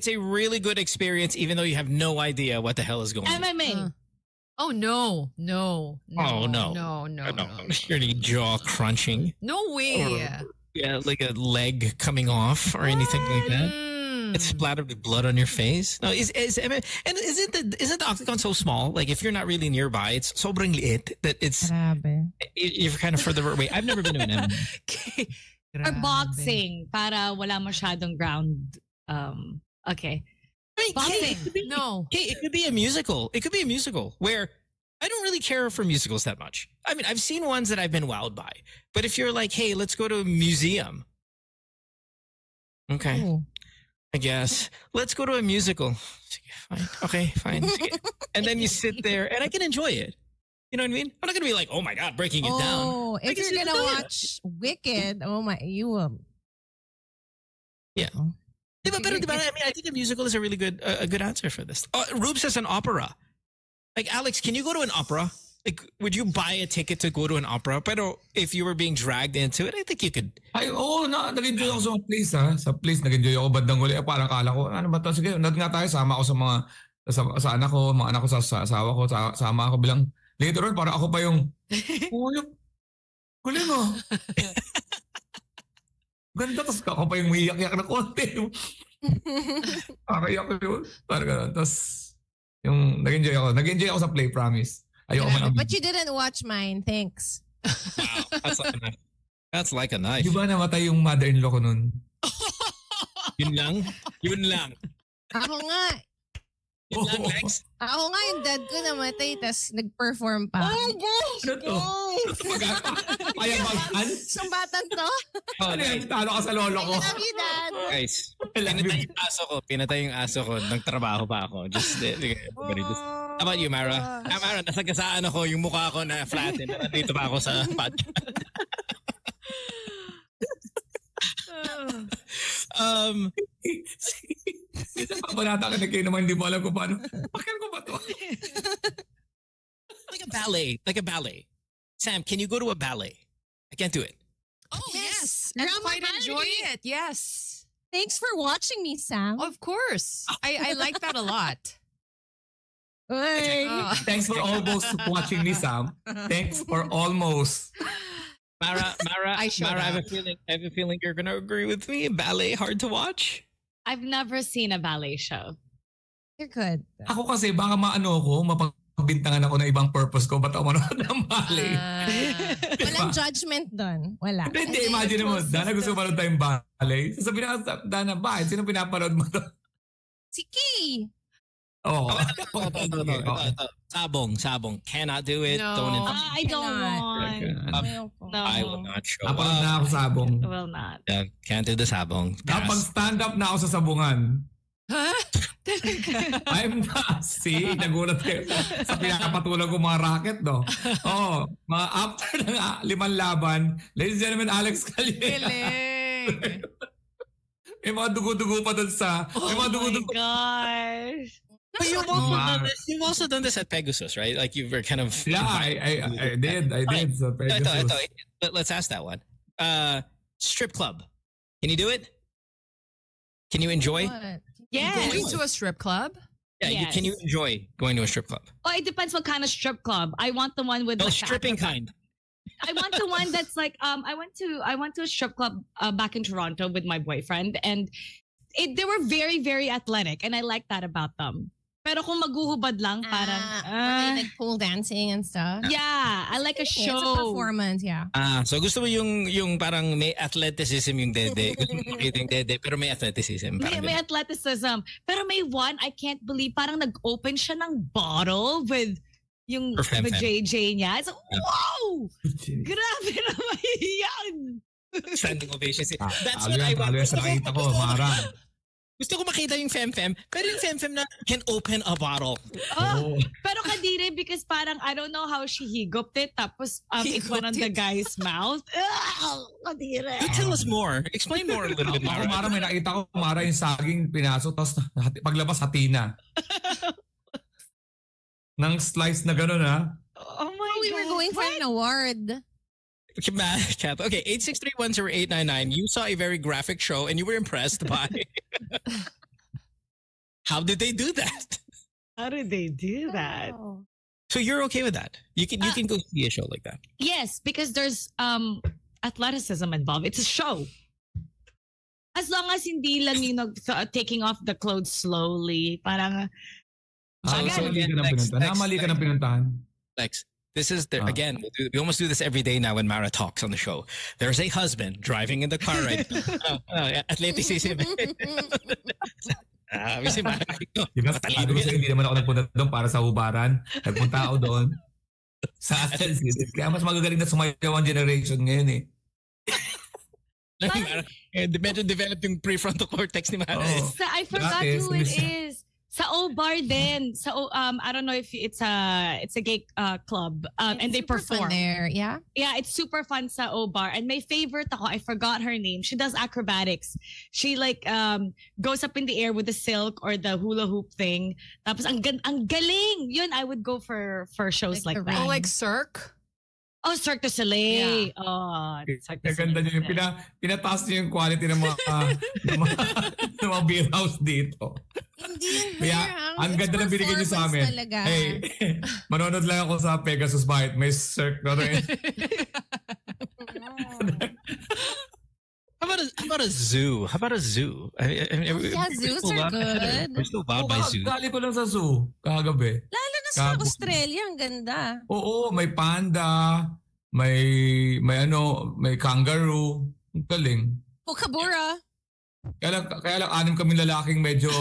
a really good experience, even though you have no idea what the hell is going on.
MMA.
Oh no.
No. You're jaw crunching.
No way.
Or, like a leg coming off or anything like that. It's splattered with blood on your face. No, isn't the octagon so small? Like if you're not really nearby, it's sobrang liit that it's you're kind of further away. I've never been to an MMA.
Or boxing para wala masyadong ground. Okay.
I mean,
boxing.
It could be a musical. It could be a musical where I don't really care for musicals that much. I mean, I've seen ones that I've been wowed by. But if you're like, hey, let's go to a museum. Okay. Ooh. I guess. Let's go to a musical. Fine. Okay, fine. And then you sit there and I can enjoy it. You know what I mean? I'm not going to be like, oh my God, breaking it down.
Oh, if you're going to watch Wicked,
Yeah. I mean, I think a musical is a really good answer for this. Rube says an opera. Like, Alex, can you go to an opera? Like, would you buy a ticket to go to an opera? Pero if you were being dragged into it, I think you could.
Nag-enjoy ako sa place, ha? Sa place, nag-enjoy ako bandang huli. Parang kala ko, ano ba ito? Sige, nga tayo, sama ako sa anak ko, mga anak ko, sa asawa ko, sama ako bilang. Later on, parang ako pa yung, huli mo. Ganda, tapos ako pa yung umiyak-yak na konti. Parang ako yun. Parang gano'n. Tapos, yung nag-enjoy ako sa play, promise.
But you didn't watch mine, thanks.
Wow, that's like a knife.
Di ba namatay yung mother-in-law ko nun?
Yun lang.
Ako nga.
Yun lang, Lex.
Ako nga yung dad ko namatay, tas nag-perform pa.
Oh, gosh! Ano to? Payag-bagan?
Sumbatan to?
Ano yan? Talo ka sa lolo ko.
I love you, Dad.
Guys, pinatay yung aso ko. Nagtrabaho pa ako. How about you, Mara? Mara, nasagasaan ako yung mukha ko na flatten. Nandito pa ako sa podcast.
Papanata ka na kayo naman, hindi mo alam kung paano. Bakit ko ba to?
Like a ballet. Sam, can you go to a ballet? I can't do it.
Oh, yes. And quite enjoy it. Yes.
Thanks for watching me, Sam.
Of course. I like that a lot.
Thanks for almost watching me, Sam. Thanks for almost.
Mara, I have a feeling you're gonna agree with me. Ballet hard to watch.
I've never seen a ballet show.
You're good.
Ako kasi baka mapagbintangan ako na ibang purpose ko. Ba't ako manood ng ballet?
Walang judgment doon. Wala.
Hindi, imagine mo, Dana gusto manood tayong ballet. Sasabihin na, Dana, bakit? Sino pinapanood mo to?
Si Kay.
Oh.
Sabong. Cannot do it.
No,
don't
I don't want.
No. I will not show up.
Napanood na ako sabong.
Will not.
Yeah, can't do the sabong.
Kapag stand up na ako sa sabungan. I'm not. See, nagulat kayo sa pinakapatulang ko mga racket, no? Oh, mga after ng 5 laban, ladies and gentlemen, Alex Calleja. May mga dugo-dugo pa dun sa...
Oh my gosh.
But you've also done this at Pegasus, right? Like you were kind of...
Yeah, I did. So Pegasus.
Let's ask that one. Strip club. Can you do it? Can you enjoy?
Yes.
Going to a strip club?
Yeah,
yes.
Can you enjoy going to a strip club?
Oh, it depends what kind of strip club. I want the one with
the stripping kind.
I want the one that's like I went to a strip club back in Toronto with my boyfriend, and they were very, very athletic, and I like that about them. Pero kung maghuhubad lang, parang...
like pole dancing and stuff.
Yeah, I like a show.
It's a performance, yeah.
So gusto mo yung parang may athleticism yung dede. Gusto mo makita yung dede, pero may athleticism.
May athleticism. Pero may one, I can't believe, parang nag-open siya ng bottle with yung JJ niya. So, wow! Grabe naman yan!
Standing ovation. That's what I want.
Nakita ko, Mara.
Gusto ko makita yung fem-fem, pero yung fem-fem na can open a bottle.
Pero kadire because parang I don't know how she higoped it tapos it went on the guy's mouth. Kadire.
You tell us more. Explain more a little bit, Mara.
Mara, may nakita ko, Mara, yung saging pinasok tapos paglabas hati na. Nang slice na gano'n, ha?
Oh my God.
We were going for an award.
Okay, 863108999. You saw a very graphic show and you were impressed by. How did they do that?
How did they do that?
So you're okay with that? You can go see a show like that.
Yes, because there's athleticism involved. It's a show. As long as hindi lang yung taking off the clothes slowly, parang.
Mali ka ng pinuntahan.
Lex. This is again. We almost do this every day now when Mara talks on the show. There's a husband driving in the car right now. Athleticism. Si Mara.
Hindi naman ako nagpunta doon para sa hubaran. Nagpunta ako doon sa athleticism. Kaya mas magagaling na sumayaw ang generation ngayon eh.
Medyo developed yung prefrontal cortex ni Mara.
I forgot who it is. Sa O-Bar din. I don't know if it's a gay club. And they perform.
Fun there, yeah?
Yeah, it's super fun sa O-Bar. And my favorite ako, I forgot her name. She does acrobatics. She like goes up in the air with the silk or the hula hoop thing. Tapos ang galing. Yun, I would go for shows like that.
Oh, like Cirque?
Oh, Cirque du Soleil.
Yeah.
Oh, Cirque du
Soleil. Ganda niyo. Pinataas niyo yung quality ng mga beer house dito. Kaya, ang ganda na binigyan niyo sa amin.
Talaga.
Hey, manonood lang ako sa Pegasus Bite. May Cirque na rin.
How about a zoo?
Yeah, zoos are good.
We're still wild by zoos.
Gali ko lang sa zoo kagabi.
Lalo na sa Australia, ang ganda.
Oo, may panda, may kangaroo. Ang galing.
Kookaburra.
Kaya lang 6 kami lalaking medyo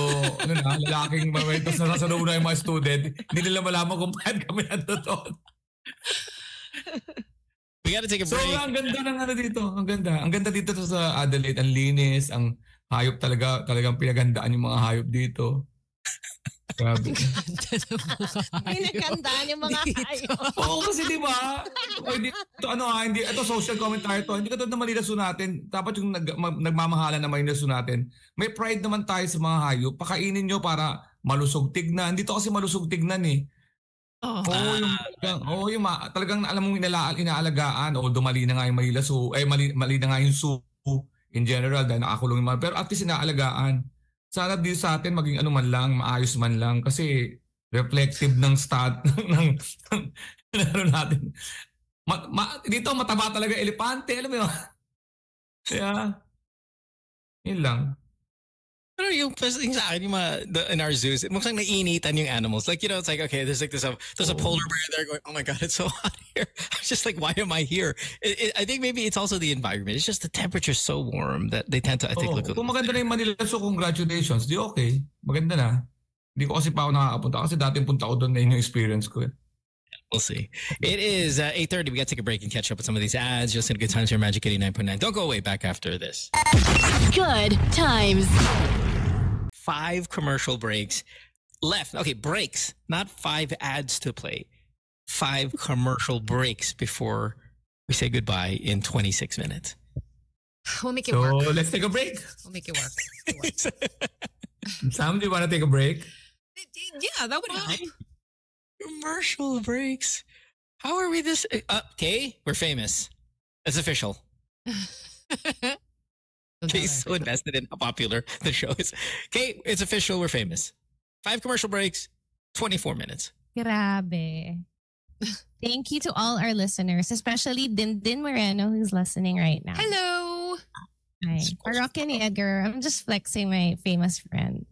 lalaking momentos na sa loob na yung mga student. Hindi nila malaman kung paano kami nandoon.
We gotta take a break.
So, ang ganda ng dito. Ang ganda. Ang ganda dito sa Adelaide. Ang linis. Ang hayop talagang pinagandaan yung mga hayop dito. Grabe.
Pinagandaan yung mga hayop.
Oo, kasi di ba? Ito social commentary to. Hindi ka na Manila Zoo natin. Dapat yung nagmamahalan na Manila Zoo natin. May pride naman tayo sa mga hayop. Pakainin nyo para malusog tignan. Dito kasi malusog tignan eh. Yung talagang alam mong inaalagaan o dumali na nga yung Manila Zoo, mali na nga yung zoo in general dahil nakakulong yung mga, pero at least inaalagaan. Sana dito sa atin maging man lang, maayos man lang kasi reflective ng ng natin. Dito mataba talaga elepante, alam mo yun? Kaya, yun lang.
Pero yung first thing sa akin, in our zoos, mukhang naiinitan yung animals. Like, it's like, okay, there's a polar bear there going, oh my God, it's so hot here. I'm just like, why am I here? I think maybe it's also the environment. It's just the temperature's so warm that they tend to, I think, look.
Kung maganda na yung Manila, so congratulations. Di okay. Maganda na. Hindi ko kasi pa ako nakakapunta. Kasi dating punta ko doon na yung experience ko.
We'll see. It is 8:30. We got to take a break and catch up with some of these ads. Just in good times here, Magic 89.9. Don't go away. Back after this.
Good times.
5 commercial breaks left. Okay, breaks, not 5 ads to play. 5 commercial breaks before we say goodbye in 26 minutes.
We'll make it work.
So let's take a break.
We'll make it work.
Sam, do you want to take a break?
Yeah, that would help.
Commercial breaks. How are we this? Okay, we're famous. It's official. Kay's so invested in how popular the show is. Okay, it's official. We're famous. 5 commercial breaks, 24 minutes.
Grabe. Thank you to all our listeners, especially Din Moreno who's listening right now.
Hello.
Hi. Hi. Rocky and Edgar. I'm just flexing my famous friend.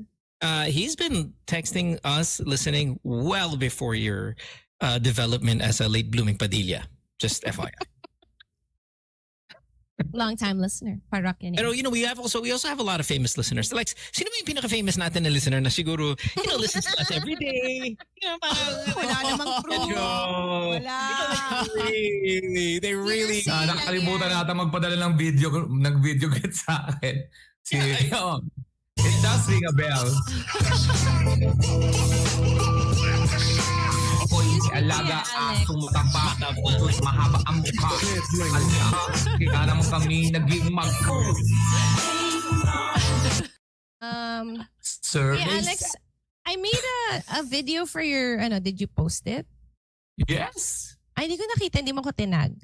He's been texting us, listening well before your development as a late blooming Padilla. Just FYI.
Long time listener. Rocky and
Pero we also have a lot of famous listeners. Like, sino ba yung pinaka-famous natin na listener na siguro, listens to us every day?
Wala namang proof. Wala.
They really.
Nakalimutan natin magpadala ng video get sa akin. It does ring a bell. Ako'y alaga asong mataba, puso't mahaba ang mukha. Kaya naman kami naging
Hey Alex, I made a video for your, did you post it?
Yes.
Ay, hindi ko nakita, hindi mo ko tinag.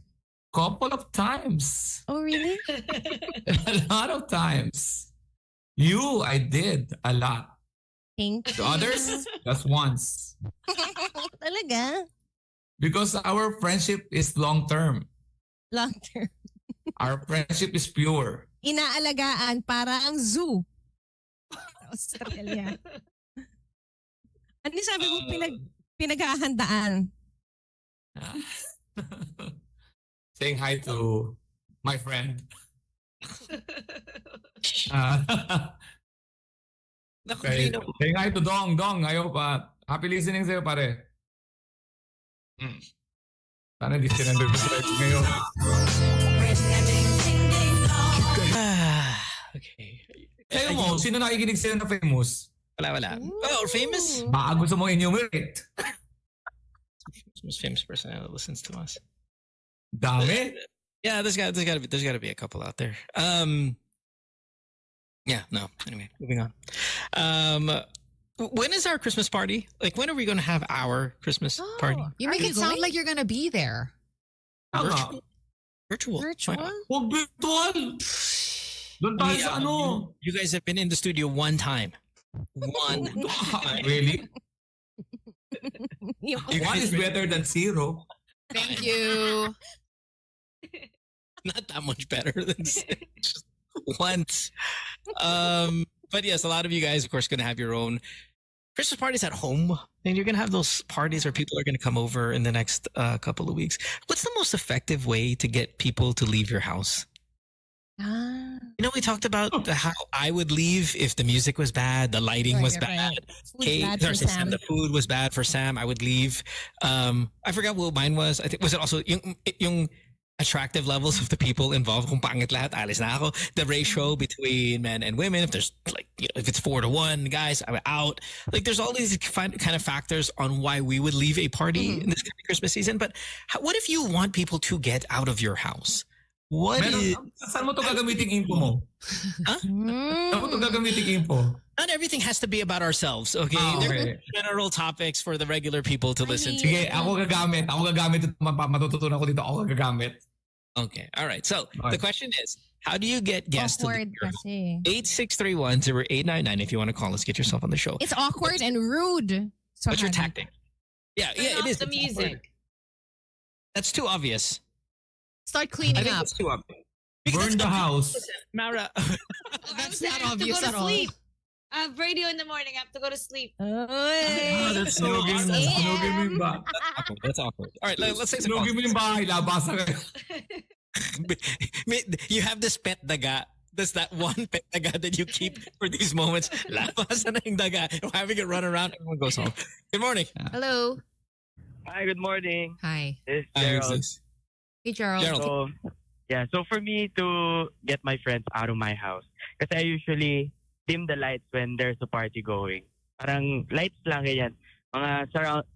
Couple of times.
Oh, really?
A lot of times. I did a lot.
Thank you.
To others, just once.
Talaga?
Because our friendship is long-term.
Long-term.
Our friendship is pure.
Inaalagaan para ang zoo. Australia. Ano sabi mo pinaghahandaan?
Saying hi to my friend. Okay. Saying hi to Dong. Dong, ayaw pa. Happy listening sa'yo, pare. Sana di sinunod ngayon.
Okay.
Sa'yo mo, sino nakikinig sa'yo na famous?
Wala. Oh, famous?
Baka gusto mo enumerate.
Most famous person that listens to us.
Dami?
Yeah, there's got to be a couple out there. Yeah, no. Anyway, moving on. When is our Christmas party? Like, when are we going to have our Christmas party?
You make it sound like you're going to be there.
Virtual.
Oh, virtual. Doon tayo sa ano?
You guys have been in the studio one time. One time.
Really? One is better than zero.
Thank you.
Not that much better than six. Once. But yes, a lot of you guys, of course, going to have your own Christmas parties at home. And you're going to have those parties where people are going to come over in the next couple of weeks. What's the most effective way to get people to leave your house? We talked about how I would leave if the music was bad, the lighting was bad. Sam, the food was bad for Sam. I would leave. I forgot what mine was. I think was it also yung attractive levels of the people involved. Kung pangit lahat, alis na ako. The ratio between men and women. If there's if it's 4-1, guys, I'm out. Like there's all these kind of factors on why we would leave a party in this kind of Christmas season. But what if you want people to get out of your house?
Saan mo to gagamitin info mo?
Huh?
Saan mo to gagamitin info?
Not everything has to be about ourselves, okay? There are general topics for the regular people to listen to.
Sige, ako gagamit. Matututunan ko dito. Ako gagamit.
Okay, all right. So, the question is, how do you get guests
awkward
to leave 8631-0899 if you want to call us, get yourself on the show.
It's awkward and rude.
What's your tactic? Yeah, it is.
The music.
Awkward. That's too obvious.
Start cleaning up.
That's too obvious.
Burn the house.
Mara.
That's not obvious at all.
Sleep. I have radio in the morning. I have to go to sleep.
That's so awesome.
That's awkward. All right, let's say some
mo yung bahay, labasan kayo.
You have this pet daga. There's that one pet daga that you keep for these moments. Labasan na yung daga. Having it run around, everyone goes home. Good morning.
Hello.
Hi, good morning.
Hi.
This is Gerald.
Hey, Gerald.
So for me to get my friends out of my house, kasi I usually dim the lights when there's a party going. Parang lights lang, ganyan.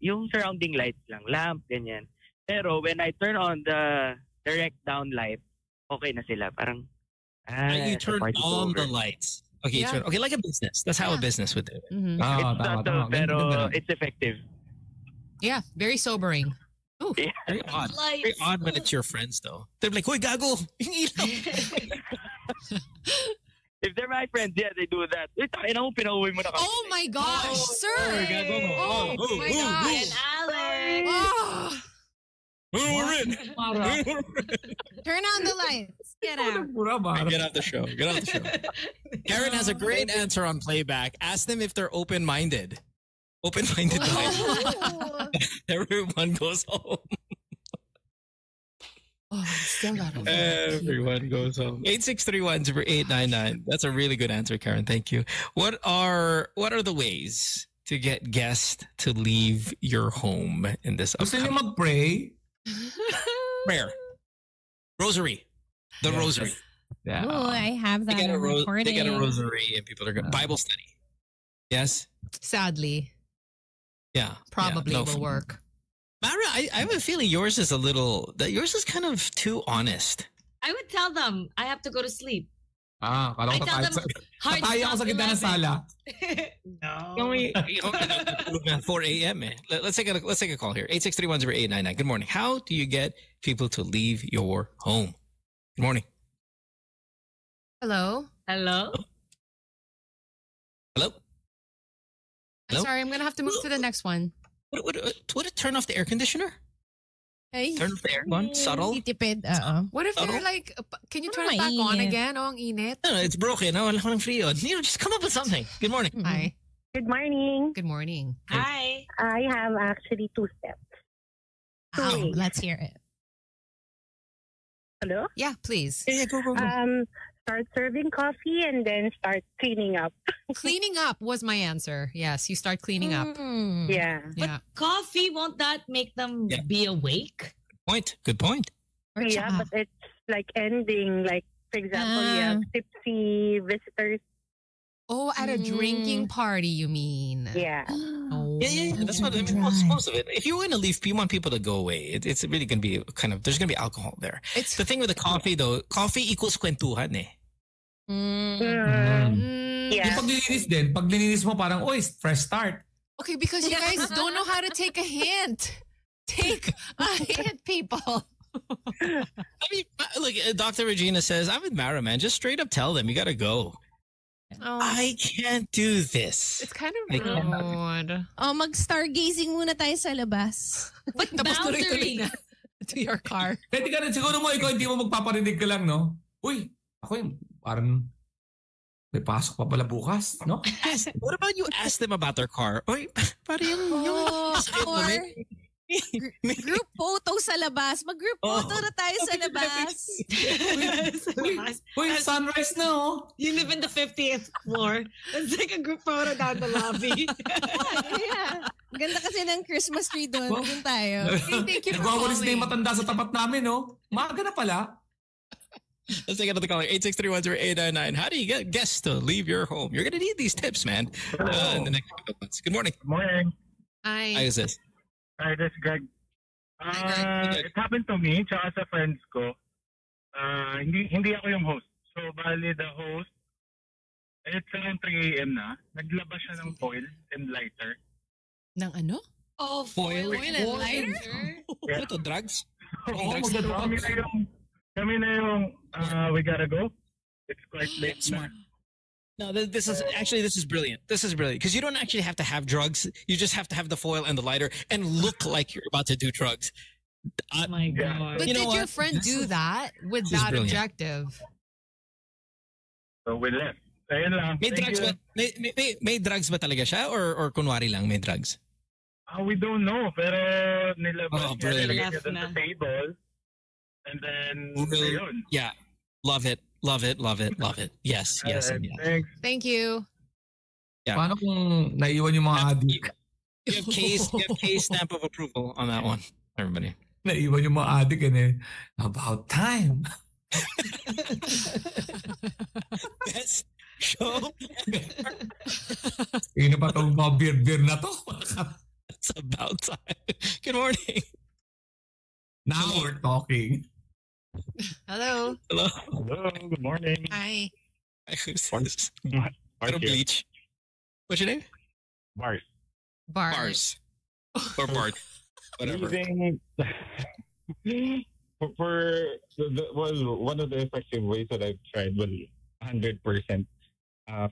Yung surrounding lights lang, lamp, ganyan. Pero when I turn on the direct down light, okay na sila. Parang,
you turn on the lights. Okay,
Yeah.
okay, like a business. That's how a business would do it.
Mhm.
it's subtle, pero it's effective.
Yeah, very sobering. Ooh.
Yeah.
Very odd. Very odd when it's your friends, though. They're like, "Hoy, gago, yung ilaw."
If they're my friends, yeah, they do that. Pinauwi mo na kami.
Oh my gosh, sir!
gago mo.
Oh my gosh.
And Alex.
Oh.
We're in.
Turn on the lights. Get out.
Get off the show. Get off the show. Karen has a great answer on playback. Ask them if they're open-minded. Open-minded. Everyone goes home.
Oh, still not over.
Everyone goes home. 8631-0899. That's a really good answer, Karen. Thank you. What are the ways to get guests to leave your home in this
Gusto niyo mag-pray?
Prayer. Rosary. The rosary.
Yeah.
Oh, I have that on recording.
They get a rosary and people are going Bible study. Yes?
Sadly.
Yeah.
Probably will work.
Mara, I have a feeling yours is kind of too honest.
I would tell them I have to go to sleep.
I tell them hard stop 11.
No. 4 a.m. Let's take a call here. 8631-0899. Good morning. How do you get people to leave your home? Good morning.
Hello.
Hello.
Hello.
I'm sorry, I'm gonna have to move to the next one.
Would it turn off the air conditioner?
Hey.
Turn off the aircon? Subtle?
Titipid,
What if
Subtle?
you're like, can you turn it back on again? Oh, ang init.
No, it's broken. No, walang frio. Just come up with something. Good morning.
Hi.
Good morning.
Good morning.
Hi.
I have actually 2 steps.
Let's hear it.
Hello?
Yeah, please.
Yeah, go.
Start serving coffee and then start cleaning up.
Cleaning up was my answer. Yes, you start cleaning up.
Yeah.
Yeah.
Coffee, won't that make them be awake?
Good point.
Yeah, but it's like ending, like, for example, you have tipsy visitors.
Oh, at a drinking party, you mean?
Yeah.
Oh.
Yeah. That's what most of it. If you want to leave, you want people to go away. It's really going to be there's going to be alcohol there. It's the thing with the coffee, though. Coffee equals kwentuhan eh.
Yeah.
Yung paglilinis mo parang, fresh start.
Okay, because you guys don't know how to take a hint. Take a hint, people.
I mean, look, Dr. Regina says, I'm with Mara, man. Just straight up tell them, you got to go.
Oh.
I can't do this.
It's kind of rude.
Mag-stargazing muna tayo sa labas.
Tapos tuloy-tuloy na to your car.
Pwede ka rin siguro mo, ikaw hindi mo magpaparinig ka lang, no? Uy, ako yung parang may pasok pa pala bukas, no?
What about you ask them about their car? Uy, parang
Group photo sa labas. Mag-group photo na tayo sa labas.
Uy, sunrise na, oh.
You live in the 50th floor. Let's take a group photo down the lobby.
Yeah. Ganda kasi ng Christmas tree doon. Doon tayo.
Thank you for calling.
Nagwawalis na yung matanda sa tapat namin, no? Maaga na pala.
Let's take another caller. 8631-0899. How do you get guests to leave your home? You're going to need these tips, man. In the next couple of months. Good morning.
Good morning.
Hi.
How is this?
Hi, this is Greg. It happened to me, tsaka sa friends ko. Hindi ako yung host. So, bali the host, it's around 3 a.m. na. Naglabas siya ng foil and lighter.
Ng ano?
Oh,
foil
and lighter?
Yeah. Ito, drugs?
Kami na yung we gotta go. It's quite late.
Smart. No, this is brilliant. This is brilliant because you don't actually have to have drugs. You just have to have the foil and the lighter and look like you're about to do drugs.
Oh my God!
But did your friend do that with that objective?
So we left. Ayun lang.
May drugs ba talaga siya or kunwari lang may drugs?
We don't know, pero nilabas niya
brilliant.
sa table and then ayun.
Yeah, love it. Love it. Yes, yes.
Thanks.
Thank you.
Yeah.
Paano kung naiwan yung mga adik?
You have case stamp of approval on that one, everybody.
Naiwan yung mga adik and about time.
Best show ever.
Sino pa itong mga beer na to?
It's about time. Good morning.
Now we're talking.
Hello.
Good morning.
Hi.
Who's this? I don't bleach. What's your name?
Bars.
Or Bart. Whatever.
One of the effective ways that I've tried was 100%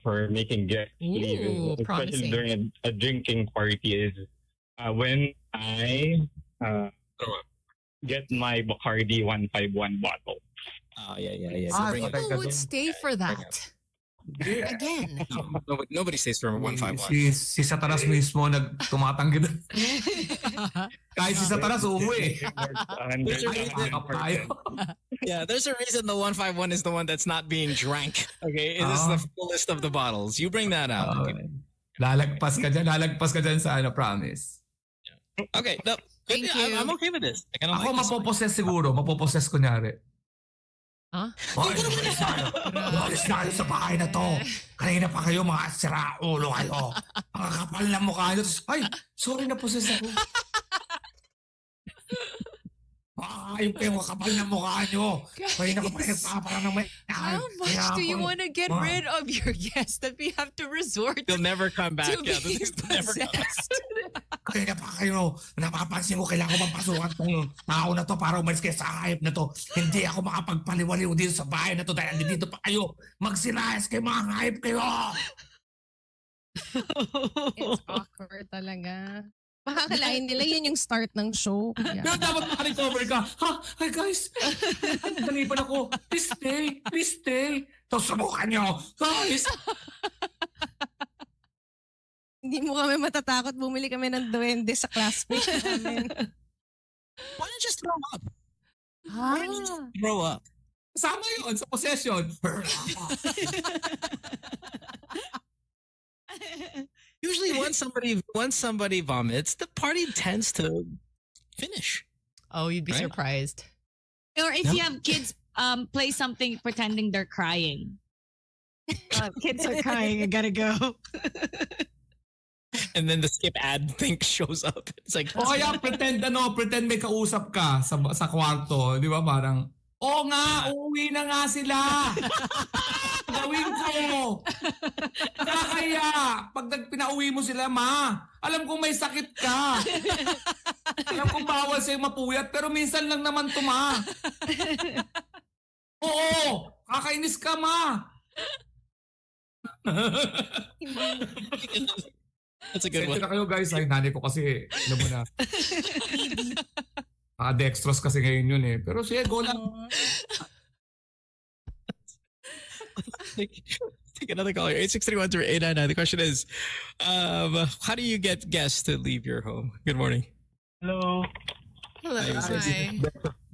for making guests leave, especially during a drinking party, is when I get my Bacardi 151 bottle.
Oh, yeah.
People would stay for that. Again.
No, nobody stays for 151.
Si Satanas mismo tumatanggi. Kahit si Satanas umuwi.
Yeah, there's a reason the 151 is the one that's not being drank. Okay, it is the fullest of the bottles. You bring that out.
Lalagpas ka dyan sa promise.
Yeah. Okay, no,
Thank you.
I'm okay with this.
Ako mapoposes siguro. Mapoposes kunyari.
Huh?
Walis na kayo sa bahay na to. Kanina pa kayo mga siraulo kayo. Mga kapal na mukha nyo. Ay, sorry na poses ako. Yung kayo mga kapal na mukha nyo. Kanina ko pa nagpapala ng may...
How much do you want to get rid of your guests that we have to resort
They'll never come back.
to
Yeah,
being
never come back.
possessed?
Kanina pa kayo, napapansin ko kailangan ko bang pasukan tong tao na to para umalis kayo sa hayop na to. Hindi ako makapagpaliwaliw dito sa bahay na to dahil dito pa kayo. Magsilayas kayo, mga hayop kayo!
It's awkward talaga. Makakalain nila yun yung start ng show.
Pero dapat makarecover ka. Hi guys! Nalipan ako. Please stay. Tapos subukan nyo. Guys!
Hindi mo kami matatakot. Bumili kami ng duwende sa classmate namin.
Why don't you just throw up? Why don't you just throw up?
Kasama yun sa possession.
Usually once somebody vomits, the party tends to finish.
Oh, you'd be surprised.
Or if you have kids play something pretending they're crying. Kids are crying, I gotta go.
And then the skip ad thing shows up. It's like,
o kaya pretend may kausap ka sa kwarto. Di ba parang, nga, uuwi na nga sila. Gawin ko. Kaya, pag pinauwi mo sila, ma, alam kong may sakit ka. Alam kong bawal sa'yo mapuyat, pero minsan lang naman to, ma. Oo, kakainis ka, ma.
That's a good one.
Na kayo guys, ay nanay ko kasi, alam mo na. Dextrose kasi ngayon yun eh. Pero sige, go lang.
Take another caller. 863-13899. The question is, how do you get guests to leave your home? Good morning.
Hello.
Hi.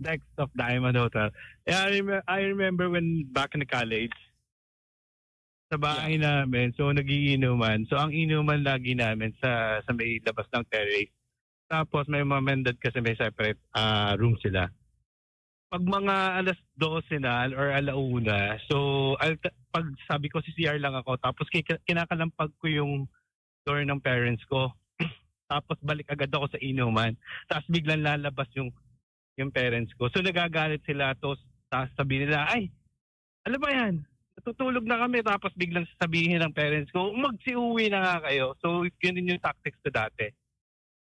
Dex of Diamond Hotel. Yeah, I remember when back in the college, sa bahay namin, so nagiinuman. So ang inuman lagi namin sa may labas ng terrace. Tapos may mamendad kasi may separate room sila. Pag mga alas 12 na or alauna, so pag sabi ko si CR lang ako, tapos kinakalampag ko yung door ng parents ko. Tapos balik agad ako sa inuman. Tapos biglang lalabas yung parents ko. So nagagalit sila, tapos sabi nila, ay, alam ba yan? Natutulog na kami, tapos biglang sasabihin ng parents ko, magsiuwi na nga kayo. So yun yung tactics ko dati.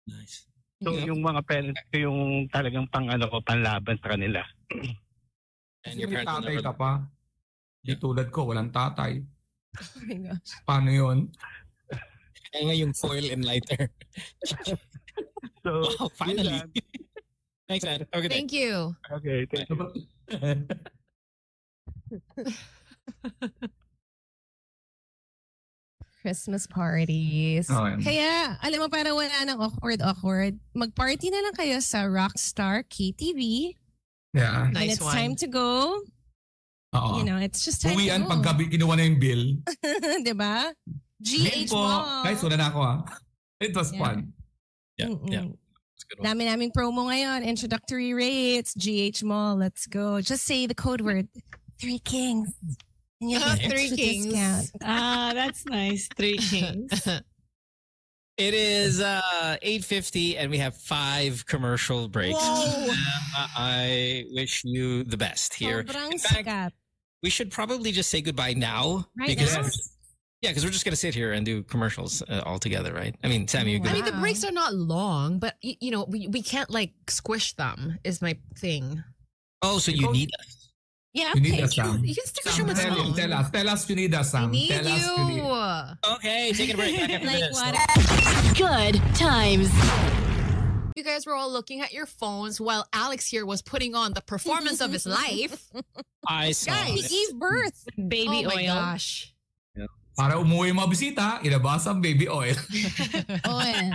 Nice.
So yung mga parents ko yung talagang panlaban sa kanila.
And your parents tatay ka pa. Di tulad ko, walang tatay.
Oh my gosh.
Paano yun?
Kaya nga yung foil and lighter.
So,
wow, finally. Thanks, Ed. Okay,
thank you.
Okay, thank you.
Christmas parties.
Oh, yeah.
Kaya, alam mo, para wala nang awkward. Mag-party na lang kayo sa Rockstar KTV.
Yeah.
When it's time to go, you know, it's just time
Uwian
to go.
pag gabi, kinuha na yung bill.
Diba? GH Mall.
Guys, wala na ako It was fun.
Yeah.
Dami naming promo ngayon. Introductory rates, GH Mall. Let's go. Just say the code word, 3 Kings. And you have
3 Kings.
That's nice. 3 Kings.
It is 8:50 and we have 5 commercial breaks. I wish you the best here. In fact, we should probably just say goodbye now.
Right
because
now?
because we're just going to sit here and do commercials all together, right? I mean, Sammy,
I mean, the breaks are not long, but you know, we can't like squish them is my thing.
Oh, so you need us.
Yeah,
you need us, Sam.
You can stick a show with Sam.
Tell us you need us, Sam.
I need
tell us
you.
need.
Okay, take a break. Back after
Like
this.
what?
Good times.
You guys were all looking at your phones while Alex here was putting on the performance of his life.
I saw
Guys,
it.
He gave birth.
Baby
oh
oil.
my gosh.
Para umuwi yung mga bisita, ilabas ang baby oil.
Oil.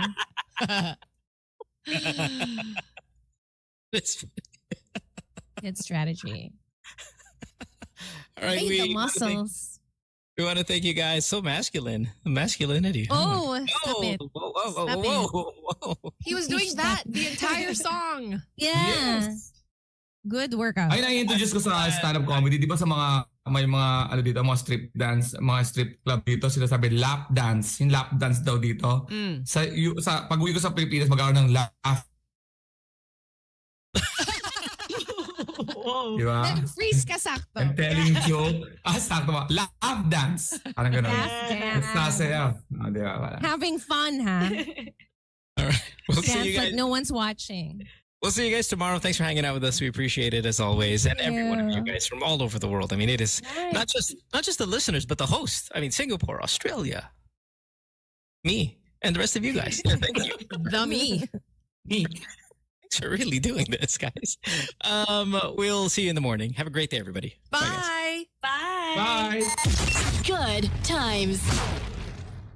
Good strategy.
All right,
Hey, the
we
muscles.
want to thank you guys. So masculine. Masculinity.
Oh, stop it.
Whoa, whoa, whoa,
Stop
whoa, whoa.
He was doing that the entire song.
Yeah.
Yes.
Good workout.
Ay, na-introduce ko sa stand-up comedy. Di ba sa mga, may mga, ano dito, mga strip dance, mga strip club dito, sila sabi lap dance. Yung lap dance daw dito. Sa pag-uwi ko sa Pilipinas, magkakaroon ng laugh. Di ba?
Freeze ka sakto.
I'm telling you. Sakto ba? Laugh dance. Parang gano'n.
Dance.
Sasaya. Di ba? Wala.
Having fun, huh?
All right. We'll see
Dance
you
like
guys.
no one's watching.
We'll see you guys tomorrow. Thanks for hanging out with us. We appreciate it as always, and every one of you guys from all over the world. I mean, it is not just the listeners, but the host. I mean, Singapore, Australia, me, and the rest of you guys. Yeah, thank you.
The me.
Thanks for really doing this, guys. We'll see you in the morning. Have a great day, everybody.
Bye.
Bye.
Bye.
Good times.